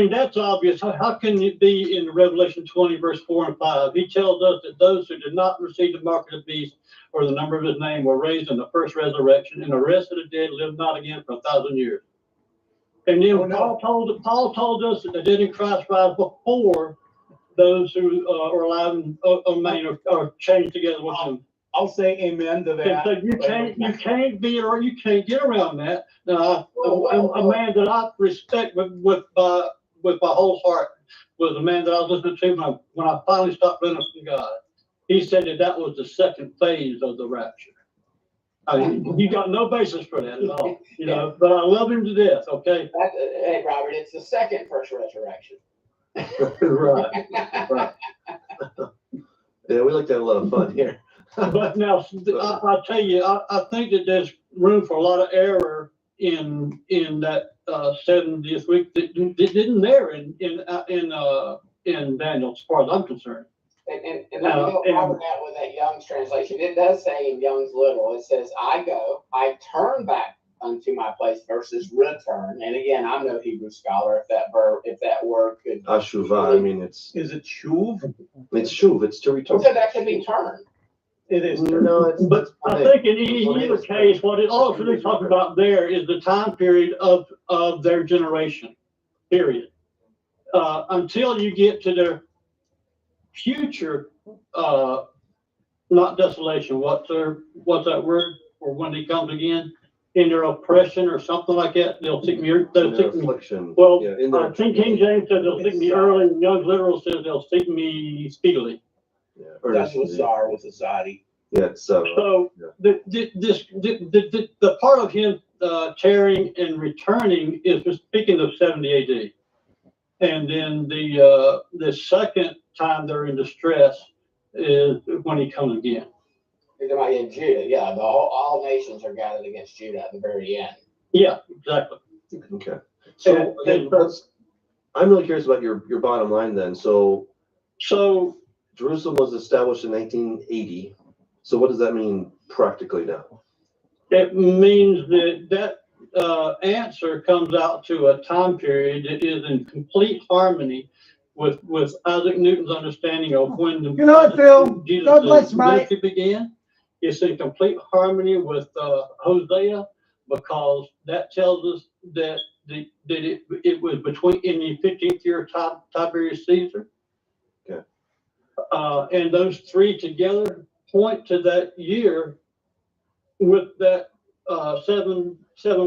U: That's obvious. How can it be in Revelation 20, verse 4 and 5? He tells us that those who did not receive the mark of the beast or the number of his name were raised in the first resurrection, and the rest of the dead lived not again for 1,000 years. And then Paul told us that the dead in Christ rise before those who are alive and are changed together with him.
E: I'll say amen to that.
U: So you can't get around that. Now, a man that I respect with my whole heart was a man that I was listening to when I finally stopped running from God. He said that was the second phase of the rapture. You got no basis for that at all, But I love him to death. Okay.
B: Hey, Robert, it's the second first resurrection.
U: Right.
F: Yeah, we like to have a lot of fun here.
U: But now, I'll tell you, I think that there's room for a lot of error in that 70th week that isn't there in Daniel, as far as I'm concerned.
B: And let me help Robert out with that Young's translation. It does say in Young's literal, it says, I turn back unto my place versus return. And again, I'm no Hebrew scholar if that word could.
F: Ashuvah,
E: Is it shuv?
F: It's shuv, it's to return.
B: So that could be turned.
E: It is.
F: No,
U: but I think in either case, what it also really talks about there is the time period of their generation, period. Until you get to their future, not desolation. What's that word? Or when he comes again, in their oppression or something like that, they'll seek me.
F: Affliction.
U: Well, I think King James says they'll seek me early, and Young's literal says they'll seek me speedily.
F: Yeah,
E: that's what Sar was Azadi.
F: Yeah,
U: so the part of him tearing and returning is speaking of 70 AD, and then the second time they're in distress is when he comes again.
B: You're talking about in Judah, yeah. All nations are gathered against Judah at the very end.
U: Yeah, exactly.
F: Okay. So again, I'm really curious about your bottom line then. So Jerusalem was established in 1980. So what does that mean practically now?
U: It means that answer comes out to a time period that is in complete harmony with Isaac Newton's understanding of when the Jesus' ministry began. It's in complete harmony with Hosea, because that tells us that it was in the 15th year of Tiberius Caesar.
F: Okay.
U: And those three together point to that year with that 7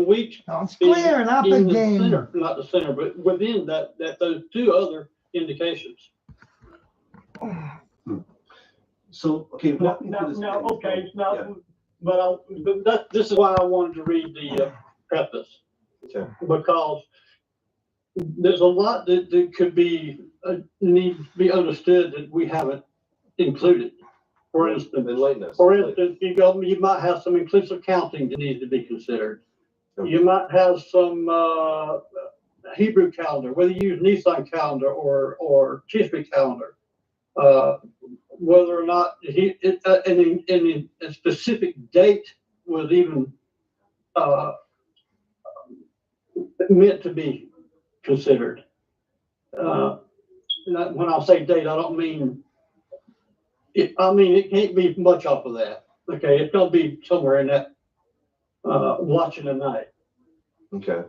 U: weeks.
A: No, it's clearing up again.
U: Center, not the center, but within that those two other indications.
F: So okay,
U: but this is why I wanted to read the preface.
F: Okay.
U: because there's a lot that could be need to be understood that we haven't included. For instance,
F: enlighten us.
U: For instance, you might have some inclusive counting that needs to be considered. You might have some Hebrew calendar, whether you use Nissan calendar or Tishri calendar, whether or not any specific date was even meant to be considered. When I say date, I don't mean it. I mean it can't be much off of that. Okay, it's gonna be somewhere in that watching the night.
F: Okay.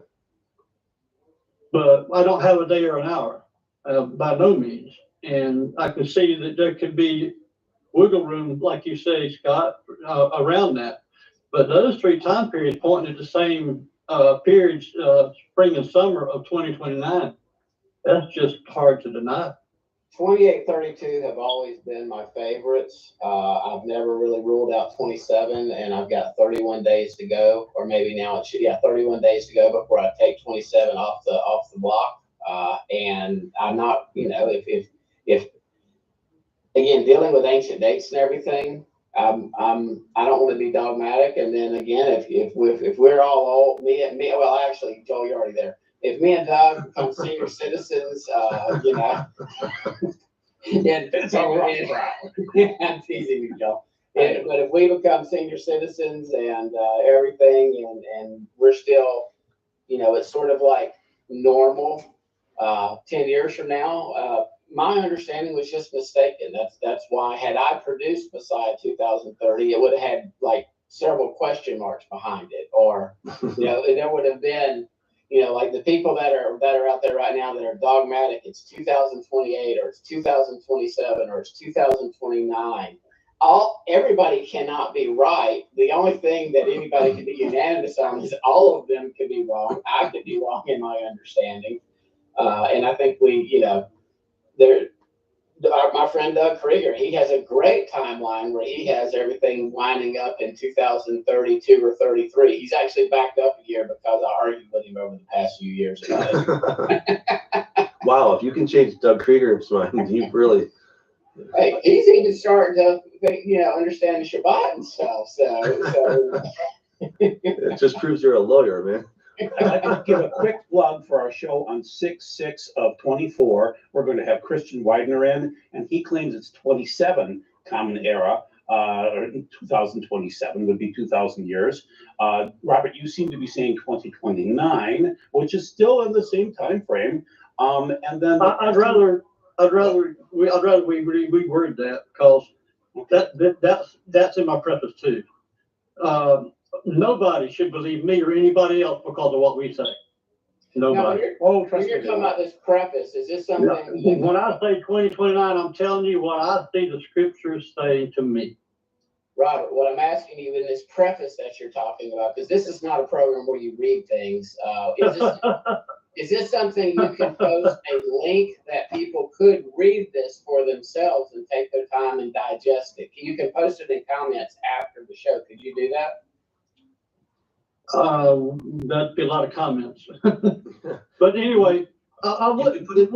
U: But I don't have a day or an hour, by no means. And I can see that there could be wiggle room, like you say, Scott, around that. But those three time periods pointing at the same periods, spring and summer of 2029, that's just hard to deny.
B: 28, 32 have always been my favorites. I've never really ruled out 27, and I've got 31 days to go, or maybe now it should, 31 days to go before I take 27 off the block. And I'm not, if again, dealing with ancient dates and everything, I don't want to be dogmatic. And then again, if we're all old, well, actually, Joel, you're already there. If me and Doug become senior citizens, and I'm teasing you, Joel. But if we become senior citizens and everything, and we're still, it's sort of like normal 10 years from now, my understanding was just mistaken. That's why had I produced Messiah 2030, it would have had like several question marks behind it, or there would have been. Like the people that are out there right now that are dogmatic, it's 2028 or it's 2027 or it's 2029. Everybody cannot be right. The only thing that anybody can be unanimous on is all of them could be wrong. I could be wrong in my understanding. And I think my friend Doug Krieger, he has a great timeline where he has everything winding up in 2032 or 33. He's actually backed up a year because I argued with him over the past few years about it.
F: Wow, if you can change Doug Krieger's mind, you really.
B: Hey, he's even starting to, understand the Shabbat and stuff. So
F: it just proves you're a lawyer, man.
E: I'd like to give a quick plug for our show on 6/6 of 24. We're going to have Christian Widener in, and he claims it's 27 Common Era, or 2027 would be 2,000 years. Robert, you seem to be saying 2029, which is still in the same time frame. And then
U: I'd rather we reword that because that's in my preface too. Nobody should believe me or anybody else because of what we say. Nobody.
B: When you're talking about this preface, is this something?
U: When I say 2029, I'm telling you what I see the scriptures say to me.
B: Robert, what I'm asking you in this preface that you're talking about, because this is not a program where you read things, is this something you can post a link that people could read this for themselves and take their time and digest it? You can post it in comments after the show. Could you do that?
U: That'd be a lot of comments. But anyway, I would
F: put it,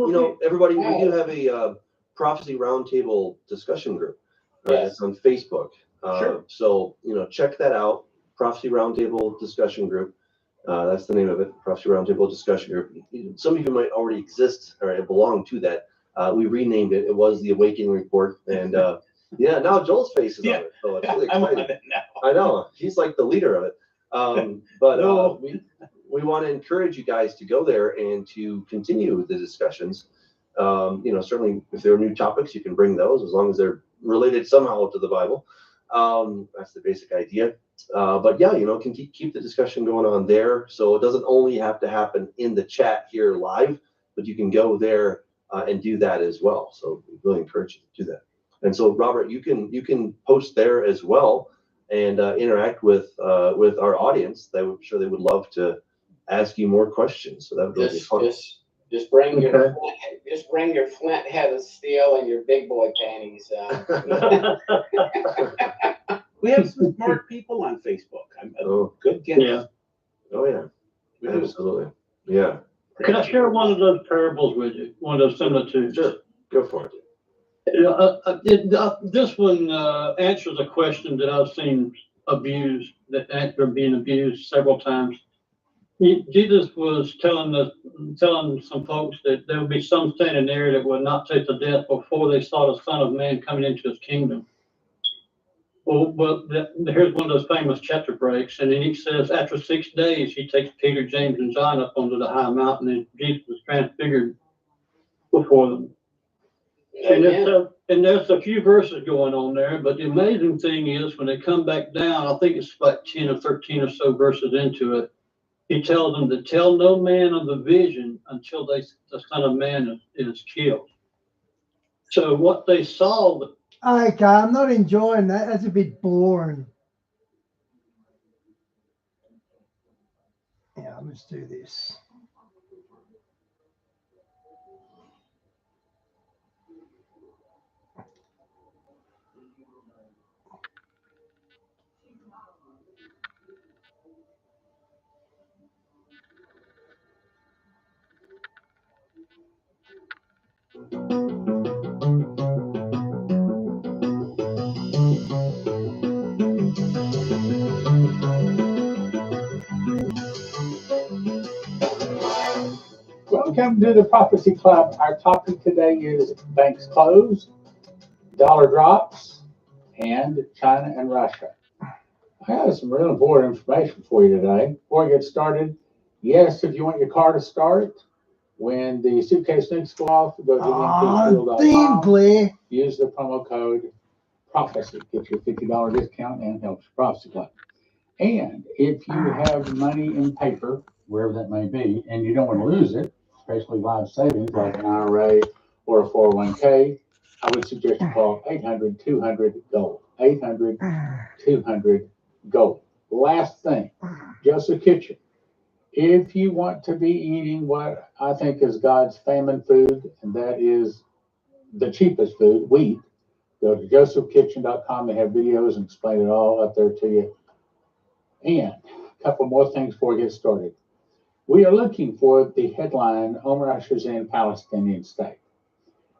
F: everybody, we do have a prophecy roundtable discussion group. It's on Facebook.
E: Sure.
F: So, check that out. Prophecy roundtable discussion group. That's the name of it. Prophecy roundtable discussion group. Some of you might already exist or belong to that. We renamed it. It was the Awakening Report. And now Joel's face is on it. So it's really exciting.
E: I'm on it now.
F: I know. He's like the leader of it. But we want to encourage you guys to go there and to continue the discussions. Certainly if there are new topics, you can bring those as long as they're related somehow to the Bible. That's the basic idea. But can keep the discussion going on there. So it doesn't only have to happen in the chat here live, but you can go there and do that as well. So we really encourage you to do that. And so Robert, you can post there as well and interact with our audience. I'm sure they would love to ask you more questions. So that would really be fun.
B: Just bring your flint head of steel and your big boy panties.
E: We have some smart people on Facebook. Good guess.
F: Yeah. Oh yeah. Absolutely. Yeah.
U: Can I share one of those parables with you? One of those similitudes?
F: Sure. Go for it.
U: This one answers a question that I've seen abused, that are being abused several times. Jesus was telling some folks that there would be some standing there that would not taste of death before they saw the Son of Man coming into his kingdom. Well, here's one of those famous chapter breaks, and then he says, after 6 days, he takes Peter, James, and John up onto the high mountain, and Jesus was transfigured before them. And there's a few verses going on there, but the amazing thing is when they come back down, I think it's like 10 or 13 or so verses into it, he tells them to tell no man of the vision until the Son of Man is killed. So what they saw.
A: Okay, I'm not enjoying that. That's a bit boring. Yeah, let's do this.
H: Welcome to the Prophecy Club. Our topic today is banks closed, dollar drops, and China and Russia. I have some real important information for you today. Before we get started, yes, if you want your car to start, when the suitcase links go off, go to empfuel.com, use the promo code PROPHECY, get your $50 discount and helps Prophecy Club. And if you have money in paper, wherever that may be, and you don't want to lose it, especially life savings like an IRA or a 401k, I would suggest you call 800-200-GOLD. 800-200-GOLD. Last thing, Joseph Kitchen. If you want to be eating what I think is God's famine food, and that is the cheapest food, wheat, go to josephkitchen.com. They have videos and explain it all up there to you. And a couple more things before we get started. We are looking for the headline, Omer ushers in Palestinian state.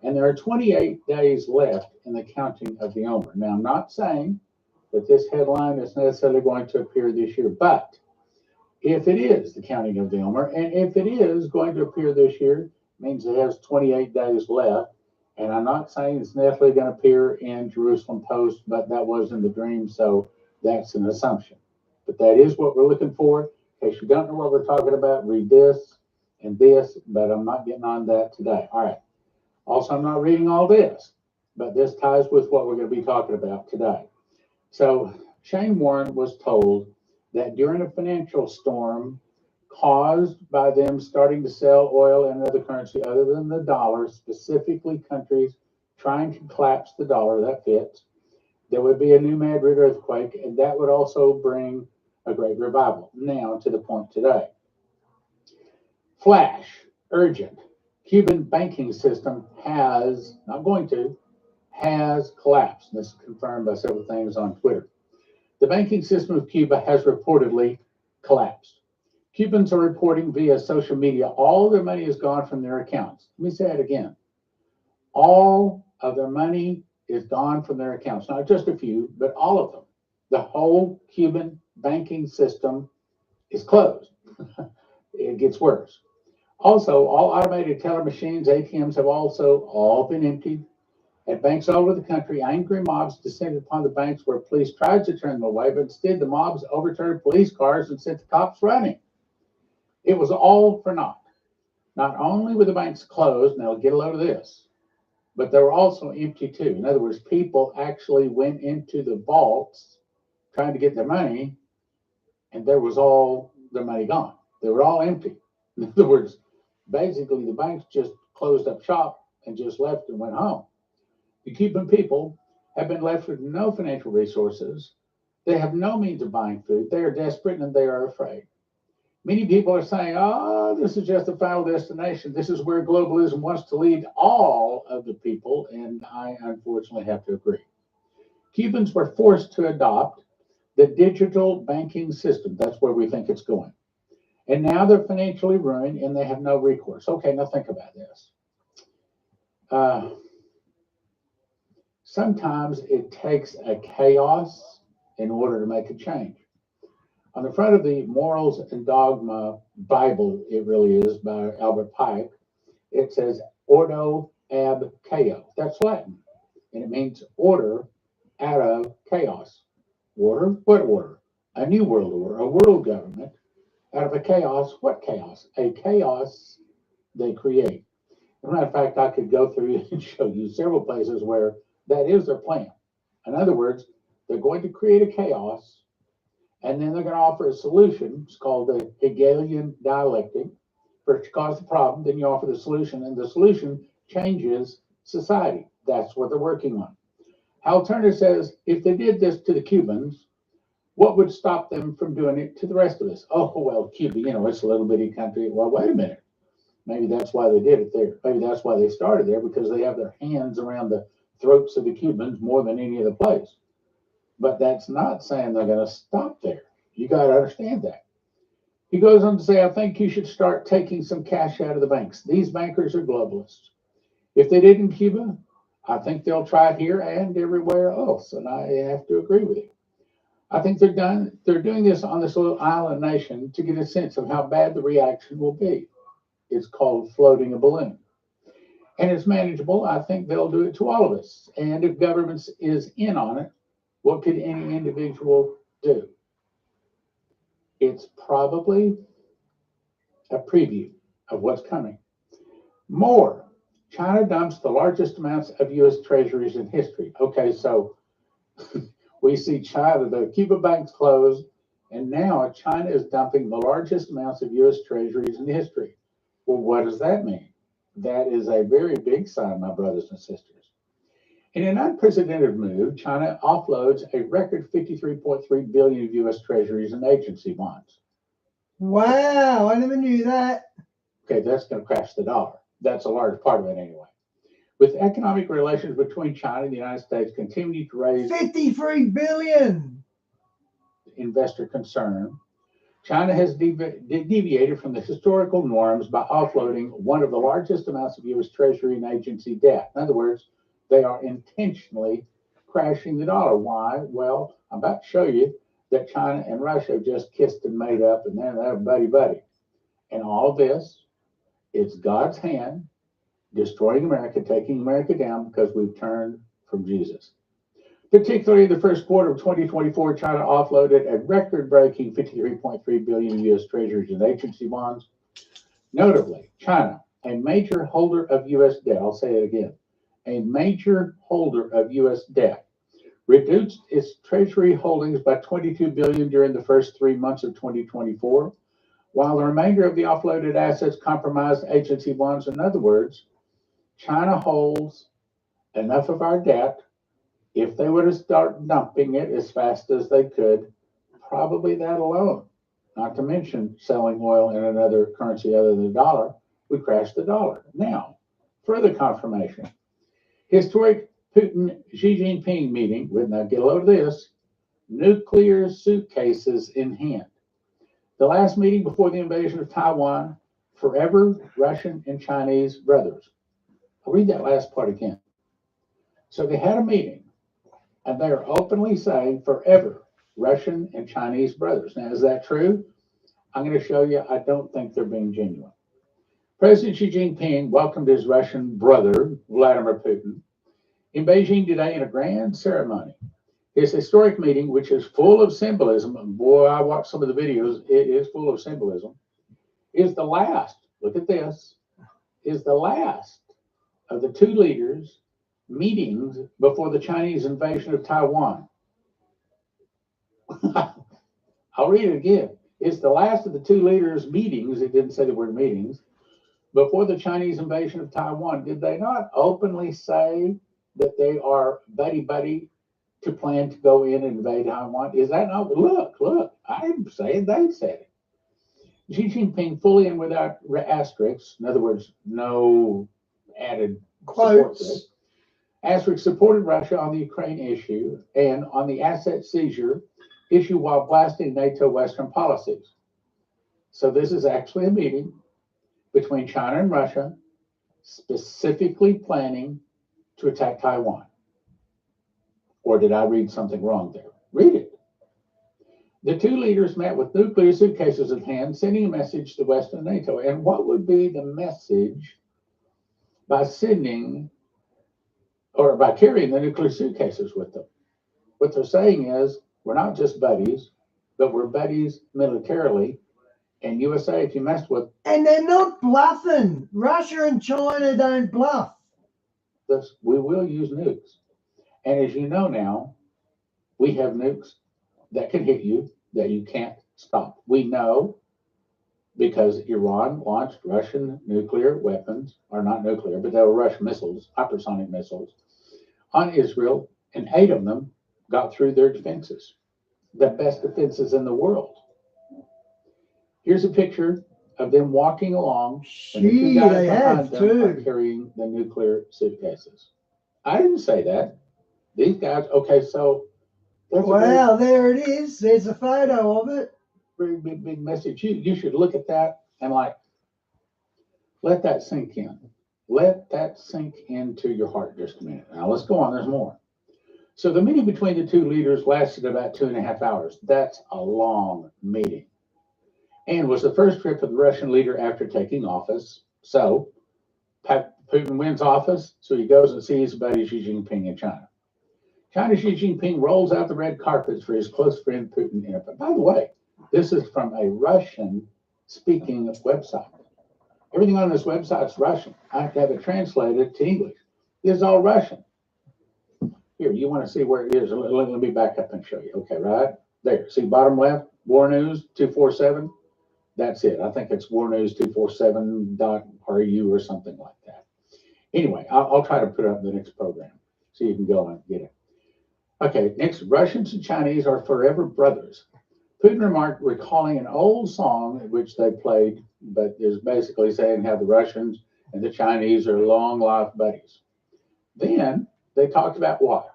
H: And there are 28 days left in the counting of the Omer. Now, I'm not saying that this headline is necessarily going to appear this year, but if it is the counting of the Omer, and if it is going to appear this year, it means it has 28 days left. And I'm not saying it's necessarily going to appear in Jerusalem Post, but that was in the dream, so that's an assumption. But that is what we're looking for. In case you don't know what we're talking about, read this and this, but I'm not getting on that today. All right. Also, I'm not reading all this, but this ties with what we're going to be talking about today. So Shane Warren was told that during a financial storm caused by them starting to sell oil and other currency other than the dollar, specifically countries trying to collapse the dollar, that fits, there would be a new Madrid earthquake, and that would also bring a great revival. Now to the point today. Flash, urgent. Cuban banking system has collapsed. This is confirmed by several things on Twitter. The banking system of Cuba has reportedly collapsed. Cubans are reporting via social media all their money is gone from their accounts. Let me say it again. All of their money is gone from their accounts. Not just a few, but all of them. The whole Cuban banking system is closed. It gets worse. Also, all automated teller machines, ATMs have also all been emptied. At banks all over the country, angry mobs descended upon the banks where police tried to turn them away, but instead the mobs overturned police cars and sent the cops running. It was all for naught. Not only were the banks closed, now get a load of this, but they were also empty too. In other words, people actually went into the vaults trying to get their money, and there was all their money gone. They were all empty. In other words, basically the banks just closed up shop and just left and went home. The Cuban people have been left with no financial resources. They have no means of buying food. They are desperate and they are afraid. Many people are saying, oh, this is just the final destination. This is where globalism wants to lead all of the people, and I unfortunately have to agree. Cubans were forced to adopt the digital banking system. That's where we think it's going. And now they're financially ruined and they have no recourse. Okay, now think about this. Sometimes it takes a chaos in order to make a change. On the front of the Morals and Dogma Bible, it really is, by Albert Pike, it says ordo ab chaos. That's Latin. And it means order out of chaos. Order? What order? A new world order, a world government out of a chaos. What chaos? A chaos they create. As a matter of fact, I could go through and show you several places where that is their plan. In other words, they're going to create a chaos, and then they're going to offer a solution. It's called the Hegelian dialectic. First, you cause the problem, then you offer the solution, and the solution changes society. That's what they're working on. Hal Turner says, if they did this to the Cubans, what would stop them from doing it to the rest of us? Oh, well, Cuba, it's a little bitty country. Well, wait a minute. Maybe that's why they did it there. Maybe that's why they started there, because they have their hands around the throats of the Cubans more than any other place. But that's not saying they're going to stop there. You got to understand that. He goes on to say, I think you should start taking some cash out of the banks. These bankers are globalists. If they did in Cuba, I think they'll try it here and everywhere else. And I have to agree with you. I think they're doing this on this little island nation to get a sense of how bad the reaction will be. It's called floating a balloon. And it's manageable. I think they'll do it to all of us. And if governments is in on it, what could any individual do? It's probably a preview of what's coming. More. China dumps the largest amounts of U.S. treasuries in history. Okay, so we see China, the Cuba banks closed, and now China is dumping the largest amounts of U.S. treasuries in history. Well, what does that mean? That is a very big sign, my brothers and sisters. In an unprecedented move, China offloads a record 53.3 billion of U.S. treasuries and agency bonds.
A: Wow, I never knew that.
H: Okay, that's going to crash the dollar. That's a large part of it anyway. With economic relations between China and the United States continuing to raise
A: 53 billion
H: investor concern, China has deviated from the historical norms by offloading one of the largest amounts of U.S. Treasury and agency debt. In other words, they are intentionally crashing the dollar. Why? Well, I'm about to show you that China and Russia just kissed and made up, and then they're buddy-buddy. And all of this, it's God's hand destroying America, taking America down because we've turned from Jesus. Particularly the first quarter of 2024, China offloaded a record-breaking 53.3 billion U.S. treasuries and agency bonds. Notably, China, a major holder of U.S. debt, I'll say it again, a major holder of U.S. debt, reduced its treasury holdings by 22 billion during the first 3 months of 2024, while the remainder of the offloaded assets comprised agency bonds. In other words, China holds enough of our debt. If they were to start dumping it as fast as they could, probably that alone, not to mention selling oil in another currency other than the dollar, would crash the dollar. Now, further confirmation. Historic Putin-Xi Jinping meeting with, now get a load of this, nuclear suitcases in hand. The last meeting before the invasion of Taiwan, forever Russian and Chinese brothers. I'll read that last part again. So they had a meeting, and they are openly saying forever Russian and Chinese brothers. Now, is that true? I'm going to show you. I don't think they're being genuine. President Xi Jinping welcomed his Russian brother, Vladimir Putin, in Beijing today in a grand ceremony. His historic meeting, which is full of symbolism, and boy, I watched some of the videos, it is full of symbolism, is the last, look at this, is the last of the two leaders' meetings before the Chinese invasion of Taiwan. I'll read it again. It's the last of the two leaders' meetings, it didn't say the word meetings, before the Chinese invasion of Taiwan. Did they not openly say that they are buddy-buddy to plan to go in and invade Taiwan? Is that not? Look, I'm saying they said it. Xi Jinping fully and without asterisks, in other words, no added quotes. Asterisk supported Russia on the Ukraine issue and on the asset seizure issue while blasting NATO Western policies. So this is actually a meeting between China and Russia, specifically planning to attack Taiwan. Or did I read something wrong there? Read it. The two leaders met with nuclear suitcases in hand, sending a message to West and NATO. And what would be the message by sending or by carrying the nuclear suitcases with them? What they're saying is, we're not just buddies, but we're buddies militarily. And USA, if you mess with...
A: And they're not bluffing. Russia and China don't bluff.
H: This, we will use nukes. And as you know now, we have nukes that can hit you that you can't stop. We know because Iran launched Russian nuclear weapons, or not nuclear, but they were Russian missiles, hypersonic missiles, on Israel, and 8 of them got through their defenses, the best defenses in the world. Here's a picture of them walking along, and the two guys behind them are carrying the nuclear suitcases. I didn't say that. These guys, okay, so.
A: Wow, there it is. There's a photo of it.
H: Very big message. You should look at that and like, let that sink in. Let that sink into your heart just a minute. Now let's go on, there's more. So the meeting between the two leaders lasted about 2.5 hours. That's a long meeting. And was the first trip of the Russian leader after taking office. So Putin wins office, so he goes and sees buddy Xi Jinping in China. China's Xi Jinping rolls out the red carpets for his close friend Putin. By the way, this is from a Russian-speaking website. Everything on this website is Russian. I have to have it translated to English. This is all Russian. Here, you want to see where it is? Let me back up and show you. Okay, right there. See bottom left, War News 247. That's it. I think it's warnews247.ru or something like that. Anyway, I'll try to put it up in the next program so you can go and get it. Okay, next, Russians and Chinese are forever brothers. Putin remarked, recalling an old song which they played, but is basically saying how the Russians and the Chinese are long life buddies. Then they talked about what?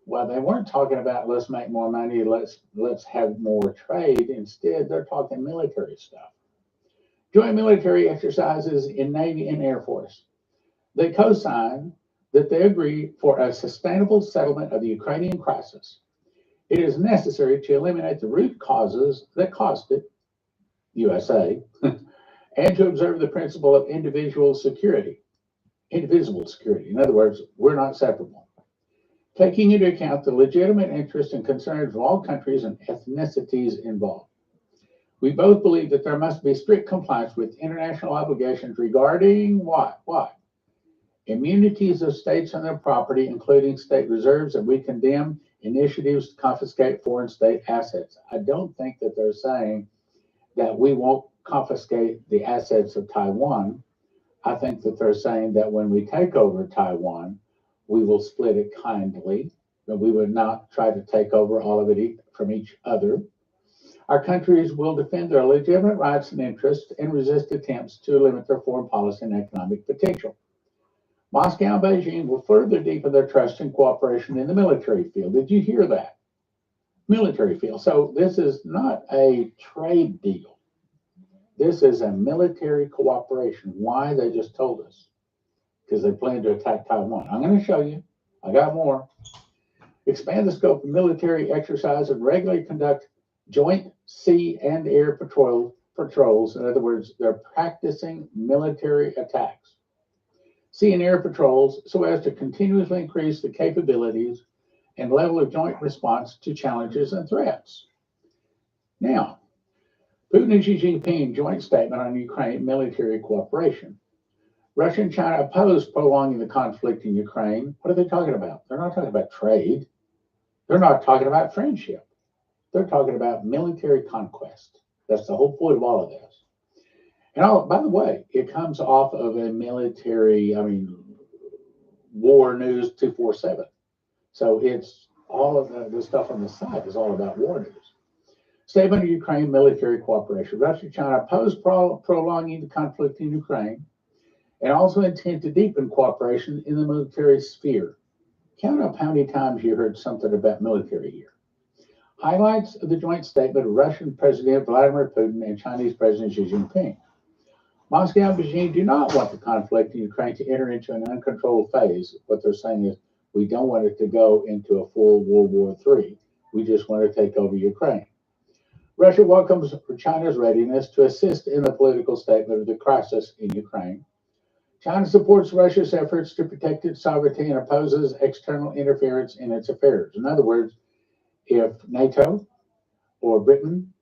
H: Well, they weren't talking about let's make more money, let's have more trade. Instead, they're talking military stuff. Joint military exercises in Navy and Air Force. They co-signed that they agree for a sustainable settlement of the Ukrainian crisis. It is necessary to eliminate the root causes that caused it, USA, and to observe the principle of indivisible security. In other words, we're not separable. Taking into account the legitimate interests and concerns of all countries and ethnicities involved. We both believe that there must be strict compliance with international obligations regarding what? Immunities of states and their property, including state reserves, and we condemn initiatives to confiscate foreign state assets. I don't think that they're saying that we won't confiscate the assets of Taiwan. I think that they're saying that when we take over Taiwan, we will split it kindly, but we would not try to take over all of it from each other. Our countries will defend their legitimate rights and interests and resist attempts to limit their foreign policy and economic potential. Moscow and Beijing will further deepen their trust and cooperation in the military field. Did you hear that? Military field. So this is not a trade deal. This is a military cooperation. Why? They just told us. Because they plan to attack Taiwan. I'm going to show you. I got more. Expand the scope of military exercise and regularly conduct joint sea and air patrols. In other words, they're practicing military attacks. Sea and air patrols so as to continuously increase the capabilities and level of joint response to challenges and threats. Now, Putin and Xi Jinping joint statement on Ukraine military cooperation. Russia and China oppose prolonging the conflict in Ukraine. What are they talking about? They're not talking about trade. They're not talking about friendship. They're talking about military conquest. That's the whole point of all of this. And by the way, it comes off of a military, War News 247. So it's all of the stuff on the side is all about war news. Statement of Ukraine military cooperation. Russia and China oppose prolonging the conflict in Ukraine and also intend to deepen cooperation in the military sphere. Count up how many times you heard something about military here. Highlights of the joint statement of Russian President Vladimir Putin and Chinese President Xi Jinping. Moscow and Beijing do not want the conflict in Ukraine to enter into an uncontrolled phase. What they're saying is, we don't want it to go into a full World War III. We just want to take over Ukraine. Russia welcomes China's readiness to assist in the political statement of the crisis in Ukraine. China supports Russia's efforts to protect its sovereignty and opposes external interference in its affairs. In other words, if NATO or Britain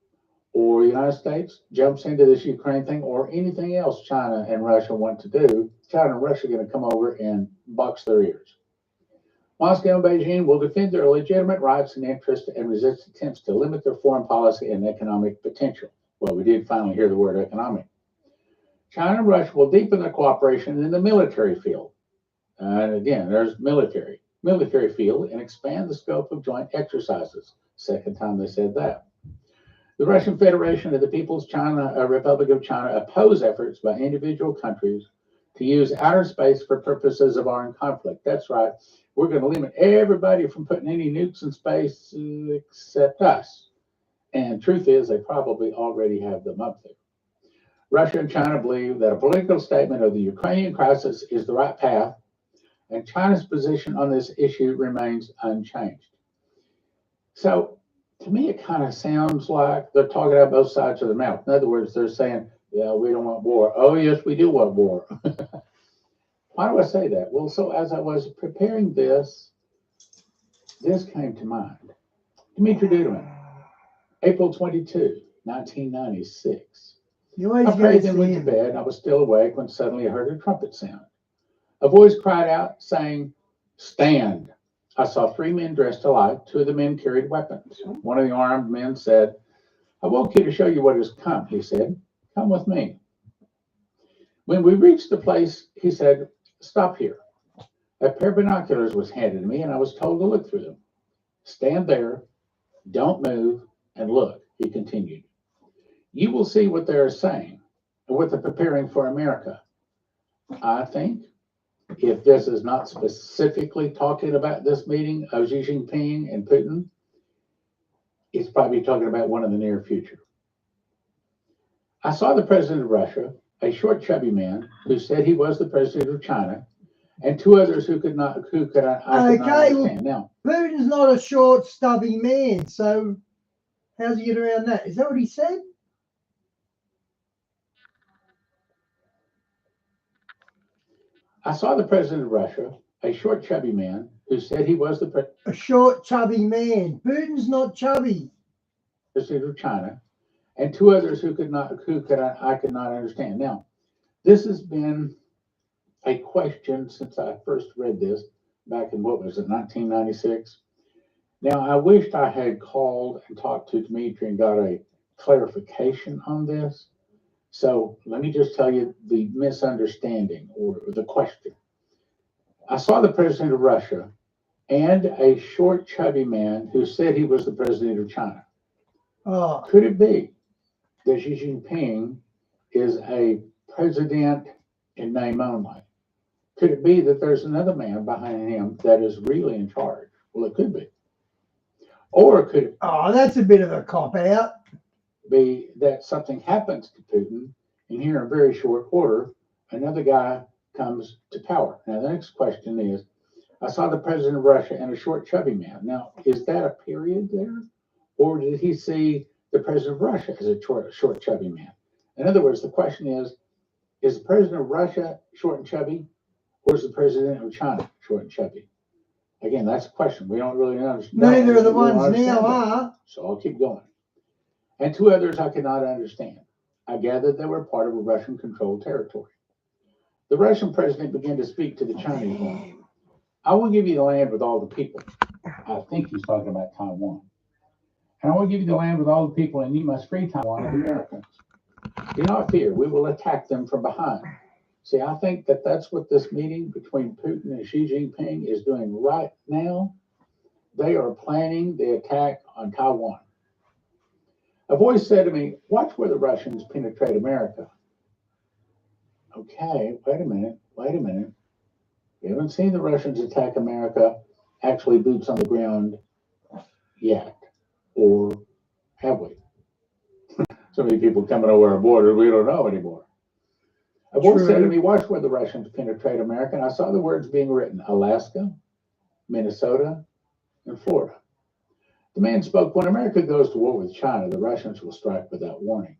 H: or the United States jumps into this Ukraine thing or anything else China and Russia want to do, China and Russia are going to come over and box their ears. Moscow and Beijing will defend their legitimate rights and interests and resist attempts to limit their foreign policy and economic potential. Well, we did finally hear the word economic. China and Russia will deepen their cooperation in the military field. And again, there's military field, and expand the scope of joint exercises. Second time they said that. The Russian Federation and the People's Republic of China oppose efforts by individual countries to use outer space for purposes of armed conflict. That's right. We're going to limit everybody from putting any nukes in space except us. And truth is, they probably already have them up there. Russia and China believe that a political statement of the Ukrainian crisis is the right path, and China's position on this issue remains unchanged. So, to me, it kind of sounds like they're talking out both sides of their mouth. In other words, they're saying, yeah, we don't want war. Oh, yes, we do want war. Why do I say that? Well, so as I was preparing this came to mind. Dmitry Duduman, April 22, 1996. I prayed and went to bed, and I was still awake when suddenly I heard a trumpet sound. A voice cried out, saying, "Stand." I saw 3 men dressed alike. 2 of the men carried weapons. One of the armed men said, "I woke you to show you what has come," he said. "Come with me." When we reached the place, he said, "Stop here." A pair of binoculars was handed to me, and I was told to look through them. "Stand there, don't move, and look," he continued. "You will see what they are saying and what they're preparing for America." I think if this is not specifically talking about this meeting of Xi Jinping and Putin, it's probably talking about one in the near future. I saw the president of Russia, a short, chubby man who said he was the president of China, and 2 others who could not understand. Now,
A: Putin's not a short, stubby man, so how's he get around that? Is that what he said?
H: I saw the president of Russia, a short, chubby man who said he was
A: a short, chubby man. Putin's not chubby.
H: President of China, and 2 others I could not understand. Now, this has been a question since I first read this back in, 1996. Now, I wished I had called and talked to Dmitry and got a clarification on this. So let me just tell you the misunderstanding or the question. I saw the president of Russia and a short, chubby man who said he was the president of China. Could it be that Xi Jinping is a president in name only? Could it be that there's another man behind him that is really in charge? Well, it could be. Or could it
A: that's a bit of a cop-out.
H: Be that something happens to Putin, and here in very short order, another guy comes to power. Now, the next question is, I saw the president of Russia and a short, chubby man. Now, is that a period there? Or did he see the president of Russia as a short, chubby man? In other words, the question is the president of Russia short and chubby, or is the president of China short and chubby? Again, that's a question. We don't really understand.
A: Neither of the ones now are.
H: So I'll keep going. And 2 others I could not understand. I gathered they were part of a Russian-controlled territory. The Russian president began to speak to the Chinese one. "I will give you the land with all the people." I think he's talking about Taiwan. "And I will give you the land with all the people, and you must free Taiwan of the Americans. Do not fear, we will attack them from behind." See, I think that that's what this meeting between Putin and Xi Jinping is doing right now. They are planning the attack on Taiwan. A voice said to me, "Watch where the Russians penetrate America." Okay, wait a minute. We haven't seen the Russians attack America, actually boots on the ground yet. Or have we? So many people coming over our borders, we don't know anymore. A voice said to me, watch where the Russians penetrate America. And I saw the words being written: Alaska, Minnesota, and Florida. The man spoke, when America goes to war with China, the Russians will strike without warning.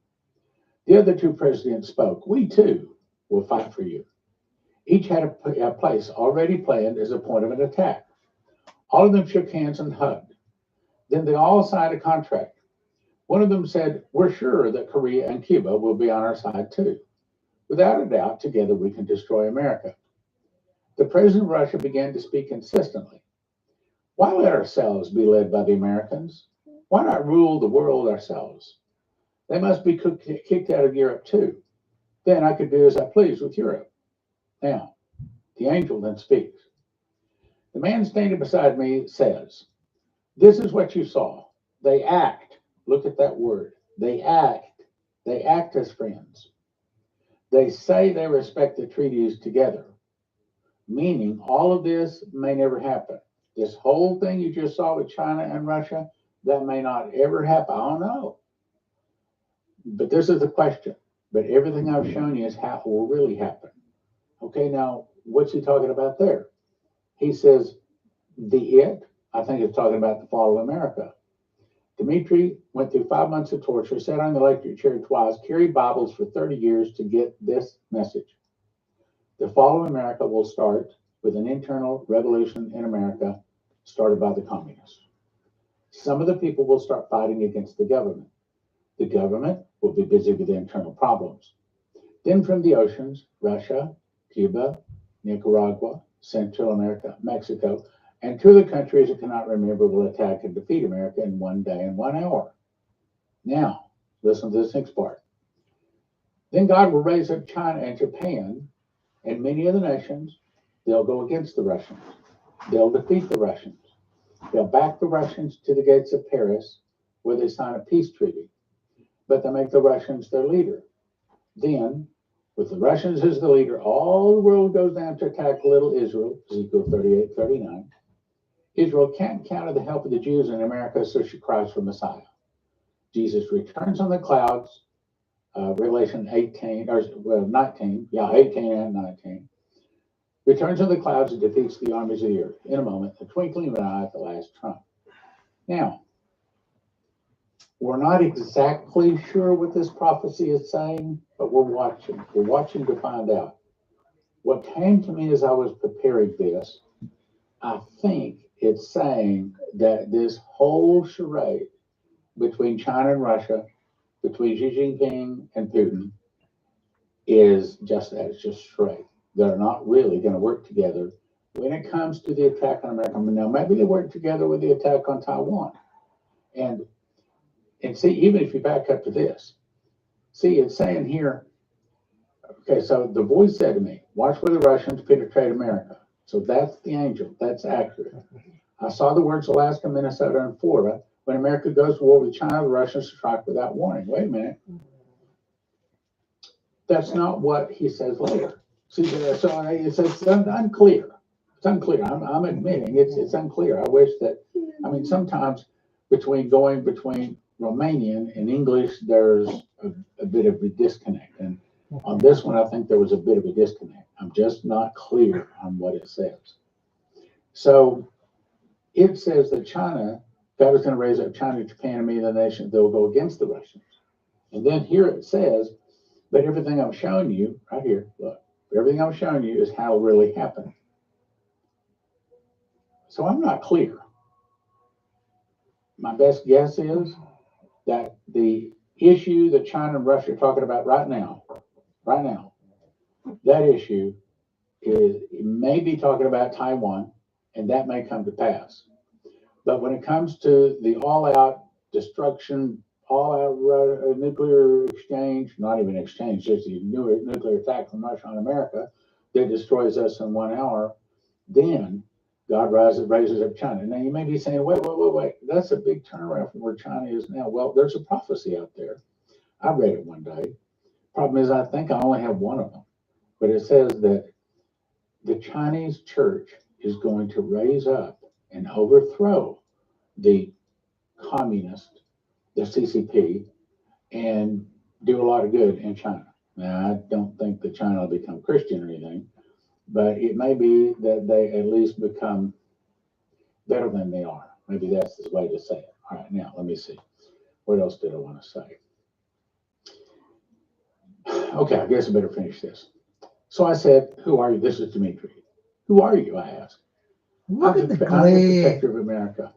H: The other two presidents spoke, we too will fight for you. Each had a place already planned as a point of an attack. All of them shook hands and hugged. Then they all signed a contract. One of them said, we're sure that Korea and Cuba will be on our side too. Without a doubt, together we can destroy America. The president of Russia began to speak insistently. Why let ourselves be led by the Americans? Why not rule the world ourselves? They must be kicked out of Europe too. Then I could do as I please with Europe. Now, the angel then speaks. The man standing beside me says, this is what you saw. They act. Look at that word. They act. They act as friends. They say they respect the treaties together, meaning all of this may never happen. This whole thing you just saw with China and Russia, that may not ever happen. I don't know. But this is the question. But everything I've shown you is how it will really happen. Okay, now, what's he talking about there? He says, I think it's talking about the fall of America. Dmitri went through 5 months of torture, sat on the electric chair twice, carried Bibles for 30 years to get this message. The fall of America will start with an internal revolution in America started by the communists. Some of the people will start fighting against the government. The government will be busy with the internal problems. Then from the oceans, Russia, Cuba, Nicaragua, Central America, Mexico, and two of the countries I cannot remember will attack and defeat America in 1 day and 1 hour. Now, listen to this next part. Then God will raise up China and Japan and many other nations. They'll go against the Russians. They'll defeat the Russians. They'll back the Russians to the gates of Paris, where they sign a peace treaty. But they make the Russians their leader. Then, with the Russians as the leader, all the world goes down to attack little Israel, Ezekiel 38:39. Israel can't count on the help of the Jews in America, so she cries for Messiah. Jesus returns on the clouds, Revelation 18, or 19, 18 and 19. Returns on the clouds and defeats the armies of the earth. In a moment, the twinkling of an eye at the last trump. Now, we're not exactly sure what this prophecy is saying, but we're watching. We're watching to find out. What came to me as I was preparing this, I think it's saying that this whole charade between China and Russia, between Xi Jinping and Putin, is just that. It's just charade. They're not really going to work together when it comes to the attack on America. Now, maybe they work together with the attack on Taiwan. And see, even if you back up to this, see, it's saying here, okay, so the voice said to me, watch where the Russians penetrate America. So that's the angel. That's accurate. I saw the words Alaska, Minnesota, and Florida. When America goes to war with China, the Russians strike without warning. Wait a minute. That's not what he says later. See, so it's unclear. It's unclear. I'm admitting it's unclear. I wish that, sometimes between Romanian and English, there's a bit of a disconnect. And on this one, I think there was a bit of a disconnect. I'm just not clear on what it says. So it says that God is going to raise up China, Japan, and many of the nations that will go against the Russians. And then here it says, but everything I'm showing you, right here, look, everything I'm showing you is how it really happened. So I'm not clear. My best guess is that the issue that China and Russia are talking about right now, that issue may be talking about Taiwan, and that may come to pass. But when it comes to the all-out destruction, all-out nuclear exchange, not even exchange, just the nuclear attack from Russia on America that destroys us in 1 hour, then God raises up China. Now, you may be saying, wait, that's a big turnaround from where China is now. Well, there's a prophecy out there. I read it one day. Problem is, I think I only have one of them. But it says that the Chinese church is going to raise up and overthrow the communist, the CCP, and do a lot of good in China. Now, I don't think that China will become Christian or anything, but it may be that they at least become better than they are. Maybe that's the way to say it. All right, now let me see. What else did I want to say? Okay, I guess I better finish this. So I said, who are you? This is Dimitri. Who are you? I asked.
A: Look at the
H: I'm the
A: glare.
H: protector of America.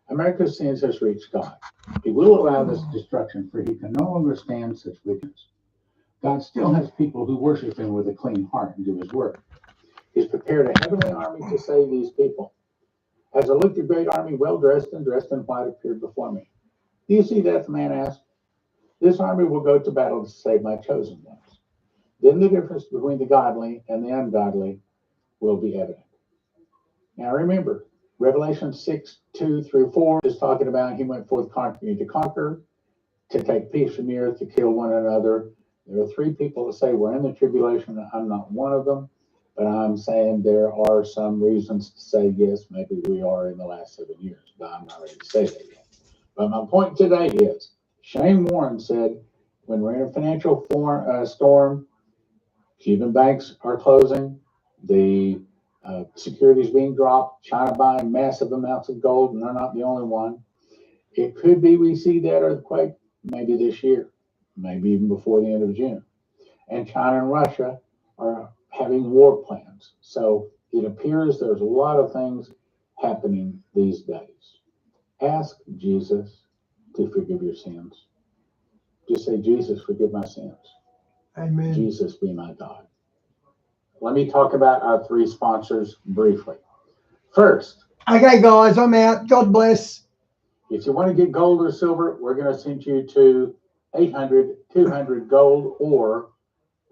H: America's sins has reached God. He will allow this destruction, for he can no longer stand such wickedness. God still has people who worship him with a clean heart and do his work. He's prepared a heavenly army to save these people. As I looked, a great army, well dressed and dressed in white, appeared before me. Do you see that? The man asked. This army will go to battle to save my chosen ones. Then the difference between the godly and the ungodly will be evident. Now remember, Revelation 6:2-4 is talking about he went forth conquering to conquer, to take peace from the earth, to kill one another. There are three people that say we're in the tribulation. I'm not one of them, but I'm saying there are some reasons to say yes, maybe we are in the last 7 years, but I'm not ready to say that yet. But my point today is, Shane Warren said, when we're in a financial storm, Cuban banks are closing, the securities being dropped, China buying massive amounts of gold, and they're not the only one. It could be we see that earthquake maybe this year, maybe even before the end of June. And China and Russia are having war plans. So it appears there's a lot of things happening these days. Ask Jesus to forgive your sins. Just say, Jesus, forgive my sins.
A: Amen.
H: Jesus, be my God. Let me talk about our three sponsors briefly. First,
A: Okay, guys, I'm out. God bless.
H: if you want to get gold or silver, we're going to send you to 800-200-GOLD or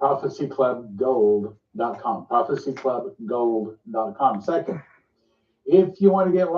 H: prophecyclubgold.com. Prophecyclubgold.com. Second, if you want to get